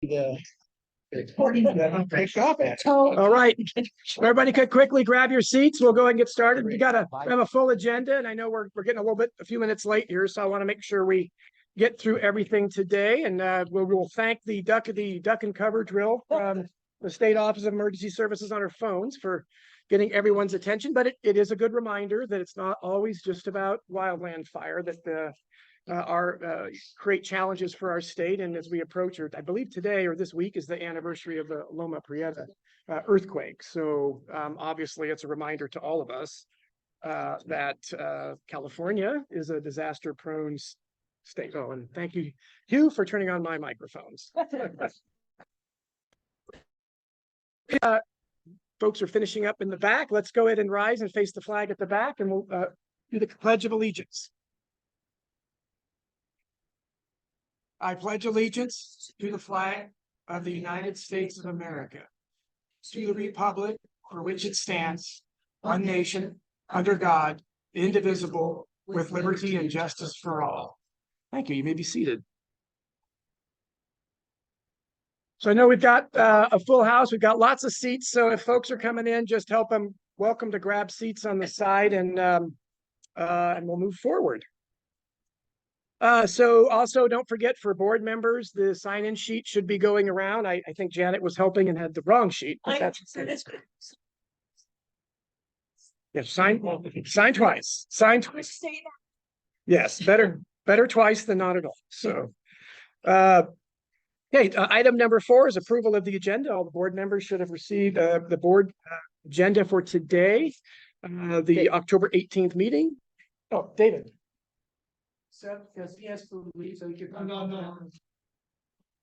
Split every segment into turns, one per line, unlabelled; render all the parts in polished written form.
the recording that I'm picked up at. All right, everybody could quickly grab your seats. We'll go ahead and get started. We have a full agenda, and I know we're getting a few minutes late here, so I want to make sure we get through everything today. And we'll thank the duck and cover drill from the State Office of Emergency Services on our phones for getting everyone's attention. But it is a good reminder that it's not always just about wildland fire, that create challenges for our state. And as we approach, or I believe today or this week is the anniversary of the Loma Prieta earthquake. So obviously it's a reminder to all of us that California is a disaster prone state. Oh, and thank you, Hugh, for turning on my microphones. Folks are finishing up in the back. Let's go ahead and rise and face the flag at the back, and we'll do the Pledge of Allegiance. I pledge allegiance to the flag of the United States of America, to the republic for which it stands, one nation, under God, indivisible, with liberty and justice for all. Thank you. You may be seated. So I know we've got a full house. We've got lots of seats. So if folks are coming in, just help them. Welcome to grab seats on the side, and we'll move forward. So also don't forget, for board members, the sign-in sheet should be going around. I think Janet was helping and had the wrong sheet. But that's good. Yes, sign twice. Sign twice. Yes, better twice than not at all. So okay, item number 4 is approval of the agenda. All the board members should have received the board agenda for today, the October 18th meeting. Oh, David. Because he has to leave, so he can. No.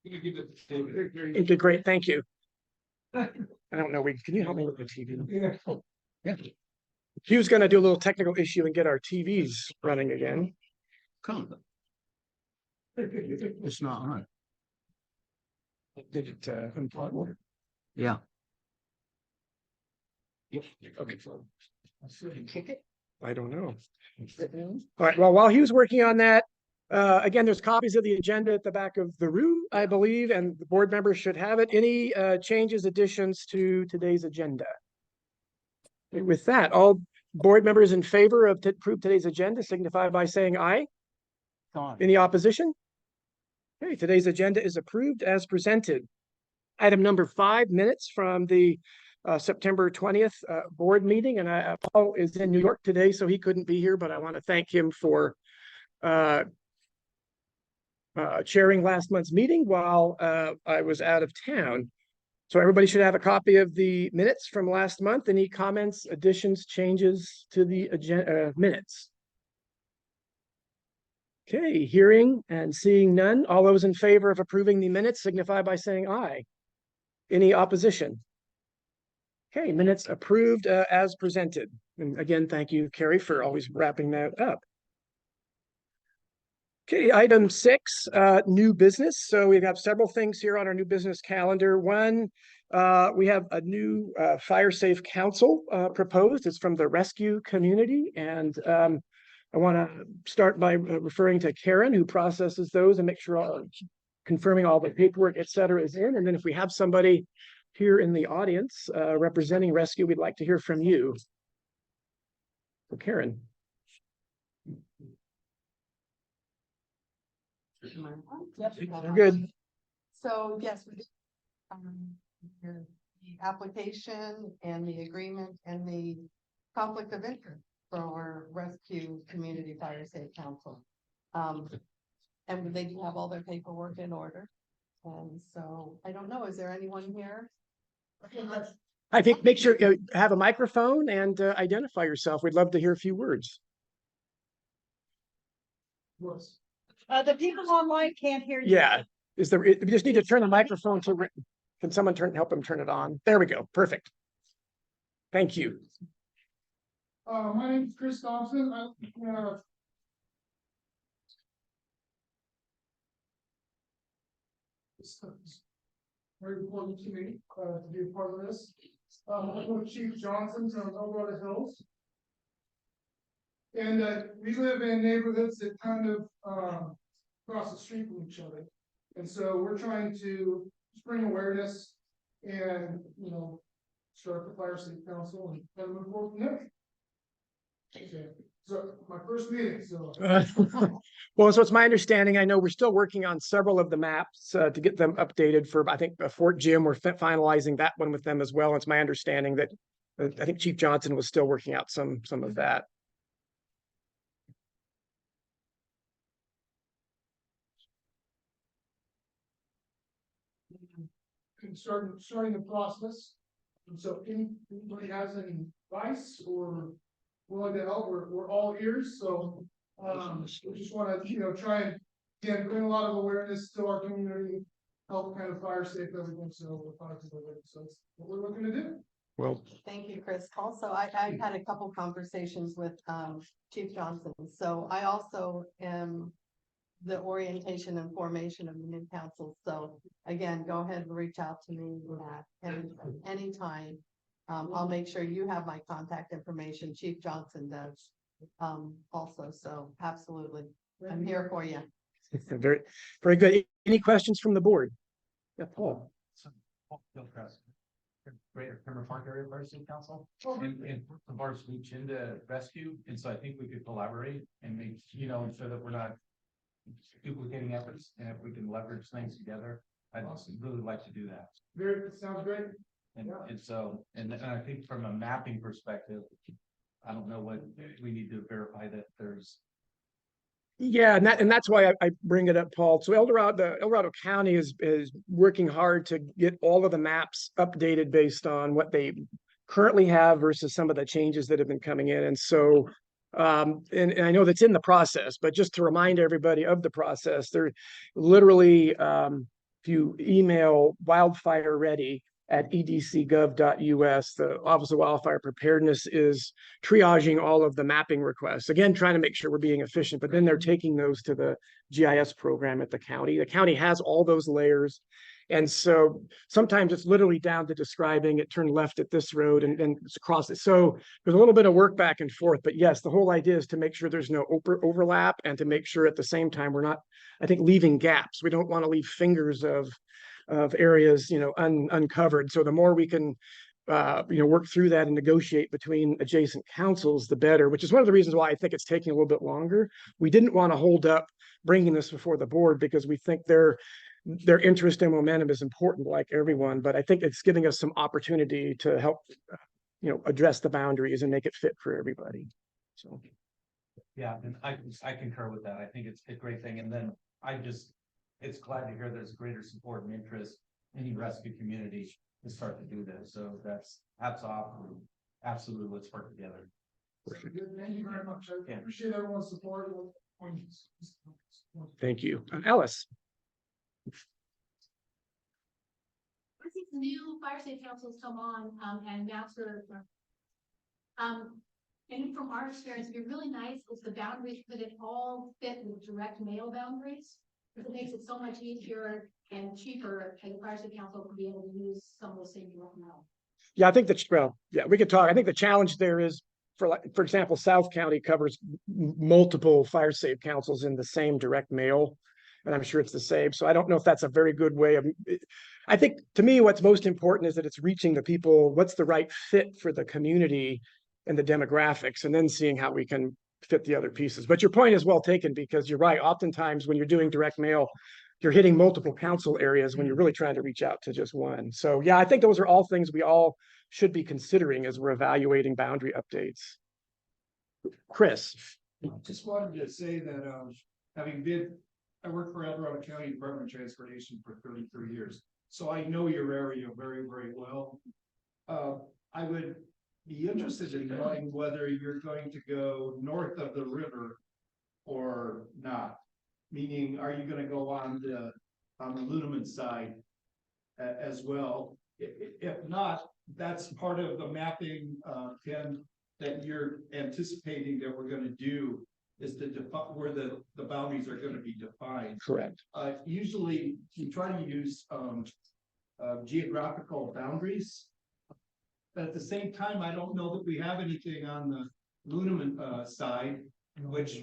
You can give it to David. Okay, great, thank you. I don't know. Can you help me with the TV? Yeah. He was going to do a little technical issue and get our TVs running again. Come. It's not on. Did it unplug? Yeah. Yep. Okay. Kick it? I don't know. All right. Well, while he was working on that, again, there's copies of the agenda at the back of the room, I believe, and the board members should have it. Any changes, additions to today's agenda? With that, all board members in favor of approve today's agenda signify by saying aye. Any opposition? Okay, today's agenda is approved as presented. Item number 5, minutes from the September 20th board meeting. And Paul is in New York today, so he couldn't be here, but I want to thank him for chairing last month's meeting while I was out of town. So everybody should have a copy of the minutes from last month. Any comments, additions, changes to the agenda minutes? Okay, hearing and seeing none. All those in favor of approving the minutes signify by saying aye. Any opposition? Okay, minutes approved as presented. And again, thank you, Carrie, for always wrapping that up. Okay, item 6, new business. So we have several things here on our new business calendar. One, we have a new fire safe council proposed. It's from the rescue community. And I want to start by referring to Karen, who processes those and make sure confirming all the paperwork, et cetera, is in. And then if we have somebody here in the audience representing rescue, we'd like to hear from you. So Karen.
Yep.
Good.
So yes, we did the application and the agreement and the conflict of interest for our rescue community fire safe council. And they do have all their paperwork in order. And so I don't know, is there anyone here?
I think make sure you have a microphone and identify yourself. We'd love to hear a few words.
The people online can't hear you.
Yeah, we just need to turn the microphone to. Can someone help him turn it on? There we go. Perfect. Thank you.
My name is Chris Thompson. It's very important to me to be a part of this. I'm with Chief Johnson's on Alberta Hills. And we live in neighborhoods that kind of cross the street from each other. And so we're trying to bring awareness and, you know, start the fire safety council and then move forward from there. Okay, so my first meeting, so.
Well, so it's my understanding, I know we're still working on several of the maps to get them updated for, I think, Fort Jim, we're finalizing that one with them as well. It's my understanding that I think Chief Johnson was still working out some of that.
And starting the process. And so anybody has any advice or willing to help, we're all ears, so. We just wanna, you know, try and, again, bring a lot of awareness to our community, help kind of fire safe everything, so we're positive, so that's what we're looking to do.
Well,
Thank you, Chris. Also, I've had a couple conversations with Chief Johnson, so I also am the orientation and formation of the new council. So again, go ahead and reach out to me at any time. I'll make sure you have my contact information. Chief Johnson does also, so absolutely. I'm here for you.
very, very good. Any questions from the board? Yeah, Paul.
Greater Pembroke Park Area Fire Safety Council and some of ours reach into rescue. And so I think we could collaborate and make, you know, so that we're not duplicating efforts. And if we can leverage things together, I'd really like to do that.
Sounds great.
And so, and I think from a mapping perspective, I don't know what we need to verify that there's.
Yeah, and that's why I bring it up, Paul. So El Dorado County is working hard to get all of the maps updated based on what they currently have versus some of the changes that have been coming in. And so, and I know that's in the process, but just to remind everybody of the process, they're literally, if you email Wildfire Ready at edcgov.us, the Office of Wildfire Preparedness is triaging all of the mapping requests. Again, trying to make sure we're being efficient, but then they're taking those to the GIS program at the county. The county has all those layers. And so sometimes it's literally down to describing it, turn left at this road and then it's across it. So there's a little bit of work back and forth, but yes, the whole idea is to make sure there's no overlap and to make sure at the same time, we're not, I think, leaving gaps. We don't want to leave fingers of areas, you know, uncovered. So the more we can, you know, work through that and negotiate between adjacent councils, the better, which is one of the reasons why I think it's taking a little bit longer. We didn't want to hold up bringing this before the board because we think their interest and momentum is important, like everyone, but I think it's giving us some opportunity to help, you know, address the boundaries and make it fit for everybody. So.
Yeah, and I concur with that. I think it's a great thing. And then it's glad to hear there's greater support and interest in the rescue community to start to do this. So that's hats off. Absolutely, let's work together.
Thank you very much. I appreciate everyone's support.
Thank you. Alice.
I think the new fire safety councils come on, and master. And from our experience, it'd be really nice if the boundaries could it all fit with direct mail boundaries. Because it makes it so much easier and cheaper for the fire safety council to be able to use some of those things direct mail.
Yeah, I think that's, well, yeah, we could talk. I think the challenge there is for example, South County covers multiple fire safe councils in the same direct mail. And I'm sure it's the same. So I don't know if that's a very good way of, I think to me, what's most important is that it's reaching the people, what's the right fit for the community and the demographics, and then seeing how we can fit the other pieces. But your point is well taken, because you're right. Oftentimes when you're doing direct mail, you're hitting multiple council areas when you're really trying to reach out to just one. So yeah, I think those are all things we all should be considering as we're evaluating boundary updates. Chris.
Just wanted to say that I worked for El Dorado County Department of Transportation for 33 years. So I know your area very, very well. I would be interested in knowing whether you're going to go north of the river or not. Meaning, are you going to go on the Ludeman side as well? If not, that's part of the mapping, Ken, that you're anticipating that we're going to do, is to define where the boundaries are going to be defined.
Correct.
Usually you try to use geographical boundaries, but at the same time, I don't know that we have anything on the Ludeman side, which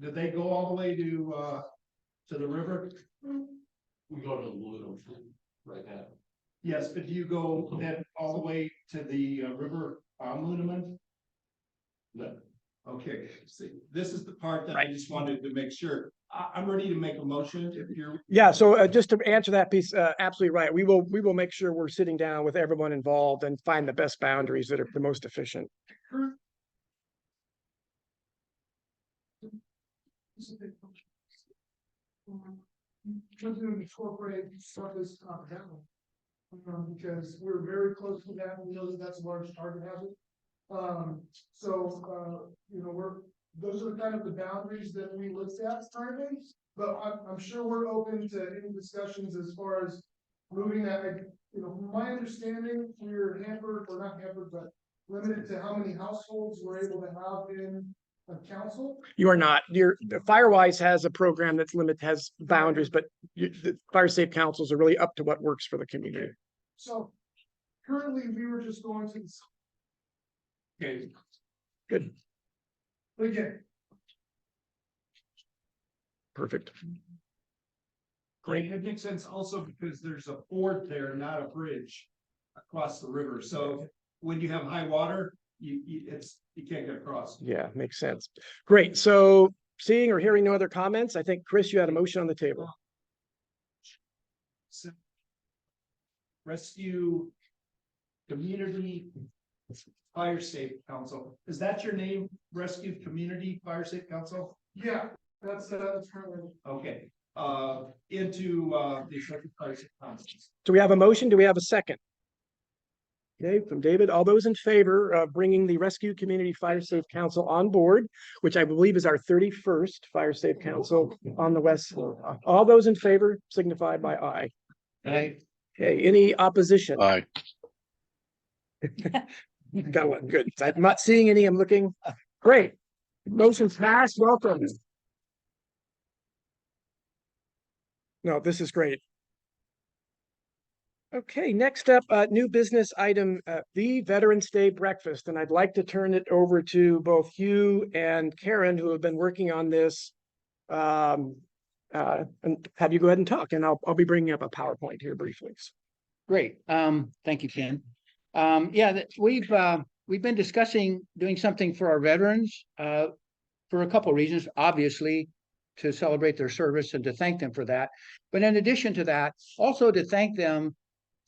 did they go all the way to the river?
We go to the Blue right now.
Yes, but do you go then all the way to the river monument?
No.
Okay, see, this is the part that I
Right.
just wanted to make sure. I'm ready to make a motion if you're.
Yeah, so just to answer that piece, absolutely right. We will make sure we're sitting down with everyone involved and find the best boundaries that are the most efficient.
Trying to incorporate surface down. Because we're very close to that, we know that that's a large target hazard. You know, those are kind of the boundaries that we looked at currently. But I'm sure we're open to any discussions as far as moving that, you know, from my understanding, we're hampered, or not hampered, but limited to how many households we're able to have in a council.
You are not, Firewise has a program that's has boundaries, but the Fire Safe Councils are really up to what works for the community.
So currently, we were just going to.
Okay,
Good,
Again,
perfect.
great. It makes sense also because there's a ford there, not a bridge across the river. So when you have high water, you can't get across.
Yeah, makes sense. Great. So seeing or hearing no other comments, I think, Chris, you had a motion on the table.
Rescue Community Fire Safe Council. Is that your name? Rescue Community Fire Safe Council?
yeah, that's currently.
Okay, into the Rescue Fire Safe Councils.
Do we have a motion? Do we have a second? Okay, from David, all those in favor of bringing the Rescue Community Fire Safe Council on board, which I believe is our 31st Fire Safe Council on the West Shore. All those in favor signify by aye.
Aye.
Okay, any opposition?
Aye.
Got one, good. I'm not seeing any, I'm looking. Great. Motion's passed, welcome. No, this is great. Okay, next up, new business item, the Veterans Day breakfast, and I'd like to turn it over to both Hugh and Karen, who have been working on this. And have you go ahead and talk, and I'll be bringing up a PowerPoint here briefly.
Great. Thank you, Ken. We've been discussing doing something for our veterans for a couple of reasons. Obviously, to celebrate their service and to thank them for that. But in addition to that, also to thank them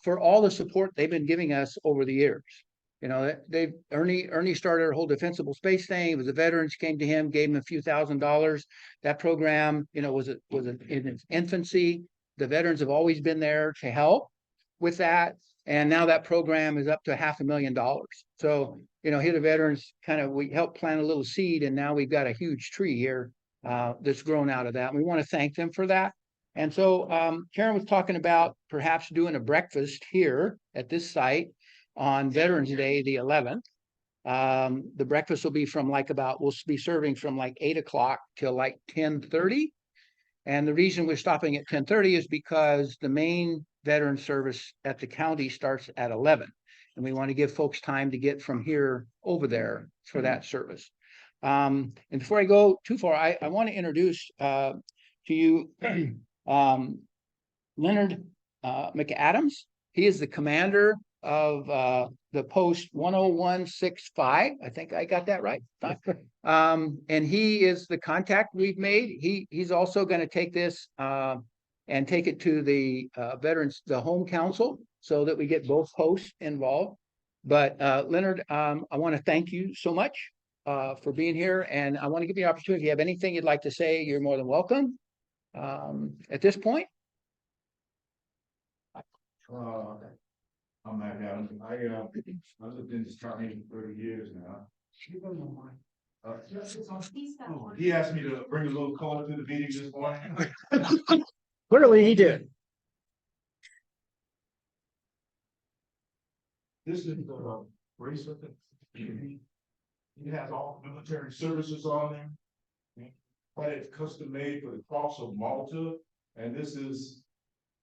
for all the support they've been giving us over the years. You know, Ernie started a whole defensible space thing. It was the veterans came to him, gave him a few $1,000s. That program, you know, was in its infancy. The veterans have always been there to help with that. And now that program is up to $500,000. So, you know, here the veterans we helped plant a little seed, and now we've got a huge tree here that's grown out of that. And we want to thank them for that. And so Karen was talking about perhaps doing a breakfast here at this site on Veterans Day, the 11th. The breakfast will be from we'll be serving from 8 o'clock till 10:30. And the reason we're stopping at 10:30 is because the main veteran service at the county starts at 11. And we want to give folks time to get from here over there for that service. And before I go too far, I want to introduce to you Leonard McAdams. He is the commander of the post 10165. I think I got that right. And he is the contact we've made. He's also going to take this and take it to the the home council, so that we get both posts involved. But Leonard, I want to thank you so much for being here, and I want to give you an opportunity. If you have anything you'd like to say, you're more than welcome at this point.
I'm Matt Adams. I lived in this county for 30 years now. He asked me to bring a little color to the meeting this morning.
Clearly he did.
This is the bracelet. It has all military services on there. But it's custom made for the Cross of Malta. And this is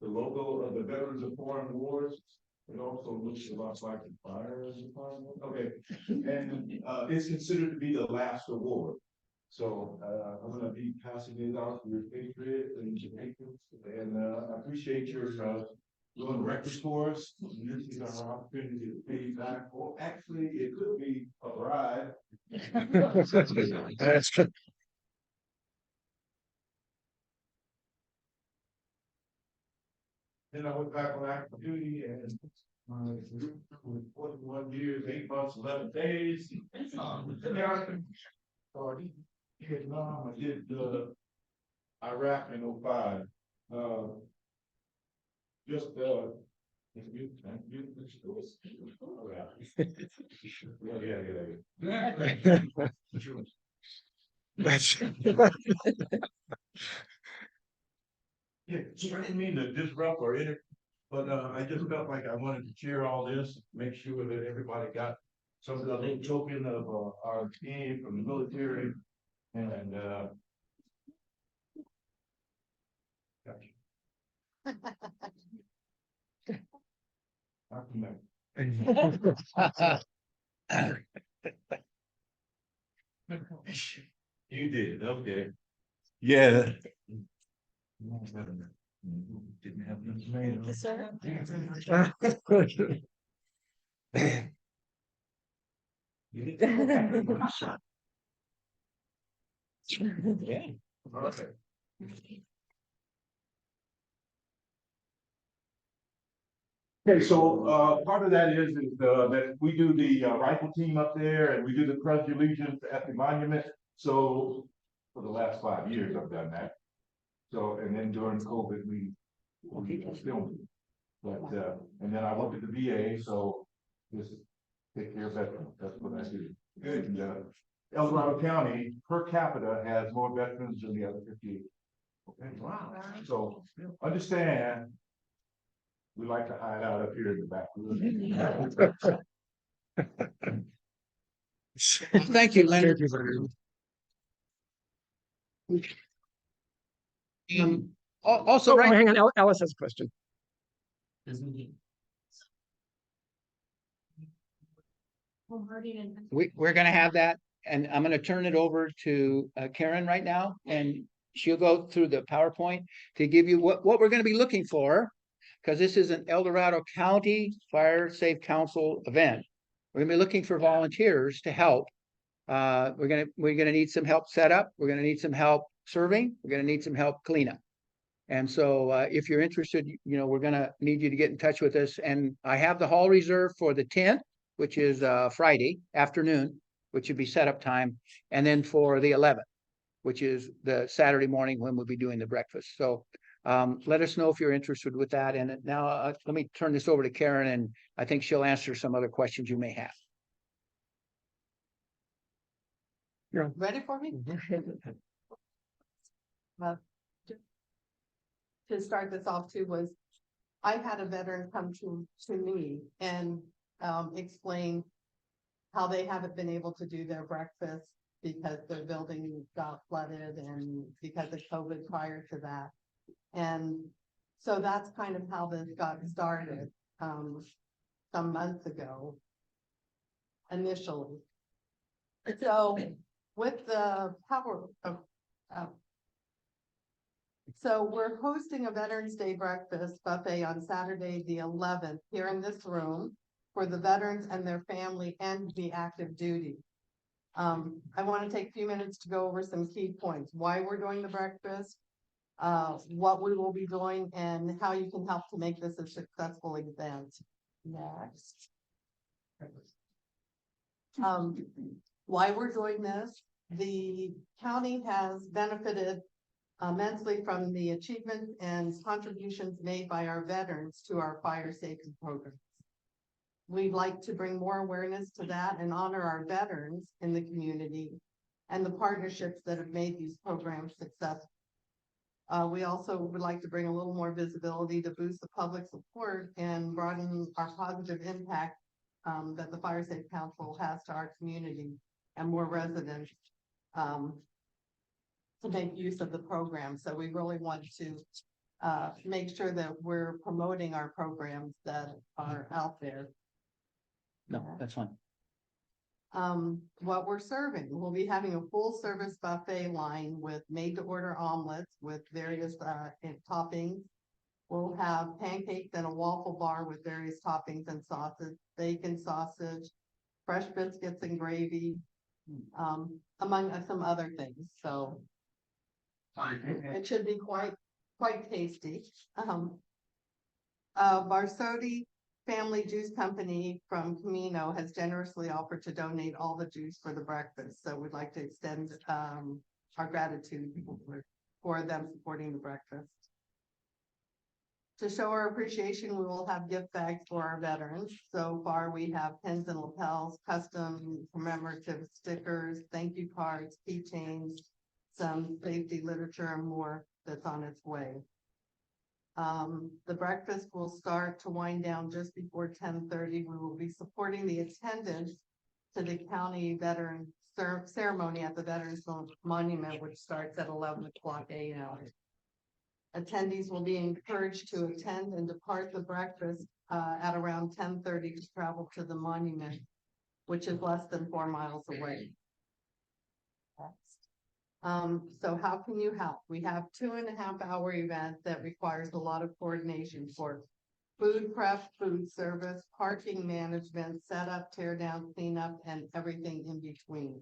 the logo of the Veterans of Foreign Wars. It also looks a lot like the fire department. Okay. And it's considered to be the last award. So, I'm gonna be passing it out to your patriots and Jamaicans, and, I appreciate your, doing the records for us. This is our opportunity to pay you back, or actually, it could be a bribe.
That's good.
Then I went back on active duty and, 41 years, 8 months, 11 days. Vietnam, I did, Iraq in 05. Just, thank you. Yeah.
That's.
Yeah, so I didn't mean to disrupt or but I just felt like I wanted to share all this, make sure that everybody got some of the little token of our team from the military and I'll come back. You did, okay. Yeah. Didn't have enough tomatoes.
Sir?
Yeah. Okay. Okay, so, part of that is, that we do the rifle team up there and we do the pledge of allegiance at the monument. So, for the last 5 years, I've done that. So, and then during COVID, we filmed it. But, and then I work at the VA, so just take care of veterans. That's what I do. Good. And, El Dorado County per capita has more veterans than the other 58. Okay, wow. So understand, we like to hide out up here in the back room.
Thank you, Leonard. Also,
Oh,
right,
hang on, Alice has a question.
we're gonna have that, and I'm gonna turn it over to Karen right now, and she'll go through the PowerPoint to give you what we're gonna be looking for. Because this is an El Dorado County Fire Safe Council event. We're gonna be looking for volunteers to help. We're gonna need some help set up. We're gonna need some help serving. We're gonna need some help cleanup. And so if you're interested, we're gonna need you to get in touch with us. And I have the hall reserved for the 10th, which is Friday afternoon, which would be setup time, and then for the 11th, which is the Saturday morning when we'll be doing the breakfast. So let us know if you're interested with that. And now let me turn this over to Karen, and I think she'll answer some other questions you may have.
Ready for me? Well, to start this off too was, I had a veteran come to me and explain how they haven't been able to do their breakfast because their building got flooded and because of COVID prior to that. And so that's kind of how this got started some months ago initially. So with the power of so we're hosting a Veterans Day breakfast buffet on Saturday, the 11th, here in this room for the veterans and their family and the active duty. I want to take a few minutes to go over some key points, why we're doing the breakfast, what we will be doing, and how you can help to make this a successful event. Next. Why we're doing this, the county has benefited immensely from the achievements and contributions made by our veterans to our fire safety programs. We'd like to bring more awareness to that and honor our veterans in the community and the partnerships that have made these programs successful. We also would like to bring a little more visibility to boost the public support and broaden our positive impact that the Fire Safe Council has to our community and more residents to make use of the program. So we really want to make sure that we're promoting our programs that are out there.
No, that's fine.
What we're serving, we'll be having a full service buffet line with made to order omelets with various, toppings. We'll have pancakes and a waffle bar with various toppings and sauces, bacon sausage, fresh biscuits and gravy, among some other things, so. It should be quite tasty. Varsoti Family Juice Company from Camino has generously offered to donate all the juice for the breakfast, so we'd like to extend, our gratitude for them supporting the breakfast. To show our appreciation, we will have gift bags for our veterans. So far, we have pins and lapels, custom commemorative stickers, thank you cards, keychains, some safety literature and more that's on its way. The breakfast will start to wind down just before 10:30. We will be supporting the attendance to the county veteran ceremony at the Veterans Monument, which starts at 11 o'clock a.m. Attendees will be encouraged to attend and depart the breakfast at around 10:30 to travel to the monument, which is less than 4 miles away. So how can you help? We have 2.5-hour event that requires a lot of coordination for food prep, food service, parking management, setup, tear down, cleanup, and everything in between.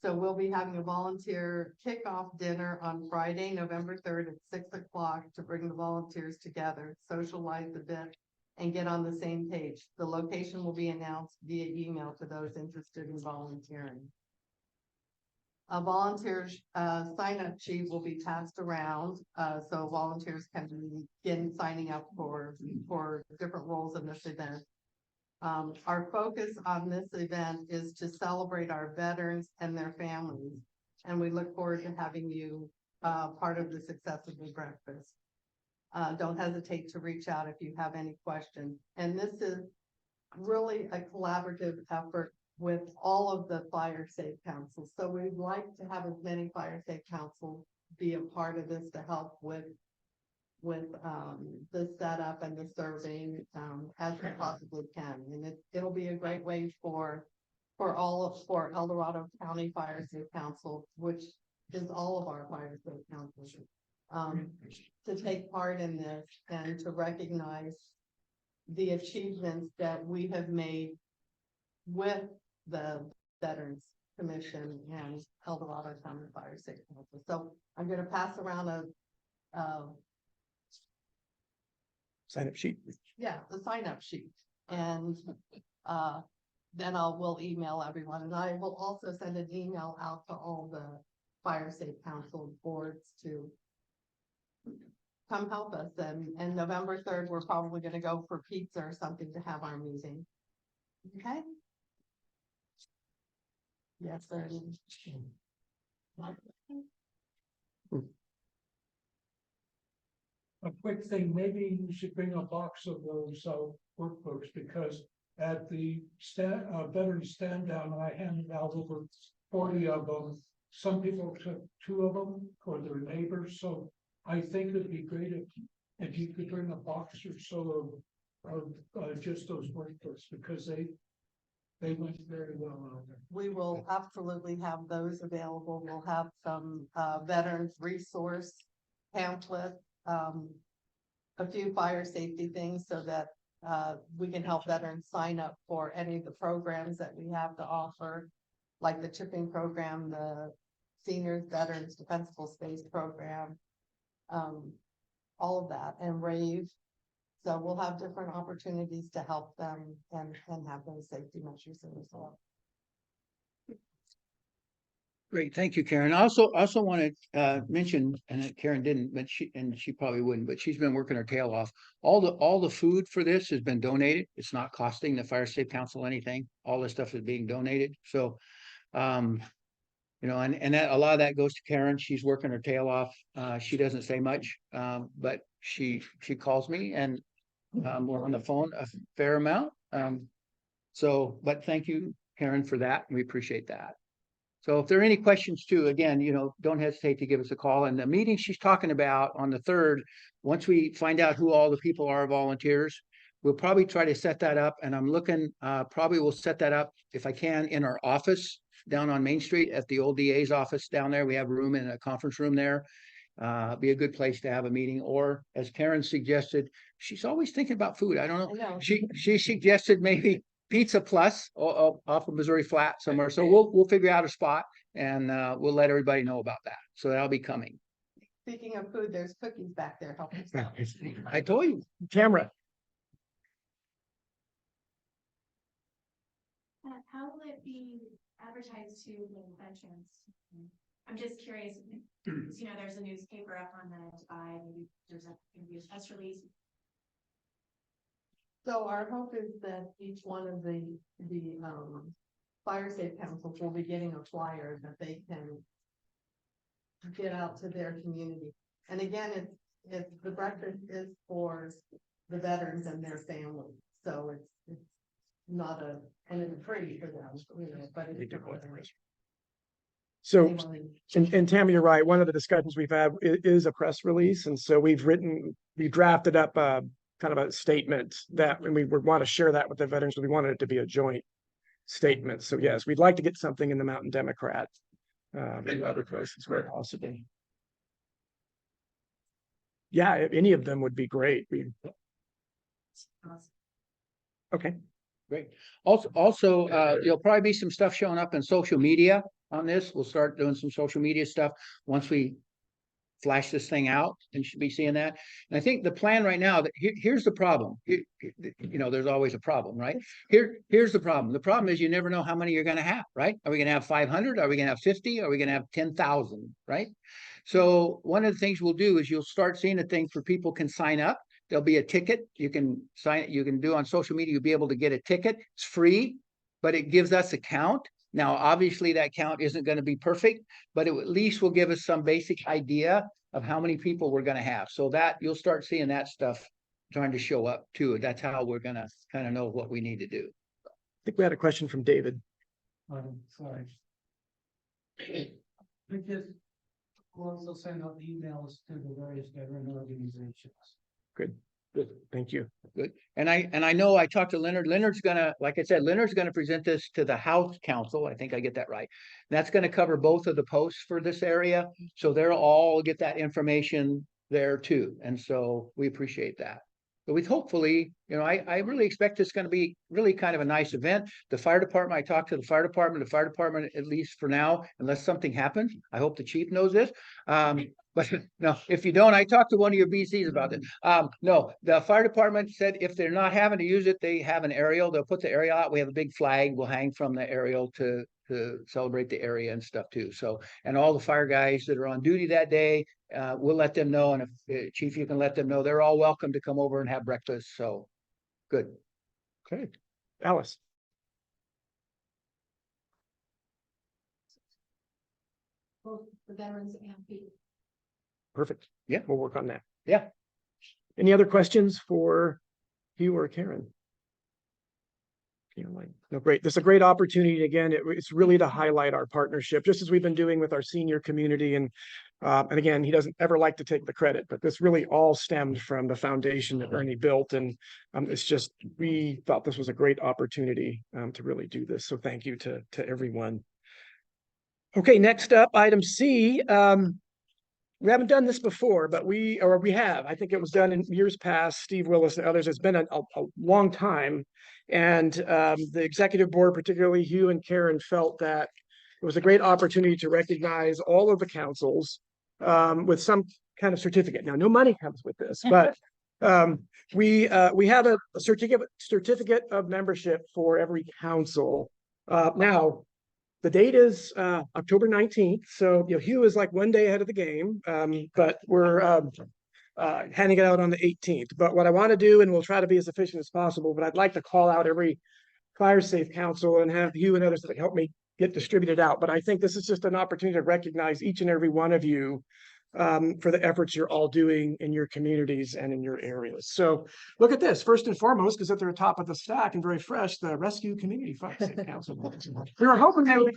So we'll be having a volunteer kickoff dinner on Friday, November 3rd at 6 o'clock to bring the volunteers together, socialize a bit, and get on the same page. The location will be announced via email to those interested in volunteering. A volunteer's sign-up sheet will be passed around, so volunteers can begin signing up for different roles in this event. Our focus on this event is to celebrate our veterans and their families, and we look forward to having you part of the success of the breakfast. Don't hesitate to reach out if you have any questions. And this is really a collaborative effort with all of the fire safe councils. So we'd like to have as many fire safe councils be a part of this to help with the setup and the serving as we possibly can. And it'll be a great way for El Dorado County Fire Safe Council, which is all of our fire safe councils, to take part in this and to recognize the achievements that we have made with the Veterans Commission and El Dorado County Fire Safe Council. So I'm going to pass around a
Sign up sheet.
the sign up sheet, and then we'll email everyone, and I will also send an email out to all the Fire Safe Council boards to come help us. And November 3rd, we're probably going to go for pizza or something to have our meeting. Okay. Yes, sir.
A quick thing, maybe you should bring a box of those workbooks, because at the veteran stand down, I handed out over 40 of them. Some people took 2 of them for their neighbors, so I think it'd be great if you could bring a box or so of just those workbooks, because they went very well on there.
We will absolutely have those available. We'll have some veterans resource pamphlets, a few fire safety things so that we can help veterans sign up for any of the programs that we have to offer, like the chipping program, the Seniors Veterans Defensible Space Program, all of that, and RAVE. So we'll have different opportunities to help them and have those safety measures in as well.
Great, thank you, Karen. I also want to mention, and Karen didn't, but she probably wouldn't, but she's been working her tail off. All the food for this has been donated. It's not costing the Fire Safe Council anything. All this stuff is being donated. So, you know, and that a lot of that goes to Karen. She's working her tail off. She doesn't say much, but she calls me, and we're on the phone a fair amount. So, but thank you, Karen, for that. We appreciate that. So if there are any questions too, again, you know, don't hesitate to give us a call. And the meeting she's talking about on the 3rd, once we find out who all the people are volunteers, we'll probably try to set that up, and I'm looking, probably we'll set that up if I can in our office down on Main Street at the old DA's office down there. We have room in a conference room there. Be a good place to have a meeting, or as Karen suggested, she's always thinking about food. I don't
I
know.
know.
She suggested maybe Pizza Plus off of Missouri Flat somewhere. So we'll figure out a spot and we'll let everybody know about that. So that'll be coming.
Speaking of food, there's cookies back there. Help yourself.
I told you.
Tamara.
How will it be advertised to the conventions? I'm just curious, because, you know, there's a newspaper up on the divide, maybe there's gonna be a press release.
So our hope is that each one of the fire safe councils will be getting a flyer that they can get out to their community. And again, it's the breakfast is for the veterans and their families. So it's not and it's free for them, you know, but it's.
So, and Tammy, you're right. One of the discussions we've had is a press release. And so we drafted up a kind of a statement that, and we would want to share that with the veterans, but we wanted it to be a joint statement. So yes, we'd like to get something in the Mountain Democrat. And other places where possible. Yeah, if any of them would be great. Okay.
Great. Also, there'll probably be some stuff showing up in social media on this. We'll start doing some social media stuff once we flash this thing out, and you should be seeing that. And I think the plan right now, that here's the problem. You know, there's always a problem, right? Here's the problem. The problem is you never know how many you're going to have, right? Are we going to have 500? Are we going to have 50? Are we going to have 10,000, right? So one of the things we'll do is you'll start seeing a thing where people can sign up. There'll be a ticket you can sign, you can do on social media. You'll be able to get a ticket. It's free, but it gives us a count. Now, obviously that count isn't going to be perfect, but it at least will give us some basic idea of how many people we're going to have. So that you'll start seeing that stuff trying to show up too. That's how we're going to kind of know what we need to do.
I think we had a question from David.
Sorry. Because we'll also send out the emails to the various veteran organizations.
Good. Thank you.
Good. And I know I talked to Leonard. Leonard's gonna, like I said, Leonard's gonna present this to the House Council. I think I get that right. That's gonna cover both of the posts for this area. So they'll all get that information there too. And so we appreciate that. But with hopefully, you know, I really expect it's going to be really kind of a nice event. The fire department, I talked to the fire department, at least for now, unless something happens. I hope the chief knows this. But no, if you don't, I talked to one of your BCs about this. No, the fire department said if they're not having to use it, they have an aerial. They'll put the aerial out. We have a big flag we'll hang from the aerial to celebrate the area and stuff too. So, and all the fire guys that are on duty that day, we'll let them know. And if chief, you can let them know, they're all welcome to come over and have breakfast. So good.
Okay. Alice.
Both the veterans and people.
Perfect. Yeah, we'll work on that.
Yeah.
Any other questions for Hugh or Karen? No, great. This is a great opportunity. Again, it's really to highlight our partnership, just as we've been doing with our senior community. And again, he doesn't ever like to take the credit, but this really all stemmed from the foundation that Ernie built. And it's just, we thought this was a great opportunity to really do this. So thank you to everyone. Okay, next up, item C. We haven't done this before, but we have. I think it was done in years past. Steve Willis and others. It's been a long time. And the executive board, particularly Hugh and Karen, felt that it was a great opportunity to recognize all of the councils with some kind of certificate. Now, no money comes with this, but we have a certificate of membership for every council. Now, the date is October 19th. So, you know, Hugh is like one day ahead of the game, but we're handing it out on the 18th. But what I want to do, and we'll try to be as efficient as possible, but I'd like to call out every fire safe council and have Hugh and others that help me get distributed out. But I think this is just an opportunity to recognize each and every one of you for the efforts you're all doing in your communities and in your areas. So look at this. First and foremost, because at the top of the stack and very fresh, the Rescue Community Fire Safe Council. We were hoping they would.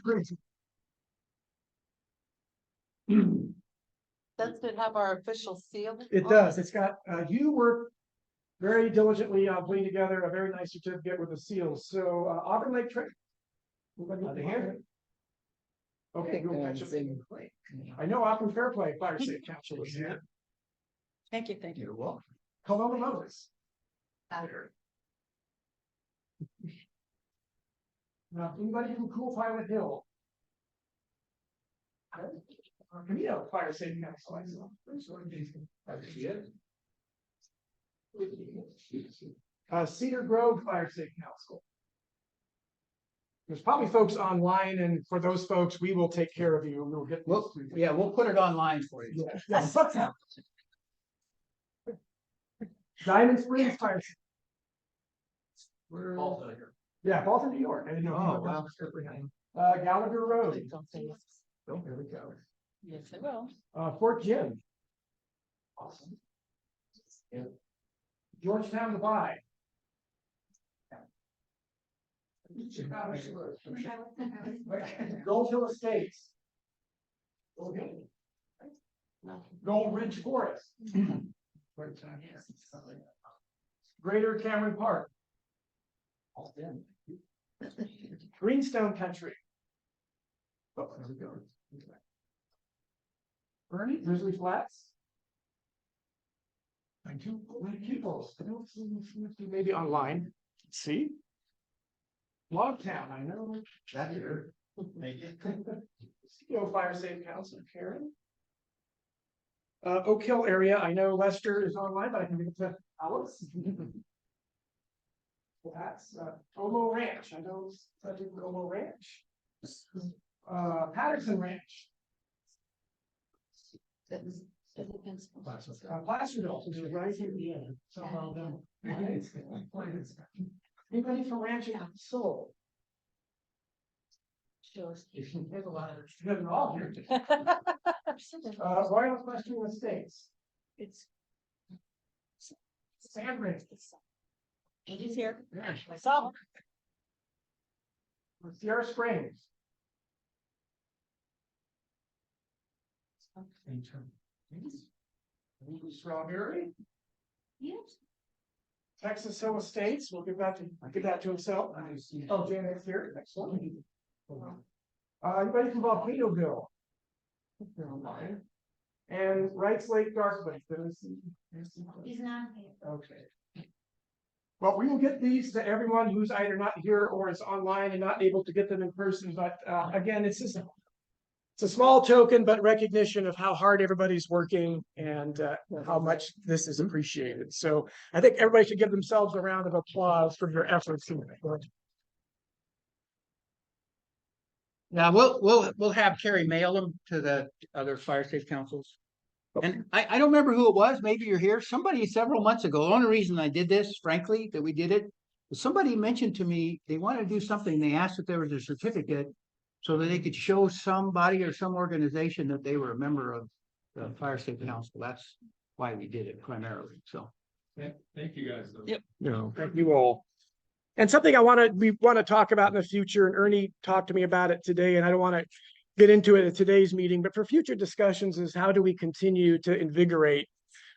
Does it have our official seal?
It does. It's got, you work very diligently putting together a very nice certificate with the seals. So Auburn Lake Trail. Anybody here? Okay, go catch up. I know Auburn Fairplay Fire Safe Council is here.
Thank you, thank you.
You're welcome. Coloma Moses. Now, anybody from Cool Pilot Hill? Camino Fire Safe Council. I saw. Cedar Grove Fire Safe Council. There's probably folks online, and for those folks, we will take care of you. We'll get.
Yeah, we'll put it online for you.
Yeah. Diamond Springs Fire. Where? Yeah, Baltimore, New York. I didn't know.
Oh, wow.
Gallagher Road. Oh, there we go.
Yes, I will.
Fort Jim. Awesome. Yeah. Georgetown Divide. Gold Hill Estates. Okay. Gold Ridge Forest. Greater Cameron Park. Greenstone Country. Oh, there we go. Bernie, Grizzly Flats. Thank you. Maybe online. Let's see. Logtown, I know. That here. Fire Safe Council, Karen. Oak Hill area, I know Lester is online, but I can give it to Alice. That's Omo Ranch, I know Omo Ranch. Patterson Ranch. Placerville, which is right here. Anybody from Ranch and Soul? There's a lot of them all here. Royal Western Estates.
It's.
Sandridge.
He's here.
Yeah.
I saw him.
Sierra Springs. Strawberry.
Yes.
Texas Hill Estates, we'll give that to himself. Oh, Janet's here, next one. Anybody from Volcanoeville? They're online. And Wrights Lake Dark Lake.
He's not here.
Okay. Well, we will get these to everyone who's either not here or is online and not able to get them in person, but again, it's a small token, but recognition of how hard everybody's working and how much this is appreciated. So I think everybody should give themselves a round of applause for your efforts.
Now, we'll have Carrie mail them to the other fire safe councils. And I don't remember who it was. Maybe you're here. Somebody several months ago, the only reason I did this, frankly, that we did it, was somebody mentioned to me, they wanted to do something. They asked if there was a certificate so that they could show somebody or some organization that they were a member of the fire safe council. That's why we did it primarily. So.
Thank you guys.
Yep.
No, thank you all. And something we want to talk about in the future, and Ernie talked to me about it today, and I don't want to get into it at today's meeting, but for future discussions is how do we continue to invigorate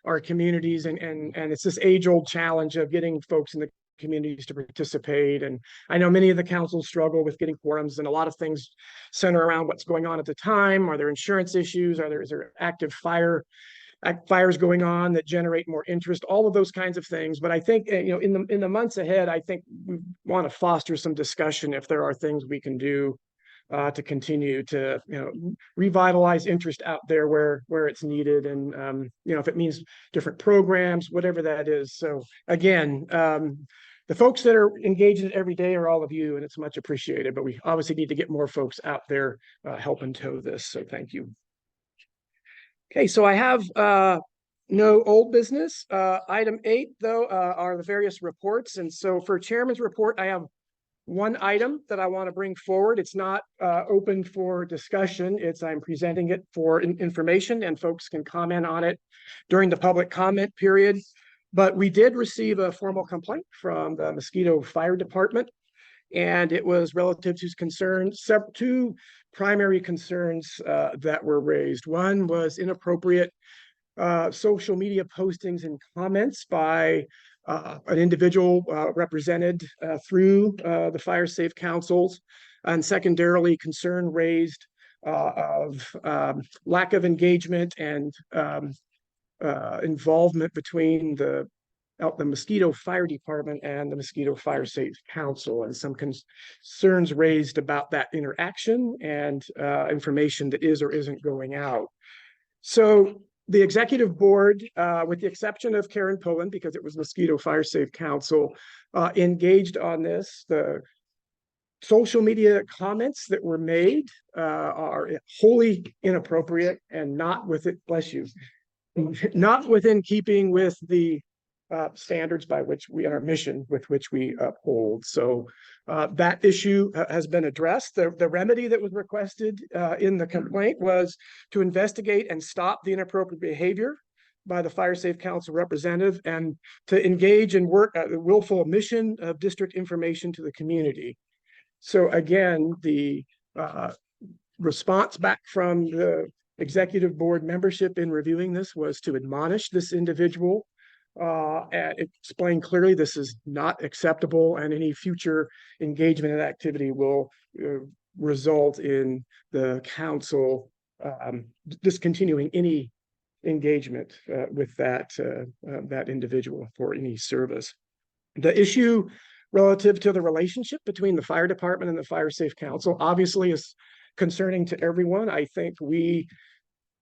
our communities, and it's this age-old challenge of getting folks in the communities to participate. And I know many of the councils struggle with getting quorums, and a lot of things center around what's going on at the time. Are there insurance issues? Is there active fires going on that generate more interest, all of those kinds of things. But I think, in the months ahead, I think we want to foster some discussion if there are things we can do to continue to, revitalize interest out there where it's needed. And, if it means different programs, whatever that is. So again, the folks that are engaged in it every day are all of you, and it's much appreciated, but we obviously need to get more folks out there helping tow this. So thank you. Okay, so I have no old business. Item 8, though, are the various reports. And so for Chairman's report, I have one item that I want to bring forward. It's not open for discussion. I'm presenting it for information, and folks can comment on it during the public comment period. But we did receive a formal complaint from the Mosquito Fire Department, and it was relative to concerns, two primary concerns that were raised. One was inappropriate social media postings and comments by an individual represented through the Fire Safe Councils, and secondarily concern raised of lack of engagement and involvement between the Mosquito Fire Department and the Mosquito Fire Safe Council, and some concerns raised about that interaction and information that is or isn't going out. So the executive board, with the exception of Karen Pullen, because it was Mosquito Fire Safe Council, engaged on this. The social media comments that were made are wholly inappropriate and not bless you, not within keeping with the standards by which our mission with which we uphold. So that issue has been addressed. The remedy that was requested in the complaint was to investigate and stop the inappropriate behavior by the Fire Safe Council representative, and to engage in work at the willful omission of district information to the community. So again, the response back from the executive board membership in reviewing this was to admonish this individual and explain clearly this is not acceptable, and any future engagement and activity will result in the council discontinuing any engagement with that individual for any service. The issue relative to the relationship between the fire department and the Fire Safe Council obviously is concerning to everyone. I think we,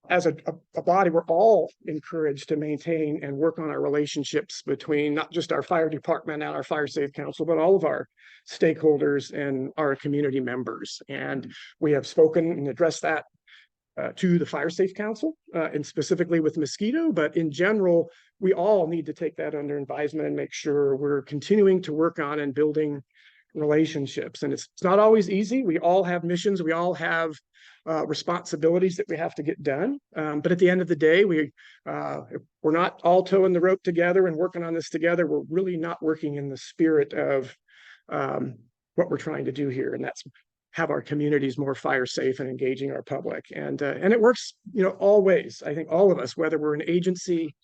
as a body, we're all encouraged to maintain and work on our relationships between not just our fire department and our Fire Safe Council, but all of our stakeholders and our community members. And we have spoken and addressed that to the Fire Safe Council and specifically with Mosquito, but in general, we all need to take that under advisement and make sure we're continuing to work on and building relationships. And it's not always easy. We all have missions. We all have responsibilities that we have to get done. But at the end of the day, we're not all towing the rope together and working on this together. We're really not working in the spirit of what we're trying to do here. And that's have our communities more fire safe and engaging our public. And it works, all ways. I think all of us, whether we're an agency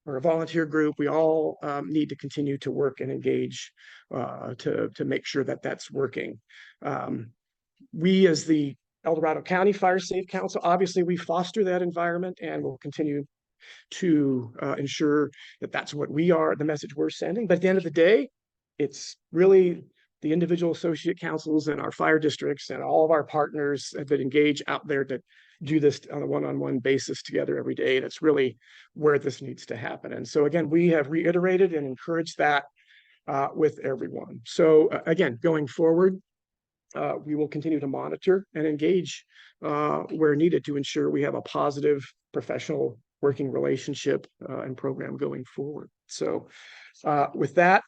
or a volunteer group, we all need to continue to work and engage to make sure that that's working. We, as the El Dorado County Fire Safe Council, obviously we foster that environment, and we'll continue to ensure that that's what we are, the message we're sending. But at the end of the day, it's really the individual associate councils and our fire districts and all of our partners that engage out there to do this on a one-on-one basis together every day. And it's really where this needs to happen. And so again, we have reiterated and encouraged that with everyone. So again, going forward, we will continue to monitor and engage where needed to ensure we have a positive professional working relationship and program going forward. So with that,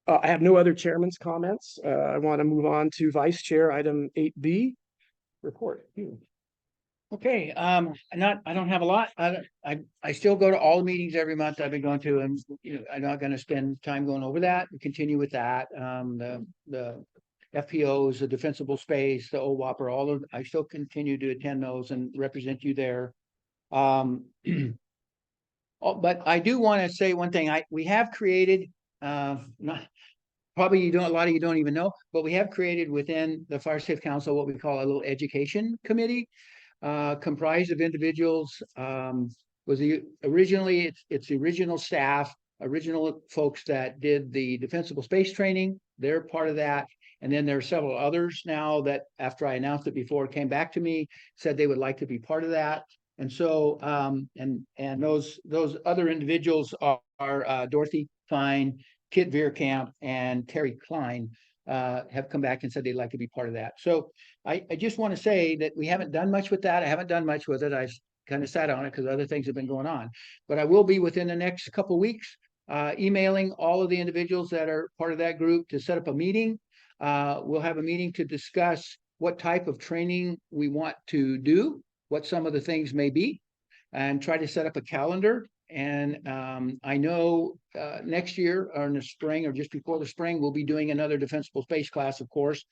I have no other chairman's comments. I want to move on to vice chair item 8B report.
Okay, I don't have a lot. I still go to all the meetings every month I've been going to, and I'm not going to spend time going over that. We continue with that. The FPOs, the defensible space, the OWOPR, I still continue to attend those and represent you there. But I do want to say one thing. We have created probably a lot of you don't even know, but we have created within the Fire Safe Council what we call a little education committee, comprised of individuals. Originally it's the original staff, original folks that did the defensible space training. They're part of that. And then there are several others now that, after I announced it before, came back to me, said they would like to be part of that. And so, and those other individuals are Dorothy Fine, Kit Veerkamp, and Terry Klein have come back and said they'd like to be part of that. So I just want to say that we haven't done much with that. I haven't done much with it. I kind of sat on it because other things have been going on. But I will be within the next couple of weeks emailing all of the individuals that are part of that group to set up a meeting. We'll have a meeting to discuss what type of training we want to do, what some of the things may be, and try to set up a calendar. And I know next year or in the spring or just before the spring, we'll be doing another defensible space class, of course.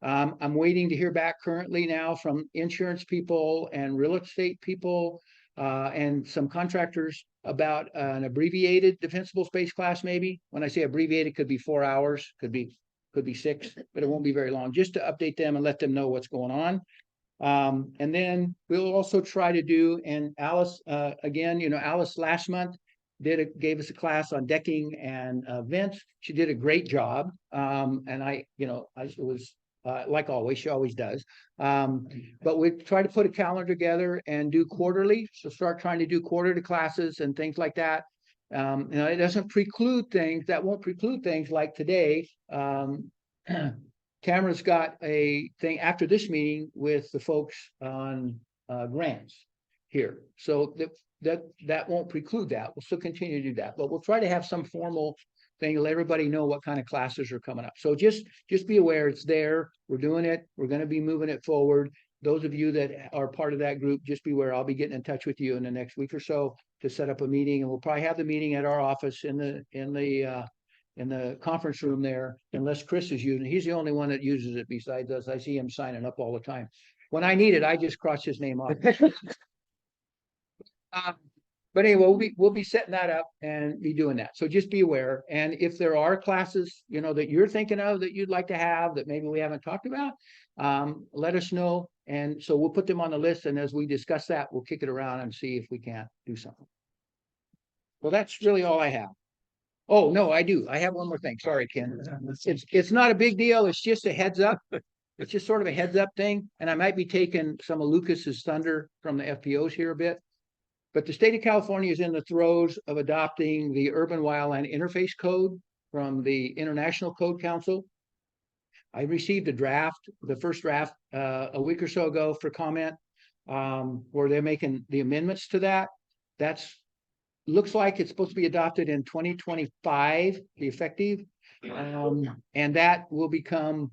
I'm waiting to hear back currently now from insurance people and real estate people and some contractors about an abbreviated defensible space class, maybe. When I say abbreviated, could be 4 hours, could be 6, but it won't be very long, just to update them and let them know what's going on. And then we'll also try to do, and Alice, again, Alice last month gave us a class on decking and vents. She did a great job. And it was like always, she always does. But we try to put a calendar together and do quarterly. So start trying to do quarterly classes and things like that. It doesn't preclude things, that won't preclude things like today. Tamara's got a thing after this meeting with the folks on grants here. So that won't preclude that. We'll still continue to do that, but we'll try to have some formal thing to let everybody know what kind of classes are coming up. So just be aware it's there. We're doing it. We're going to be moving it forward. Those of you that are part of that group, just beware. I'll be getting in touch with you in the next week or so to set up a meeting, and we'll probably have the meeting at our office in the conference room there, unless Chris is using it. He's the only one that uses it besides us. I see him signing up all the time. When I need it, I just cross his name off. But anyway, we'll be setting that up and be doing that. So just be aware. And if there are classes, that you're thinking of that you'd like to have that maybe we haven't talked about, let us know. And so we'll put them on the list. And as we discuss that, we'll kick it around and see if we can't do something. Well, that's really all I have. Oh, no, I do. I have one more thing. Sorry, Ken. It's not a big deal. It's just a heads up. It's just sort of a heads up thing. And I might be taking some of Lucas's thunder from the FPOs here a bit. But the state of California is in the throes of adopting the Urban Wildland Interface Code from the International Code Council. I received the first draft, a week or so ago for comment, where they're making the amendments to that. Looks like it's supposed to be adopted in 2025, the effective. And that will become,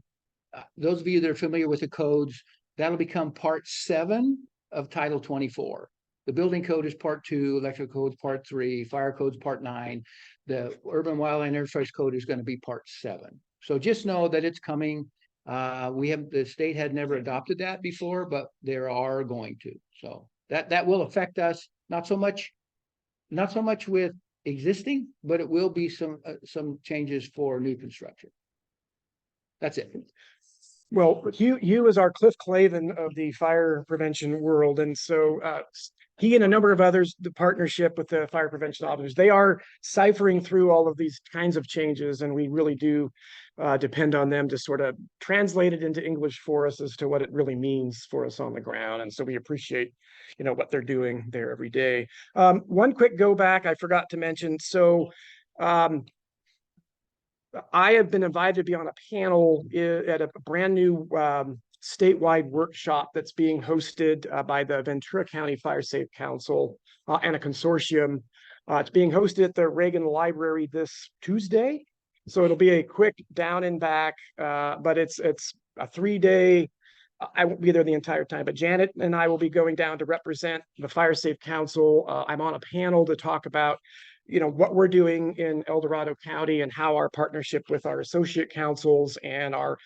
those of you that are familiar with the codes, that'll become part 7 of Title 24. The building code is part 2, electrical code is part 3, fire code is part 9. The urban wildland interface code is going to be part 7. So just know that it's coming. The state had never adopted that before, but they are going to. So that will affect us, not so much with existing, but it will be some changes for new construction. That's it.
Well, Hugh is our Cliff Clavin of the fire prevention world. And so he and a number of others, the partnership with the fire prevention officers, they are ciphering through all of these kinds of changes. And we really do depend on them to sort of translate it into English for us as to what it really means for us on the ground. And so we appreciate, what they're doing there every day. One quick go back, I forgot to mention. So I have been invited to be on a panel at a brand new statewide workshop that's being hosted by the Ventura County Fire Safe Council and a consortium. It's being hosted at the Reagan Library this Tuesday. So it'll be a quick down and back, but it's a 3-day. I won't be there the entire time, but Janet and I will be going down to represent the Fire Safe Council. I'm on a panel to talk about what we're doing in El Dorado County and how our partnership with our associate councils and our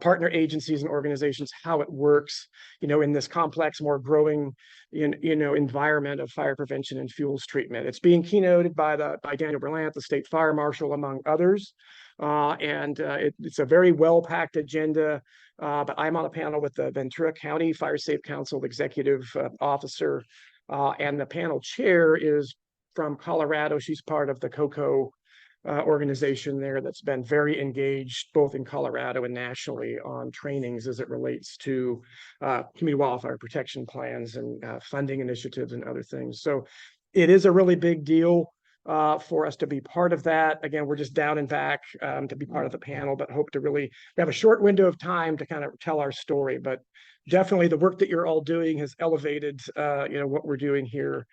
partner agencies and organizations, how it works, in this complex, more growing, environment of fire prevention and fuels treatment. It's being keynoted by Daniel Berlant, the state fire marshal, among others. It's a very well-packed agenda. But I'm on a panel with the Ventura County Fire Safe Council executive officer, and the panel chair is from Colorado. She's part of the COCO organization there that's been very engaged both in Colorado and nationally on trainings as it relates to community wildfire protection plans and funding initiatives and other things. So it is a really big deal for us to be part of that. Again, we're just down and back to be part of the panel, but hope to we have a short window of time to kind of tell our story. But definitely the work that you're all doing has elevated, what we're doing here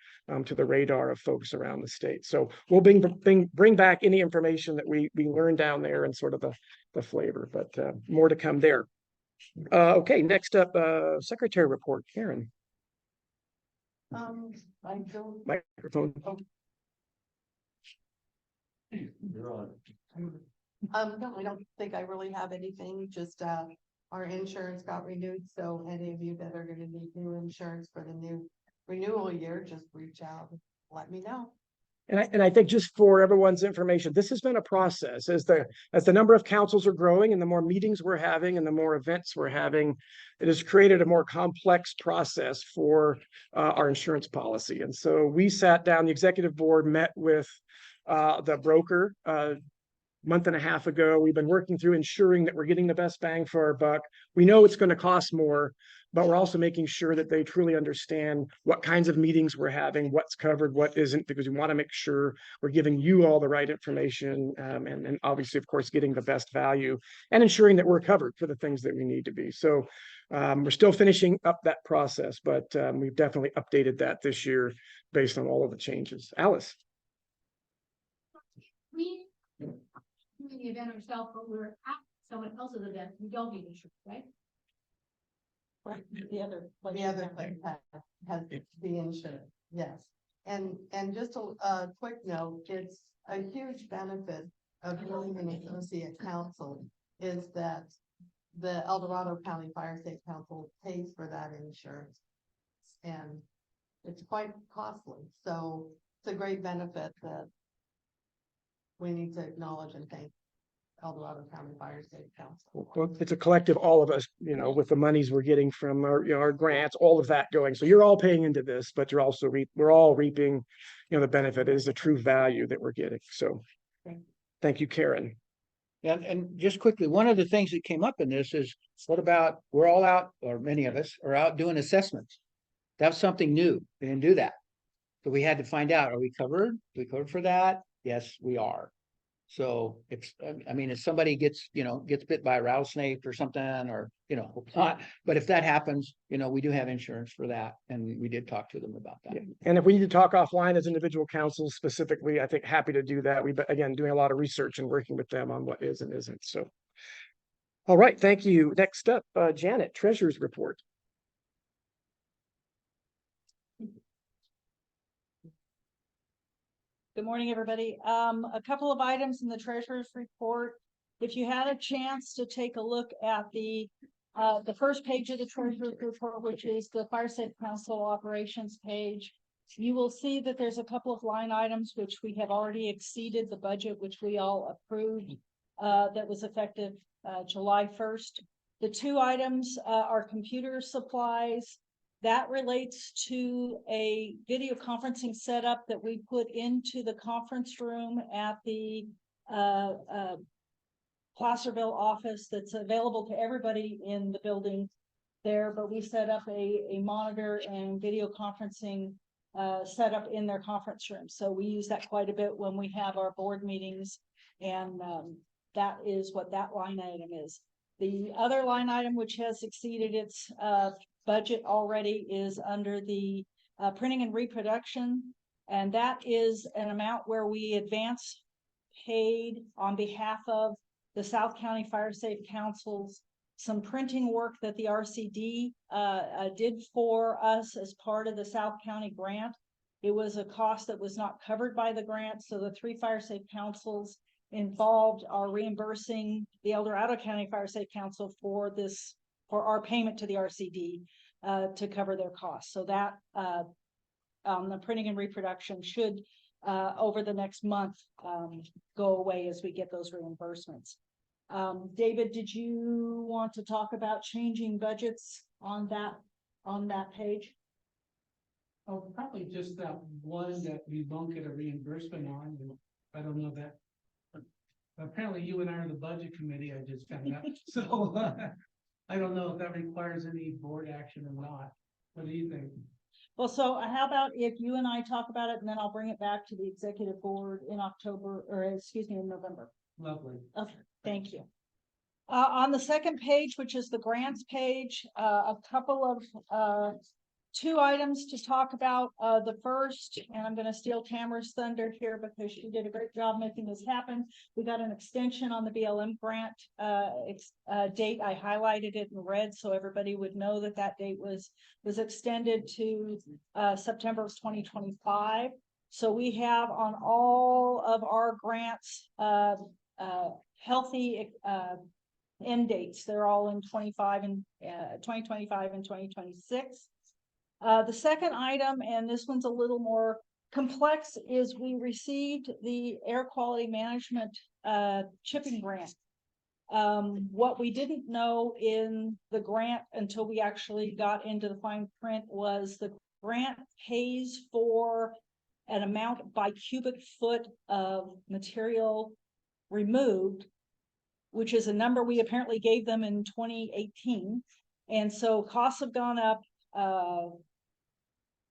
to the radar of folks around the state. So we'll bring back any information that we learned down there and sort of the flavor, but more to come there. Okay, next up, Secretary report, Karen.
I don't.
Microphone.
You're on.
No, I don't think I really have anything, just our insurance got renewed, so any of you that are gonna need new insurance for the new renewal year, just reach out, let me know.
And I think just for everyone's information, this has been a process as the number of councils are growing and the more meetings we're having and the more events we're having, it has created a more complex process for our insurance policy. And so we sat down, the executive board met with the broker month and a half ago. We've been working through ensuring that we're getting the best bang for our buck. We know it's going to cost more, but we're also making sure that they truly understand what kinds of meetings we're having, what's covered, what isn't, because we want to make sure we're giving you all the right information, and obviously, of course, getting the best value and ensuring that we're covered for the things that we need to be. So we're still finishing up that process, but we've definitely updated that this year based on all of the changes. Alice.
We, doing the event ourselves, but we're at someone else's event, we don't need insurance, right?
Right, the other.
The other place has the insurance, yes. And just a quick note, it's a huge benefit of being an associate council is that the El Dorado County Fire Safe Council pays for that insurance. And it's quite costly, so it's a great benefit that we need to acknowledge and thank El Dorado County Fire Safe Council.
Well, it's a collective, all of us, with the monies we're getting from our, our grants, all of that going. So you're all paying into this, but you're also we're all reaping, the benefit. It is the true value that we're getting. So thank you, Karen.
And just quickly, one of the things that came up in this is, what about, we're all out, or many of us are out doing assessments. That's something new. We didn't do that. So we had to find out, are we covered? Are we covered for that? Yes, we are. So if, I mean, if somebody gets bit by a rattlesnake or something, or, not, but if that happens, we do have insurance for that. And we did talk to them about that.
Yeah. And if we need to talk offline as individual councils specifically, I think happy to do that. We've been, again, doing a lot of research and working with them on what is and isn't. So, all right, thank you. Next up, Janet, Treasurer's Report.
Good morning, everybody. A couple of items in the treasurer's report. If you had a chance to take a look at the first page of the treasurer's report, which is the Fire Safe Council operations page, you will see that there's a couple of line items which we have already exceeded the budget, which we all approved, that was effective July 1st. The two items are computer supplies. That relates to a video conferencing setup that we put into the conference room at the Placerville office that's available to everybody in the building there, but we set up a monitor and video conferencing setup in their conference room. So we use that quite a bit when we have our board meetings, and that is what that line item is. The other line item, which has exceeded its budget already, is under the printing and reproduction, and that is an amount where we advance paid on behalf of the South County Fire Safe Councils some printing work that the RCD did for us as part of the South County grant. It was a cost that was not covered by the grant, so the 3 Fire Safe Councils involved are reimbursing the El Dorado County Fire Safe Council for our payment to the RCD to cover their costs. So that the printing and reproduction should over the next month go away as we get those reimbursements. David, did you want to talk about changing budgets on that page?
Oh, probably just that one that we won't get a reimbursement on. I don't know that. Apparently you and I are the budget committee, I just found out. So I don't know if that requires any board action or not. What do you think?
Well, so how about if you and I talk about it, and then I'll bring it back to the executive board in October, or excuse me, in November.
Lovely.
Okay, thank you. On the second page, which is the grants page, a couple of 2 items to talk about. The first, and I'm going to steal Tamara's thunder here because she did a great job making this happen. We got an extension on the BLM grant date. I highlighted it in red so everybody would know that that date was extended to September of 2025. So we have on all of our grants healthy end dates. They're all in 2025 and 2026. The second item, and this one's a little more complex, is we received the air quality management chipping grant. What we didn't know in the grant until we actually got into the fine print was the grant pays for an amount by cubic foot of material removed, which is a number we apparently gave them in 2018. And so costs have gone up.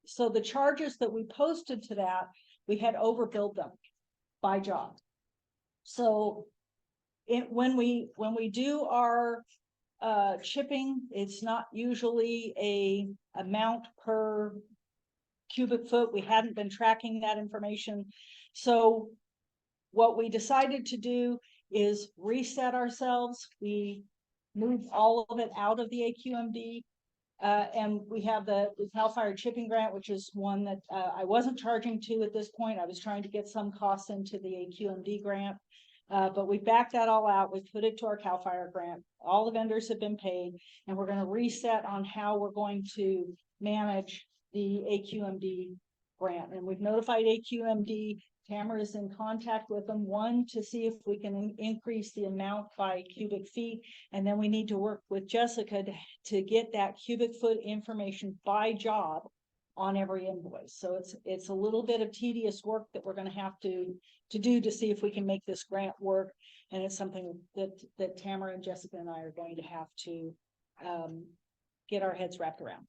So the charges that we posted to that, we had overbilled them by job. So when we do our chipping, it's not usually a amount per cubic foot. We hadn't been tracking that information. So what we decided to do is reset ourselves. We moved all of it out of the AQMD. And we have the CAL FIRE chipping grant, which is one that I wasn't charging to at this point. I was trying to get some costs into the AQMD grant. But we backed that all out. We put it to our CAL FIRE grant. All the vendors have been paid, and we're going to reset on how we're going to manage the AQMD grant. And we've notified AQMD. Tamara is in contact with them, one, to see if we can increase the amount by cubic feet. And then we need to work with Jessica to get that cubic foot information by job on every invoice. So it's a little bit of tedious work that we're going to have to do to see if we can make this grant work. And it's something that Tamara and Jessica and I are going to have to get our heads wrapped around.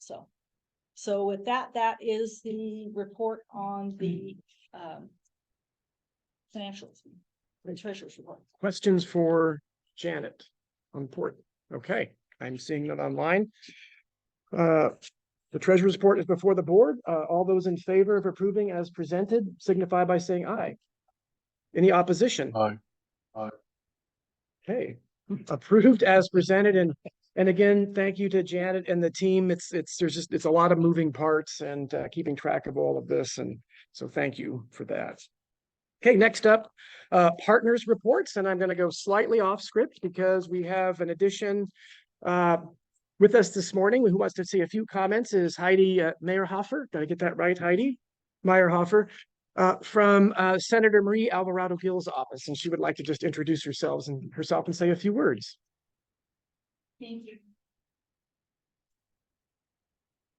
So with that is the report on the financials, the treasurer's report.
Questions for Janet on port? Okay, I'm seeing that online. The treasurer's report is before the board. All those in favor of approving as presented signify by saying aye. Any opposition?
Aye. Aye.
Okay, approved as presented. And again, thank you to Janet and the team. It's a lot of moving parts and keeping track of all of this. And so thank you for that. Okay, next up, partners reports, and I'm going to go slightly off script because we have an addition with us this morning. Who wants to say a few comments is Heidi Meyerhofer. Did I get that right, Heidi? Meyerhofer, from Senator Marie Alvarado Gil's office, and she would like to just introduce herself and say a few words.
Thank you.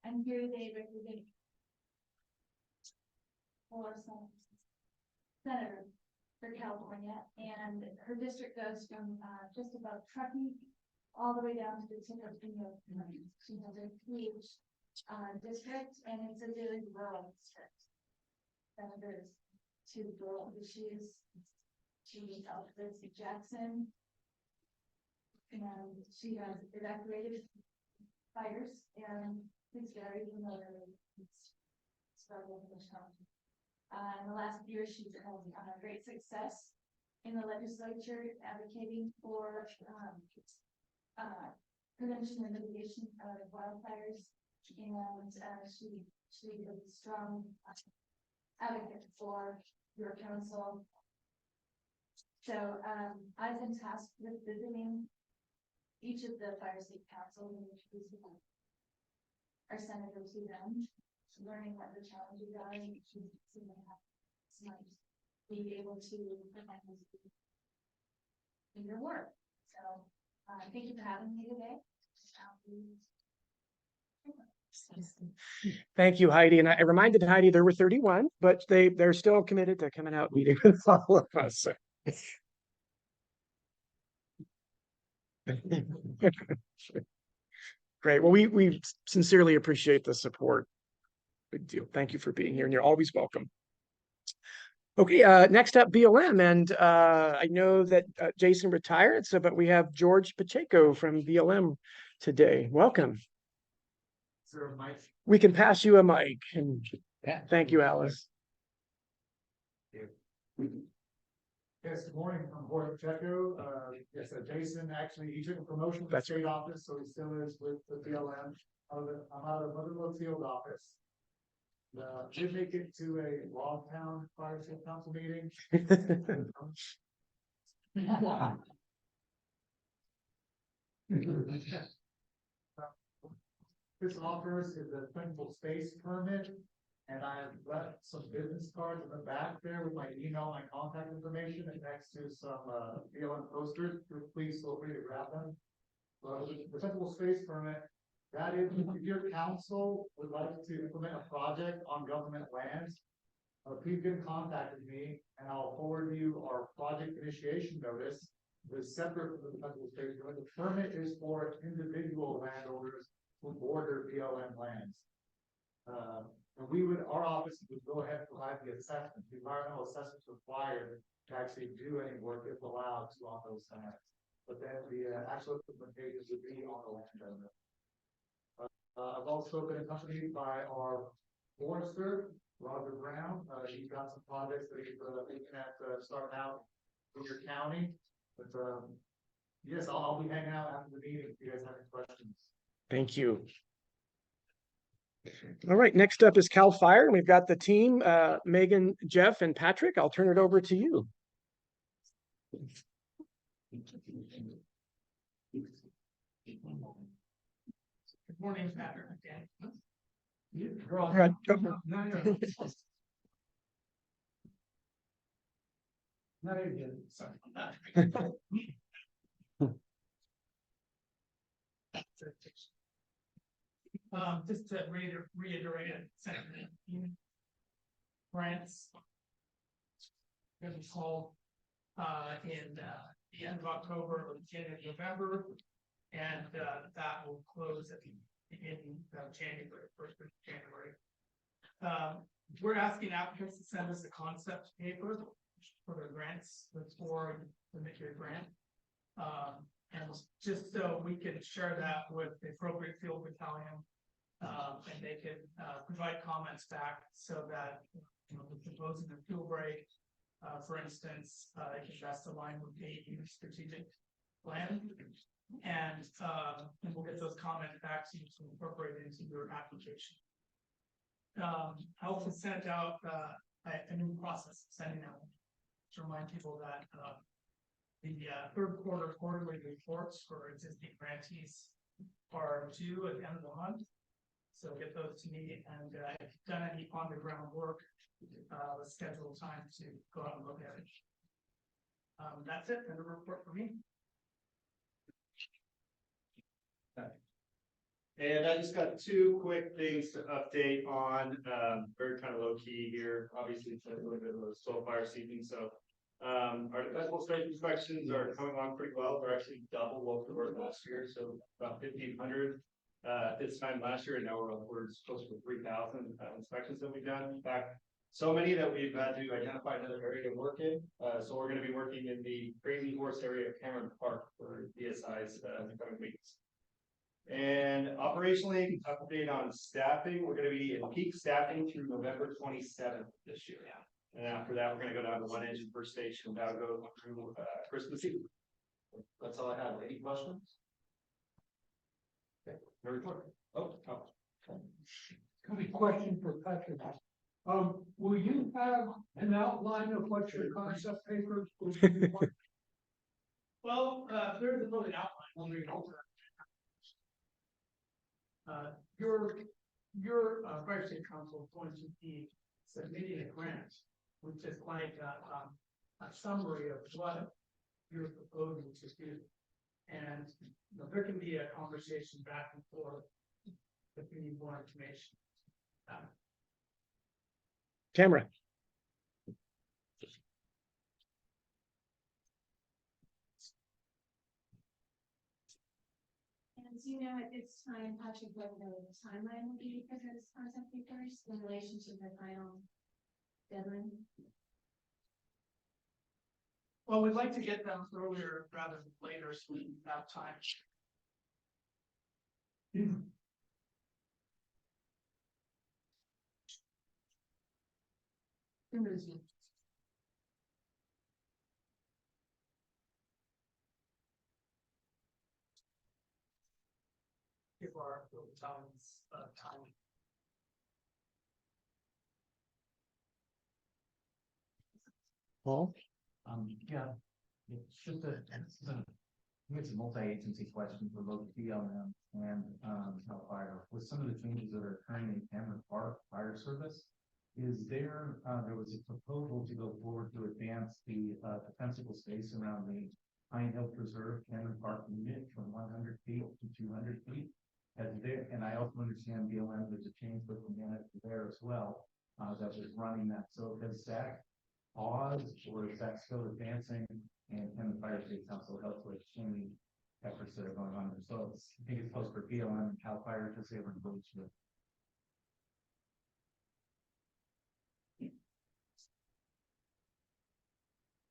I'm here today representing Senator for California, and her district goes from just above Truckee all the way down to the tip of Pino. She has a huge district, and it's a really rural district. Senators to rural issues. She lives in Jackson, and she has evacuated fires, and is very familiar with struggle in the town. In the last year, she's had great success in the legislature advocating for prevention and mitigation of wildfires, and she is a strong advocate for your council. So I've been tasked with visiting each of the fire state councils and introducing our senator to them, learning what the challenges are, and be able to in your work. So thank you for having me today.
Thank you, Heidi. And I reminded Heidi there were 31, but they're still committed to coming out meeting with all of us. Great. Well, we sincerely appreciate the support. Big deal. Thank you for being here, and you're always welcome. Okay, next up, BLM, and I know that Jason retired, but we have George Pacheco from BLM today. Welcome.
Sir, Mike.
We can pass you a mic, and thank you, Alice.
Yes, good morning. I'm Jorge Pacheco. Yes, Jason, actually, he took a promotion to the state office, so he still is with the BLM. I'm out of Motherwell field office. Did make it to a Logtown Fire State Council meeting. this offers is a principal space permit. And I have left some business cards in the back there with my email, my contact information, and next to some, BLM posters, please feel free to grab them. So the principal space permit, that is, if your council would like to implement a project on government lands, please get in contact with me and I'll forward you our project initiation notice. That's separate from the principal space permit. The permit is for individual landowners who border BLM lands. And our office would go ahead and provide the assessment, the environmental assessments required to actually do any work if allowed to on those lands. But then the actual implementation would be on the landowner. I've also been accompanied by our forester, Roger Brown. He's got some projects that he's looking at starting out in your county. But yes, I'll be hanging out after the meeting if you guys have any questions.
Thank you. All right, next up is CAL FIRE. We've got the team, Megan, Jeff, and Patrick. I'll turn it over to you.
Good morning, Patrick.
All right, go.
No, you're not again, sorry. Just to reiterate it, sentiment. Grants. Gonna be called in the end of October or beginning of November. And that will close at the beginning of January, first of January. We're asking applicants to send us a concept paper for their grants before the mid-year grant. And just so we can share that with the appropriate field battalion. And they can provide comments back so that, you know, we're proposing a fuel break, for instance, it can best align with the strategic plan. And we'll get those comments back to you to incorporate into your application. I also sent out a new process sending out to remind people that the third quarter quarterly reports for existing grantees are due at the end of the month. So get those to me, and if you've done any on the ground work, let's schedule time to go out and look at it. That's it, and a report for me.
And I just got two quick things to update on, very kind of low key here. Obviously, it's a little bit of a slow fire season, so our festival site inspections are coming along pretty well. We're actually double what we were last year, so about 1,500 this time last year, and now we're upwards close to 3,000 inspections that we've done. In fact, so many that we've had to identify another area to work in. So we're going to be working in the Crazy Horse area of Cameron Park for DSIs in the coming weeks. And operationally, update on staffing. We're going to be in peak staffing through November 27th this year. And after that, we're going to go down to one engine per station. That'll go through Christmas Eve. That's all I have. Any questions? Okay, no report.
Got a question for Patrick. Will you have an outline of what your concept paper will be?
Well, there isn't really an outline. I'll read it over. Your fire state council is going to be submitting a grant, which is like a summary of what you're proposing to do. And you know, there can be a conversation back and forth if we need more information.
Camera.
And do you know at this time, Patrick, what the timeline will be for those concept papers in relation to the final deadline?
Well, we'd like to get them earlier rather than later, so we have time. Give our times time.
Paul?
Yeah, it's just a it's a multi-agency question for both BLM and, CAL FIRE. With some of the changes that are occurring in Cameron Park Fire Service, is there, there was a proposal to go forward to advance the, defensible space around the Pine Hill Preserve Cameron Park unit from 100 feet to 200 feet. Has there, and I also understand BLM, there's a change with the manager there as well, that was running that. So has that paused or is that still advancing? And can the Fire State Council help with any efforts that are going on there? So I think it's close for BLM and CAL FIRE to say we're engaged with.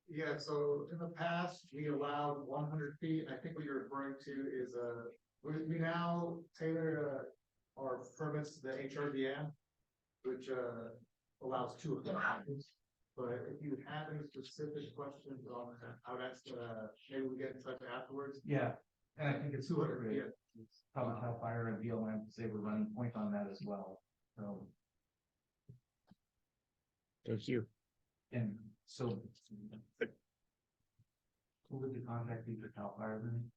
Yeah, so in the past, we allowed 100 feet. I think what you're referring to is, we now tailor, our permits to the HRDN, which, allows 2 of them. But if you have any specific questions on that, I would ask, maybe we get in touch afterwards.
Yeah, and I think it's
200,
great.
yeah.
Probably CAL FIRE and BLM to say we're running point on that as well. So,
Thank you.
and so. Who would the contact be for CAL FIRE then?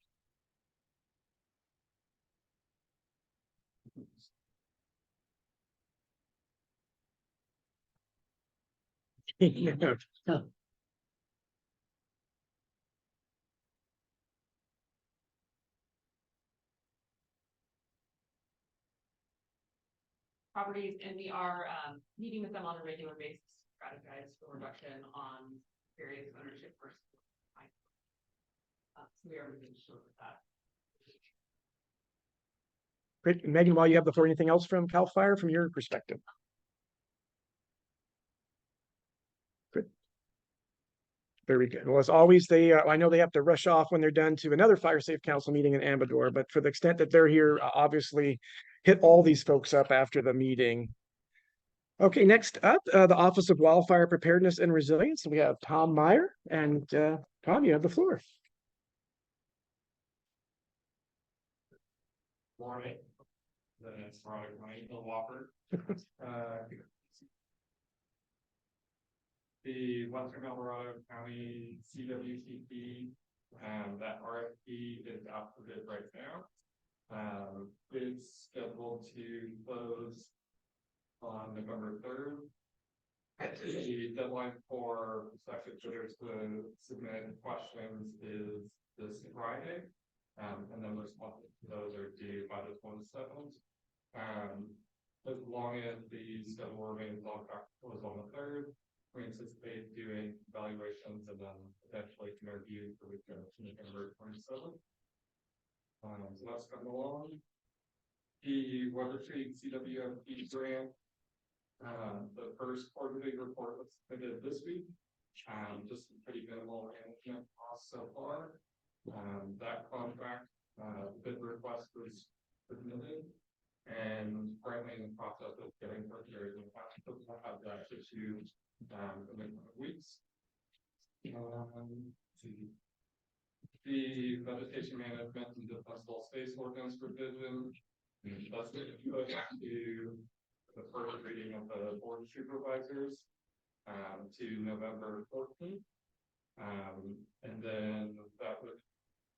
Properties, and we are meeting with them on a regular basis, to strategize for reduction on various ownership versus. So we are moving forward with that.
Great. Megan, while you have the floor, anything else from CAL FIRE from your perspective? Good. Very good. Well, as always, they, I know they have to rush off when they're done to another Fire Safe Council meeting in Amador, but for the extent that they're here, obviously hit all these folks up after the meeting. Okay, next up, the Office of Wildfire Preparedness and Resilience. We have Tom Meyer, and Tom, you have the floor.
Morning. Then it's Veronica County, Bill Walker. The Western Colorado County CWCP, that RFP is out for bid right now. It's scheduled to close on November 3rd. The deadline for prospective bidders to submit questions is this Friday. And then responses to those are due by the 27th. As long as the schedule remains on track to close on the 3rd, we anticipate doing evaluations and then eventually interview for the November 27th. So that's coming along. The Weather Trade CWMP grant, the first quarterly report was submitted this week. Just pretty minimal management costs so far. That contract, bid request was submitted and currently in the process of getting prepared and we'll have that issue in the coming weeks. The vegetation management and defensible space ordinance revision, that's going to go to the first reading of the board of supervisors to November 14th. And then that would,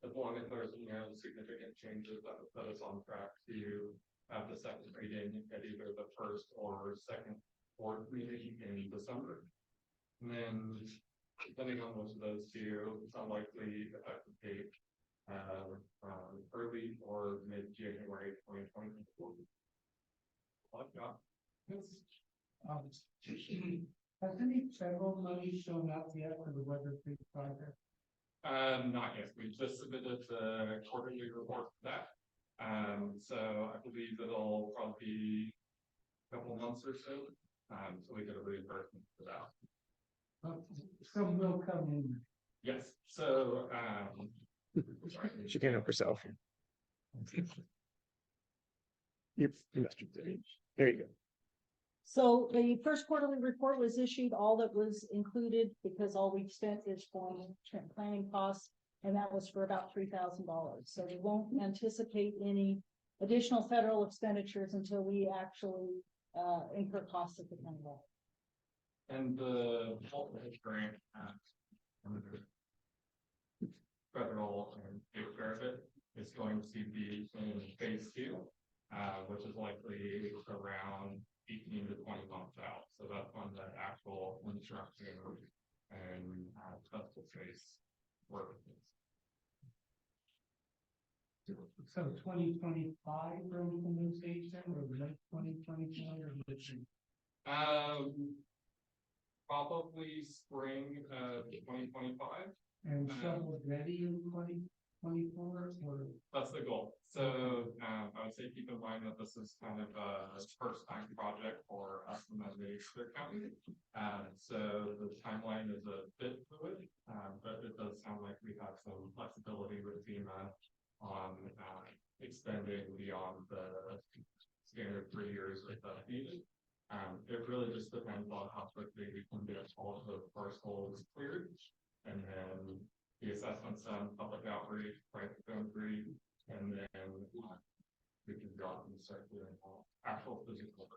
as long as there's no significant changes, that would put us on track to have the second reading at either the first or second board meeting in December. And then depending on which of those two, it's unlikely effective date early or mid-January 2024.
Has any federal money shown up yet for the Weather Creek project?
Not yet. We just submitted the quarterly report for that. So I believe it'll probably be a couple months or so. So we get a reimbursement for that.
Some will come in.
Yes. So
She can't help herself. Yep. There you go.
So the first quarterly report was issued, all that was included, because all we've spent is formal planning costs, and that was for about $3,000. So we won't anticipate any additional federal expenditures until we actually incur costs at the county level.
and the grant
federal and take care of it. It's going to be in phase 2, which is likely around 18 to 20 months out. So that's when the actual construction and testable phase work is.
So 2025 for implementation or late 2024 or which?
Probably spring of 2025.
And shovel ready in 2024 or?
That's the goal. So I would say keep in mind that this is kind of a first time project for us in the county. So the timeline is a bit fluid, but it does sound like we have some flexibility with FEMA on extending beyond the standard 3 years if needed. It really just depends on how quickly we can get all of the parcels cleared, and then the assessments done, public outreach, private boundary, and then we can go out and start doing actual physical.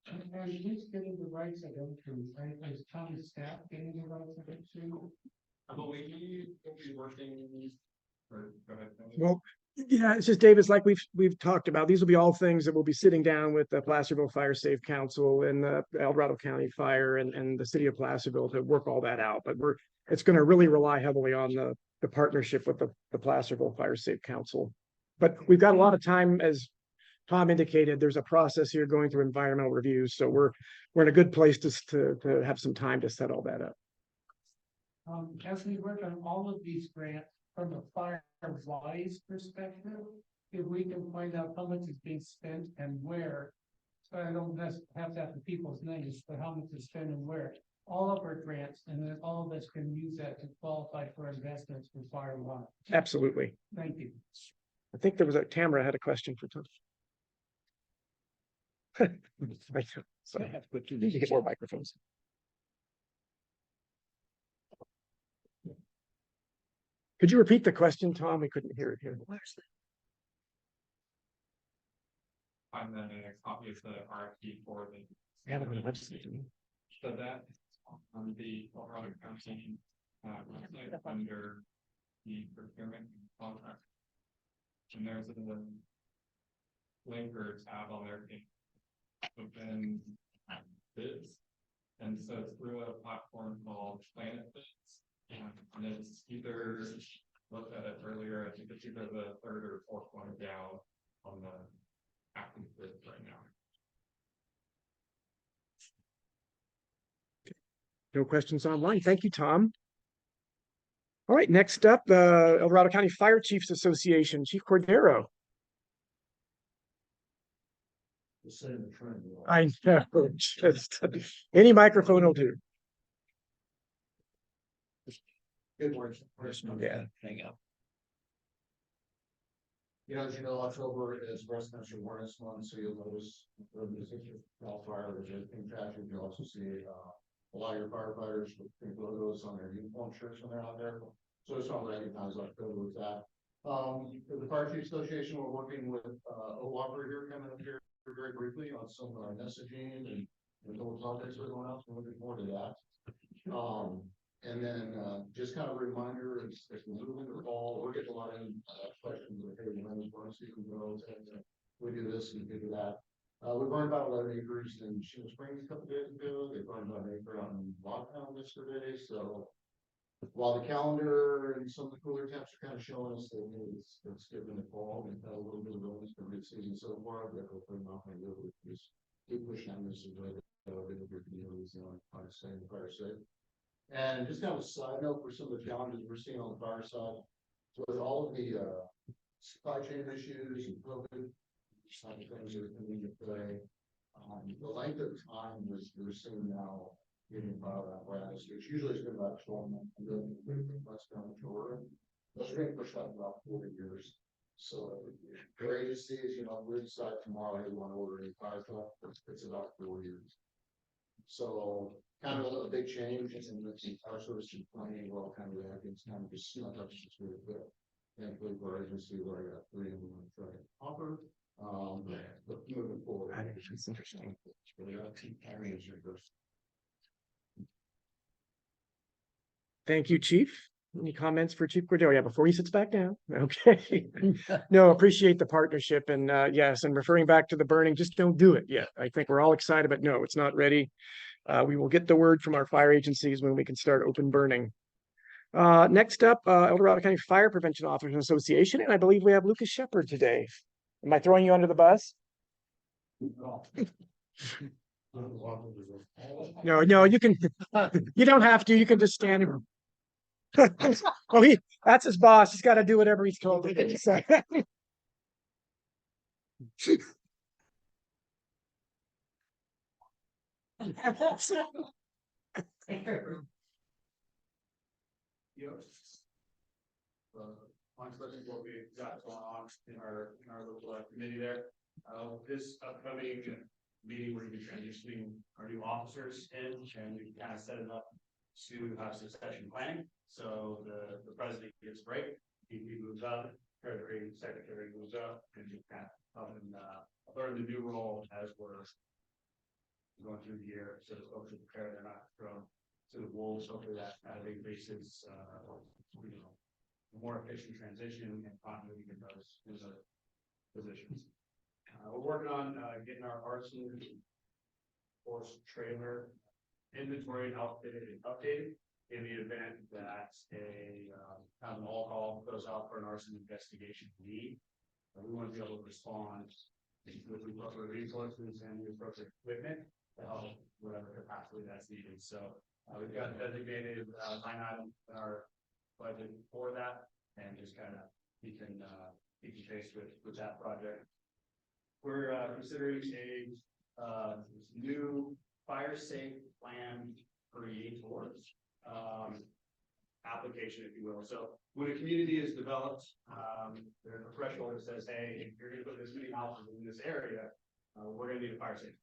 And who's getting the rights of entry, right? Is county staff getting the rights of entry?
I believe we'll be working. Go ahead.
Well, yeah, it's just Davis, like we've talked about, these will be all things that we'll be sitting down with the Placerville Fire Safe Council and the El Dorado County Fire and the city of Placerville to work all that out. But it's going to really rely heavily on the partnership with the Placerville Fire Safe Council. But we've got a lot of time, as Tom indicated, there's a process here going through environmental reviews. So we're in a good place to have some time to set all that up.
As we work on all of these grants from a fire-wise perspective, if we can find out how much is being spent and where, so I don't have to have the people's names, but how much is spent and where, all of our grants, and then all of us can use that to qualify for investments for fire and water.
Absolutely.
Thank you.
I think there was Tamara had a question for Tom. So we need to get more microphones. Could you repeat the question, Tom? We couldn't hear it here.
I'm the copy of the RFP for the. So that on the Colorado County website under the procurement contract. And there's a link or tab on there. Open bids. And so it's through a platform called Planet Bids. And it's either, looked at it earlier, I think it's either the third or fourth one down on the active bids right now.
No questions online. Thank you, Tom. All right, next up, the El Dorado County Fire Chiefs Association, Chief Cordero.
The same trend.
I know, just any microphone will do.
Good words.
Yeah.
Hang up. You know, as you know, October is breast cancer awareness month, so you'll notice there's a fire, there's a pink patch. You'll also see a lot of your firefighters with pink logos on their uniform shirts when they're out there. So it's not recognize October with that. The Fire Chiefs Association, we're working with OWOPR here coming up here very briefly on some of our messaging and little projects that are going out. So we're looking forward to that. And then just kind of a reminder, as we move into the fall, we're getting a lot of questions like, hey, when is burn season goes, and we do this and we do that. We burned about 11 acres in Shingle Springs a couple days ago. They burned about an acre out in Lockdown yesterday. So while the calendar and some of the cooler temps are kind of showing us that it's getting in the fall, we've had a little bit of illness for mid-season so far, but hopefully not going to go with this. Keep pushing on this way to your communities and fire safe. And just kind of a side note for some of the challenges we're seeing on the fire side, with all of the supply chain issues and COVID, some of the things that are coming into play, the length of time we're seeing now getting fire apparatus, which usually has been about 12 months, less down shorter. Those are being pushed out about 40 years. So your agencies, you know, we decide tomorrow, hey, we want to order a fire truck, it's about 4 years. So kind of a big change in the fire service and planning, we're all kind of reacting, it's kind of just not up to really quick. Thankfully for our agency, we already got 3 and we want to try to offer. But moving forward.
I think it's interesting. Thank you, Chief. Any comments for Chief Cordelia before he sits back down? Okay. No, appreciate the partnership and yes, and referring back to the burning, just don't do it yet. I think we're all excited, but no, it's not ready. We will get the word from our fire agencies when we can start open burning. Next up, El Dorado County Fire Prevention Officers Association, and I believe we have Lucas Shepherd today. Am I throwing you under the bus? No, you can, you don't have to, you can just stand. Well, that's his boss. He's got to do whatever he's told to do. So.
On what we've got going on in our local committee there. This upcoming meeting, we're gonna be transitioning our new officers in, and we kind of set it up to have succession planning. So the president gets a break, he moves up, treasury secretary moves up, and we kind of help him learn the new role as we're going through the year, so the folks are prepared, they're not thrown to the wolves. Hopefully that increases more efficient transition and continuity in those positions. We're working on getting our arson force trailer inventory outfitted and updated in the event that a kind of an all call goes out for an arson investigation need. We want to be able to respond with the appropriate resources and the appropriate equipment to help whatever capacity that's needed. So we've got a designated line item in our budget for that, and just kind of keep in pace with that project. We're considering a new fire safe plan creator application, if you will. So when a community is developed, there's a threshold that says, hey, if you're going to put this many houses in this area, we're going to need a fire safe.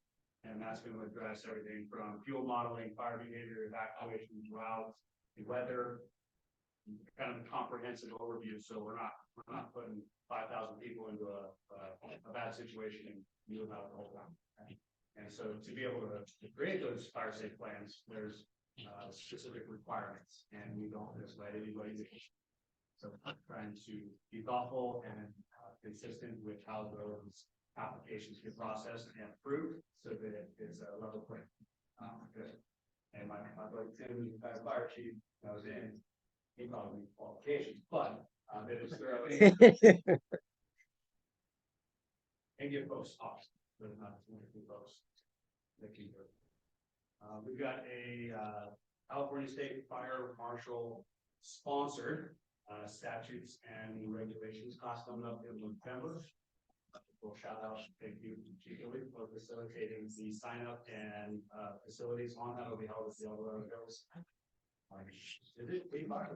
And that's going to address everything from fuel modeling, fire behavior, evacuation, routes, the weather, kind of a comprehensive overview. So we're not putting 5,000 people into a bad situation and move out the whole time. Right? And so to be able to create those fire safe plans, there's specific requirements, and we don't just let anybody do it. So I'm trying to be thoughtful and consistent with how those applications get processed and approved, so that it's a level playing. Good. And my buddy Tim, the fire chief, I was in. He probably qualifications, but it is thoroughly and give folks options, but not too many folks that can do it. We've got a California State Fire Marshal sponsored statutes and regulations class coming up in November. We'll shout out, thank you to Chief Elite for facilitating the sign up and facilities on that will be held at the El Dorado Hills. Is it training class?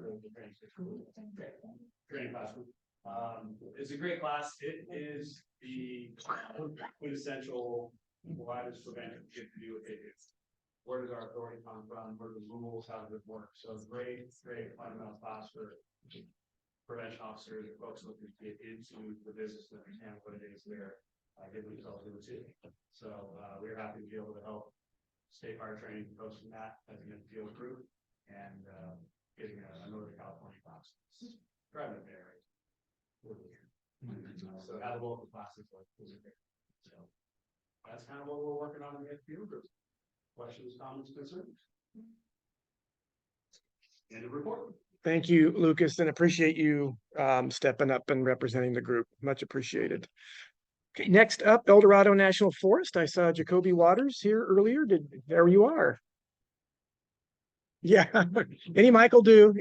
It's a great class. It is the quintessential why does prevention get to do what they do? Where does our authority come from? What are the rules? How does it work? So it's great fundamental class for prevention officers and folks looking to get into the business and understand what it is they're giving themselves into too. So we're happy to be able to help state fire training folks from that as an field group and getting a Northern California class. Driving the area. So have a local classes like this. So that's kind of what we're working on in the field group. Questions, comments, concerns? End of report.
Thank you, Lucas, and appreciate you stepping up and representing the group. Much appreciated. Okay, next up, El Dorado National Forest. I saw Jacoby Waters here earlier. There you are. Yeah, any Michael do.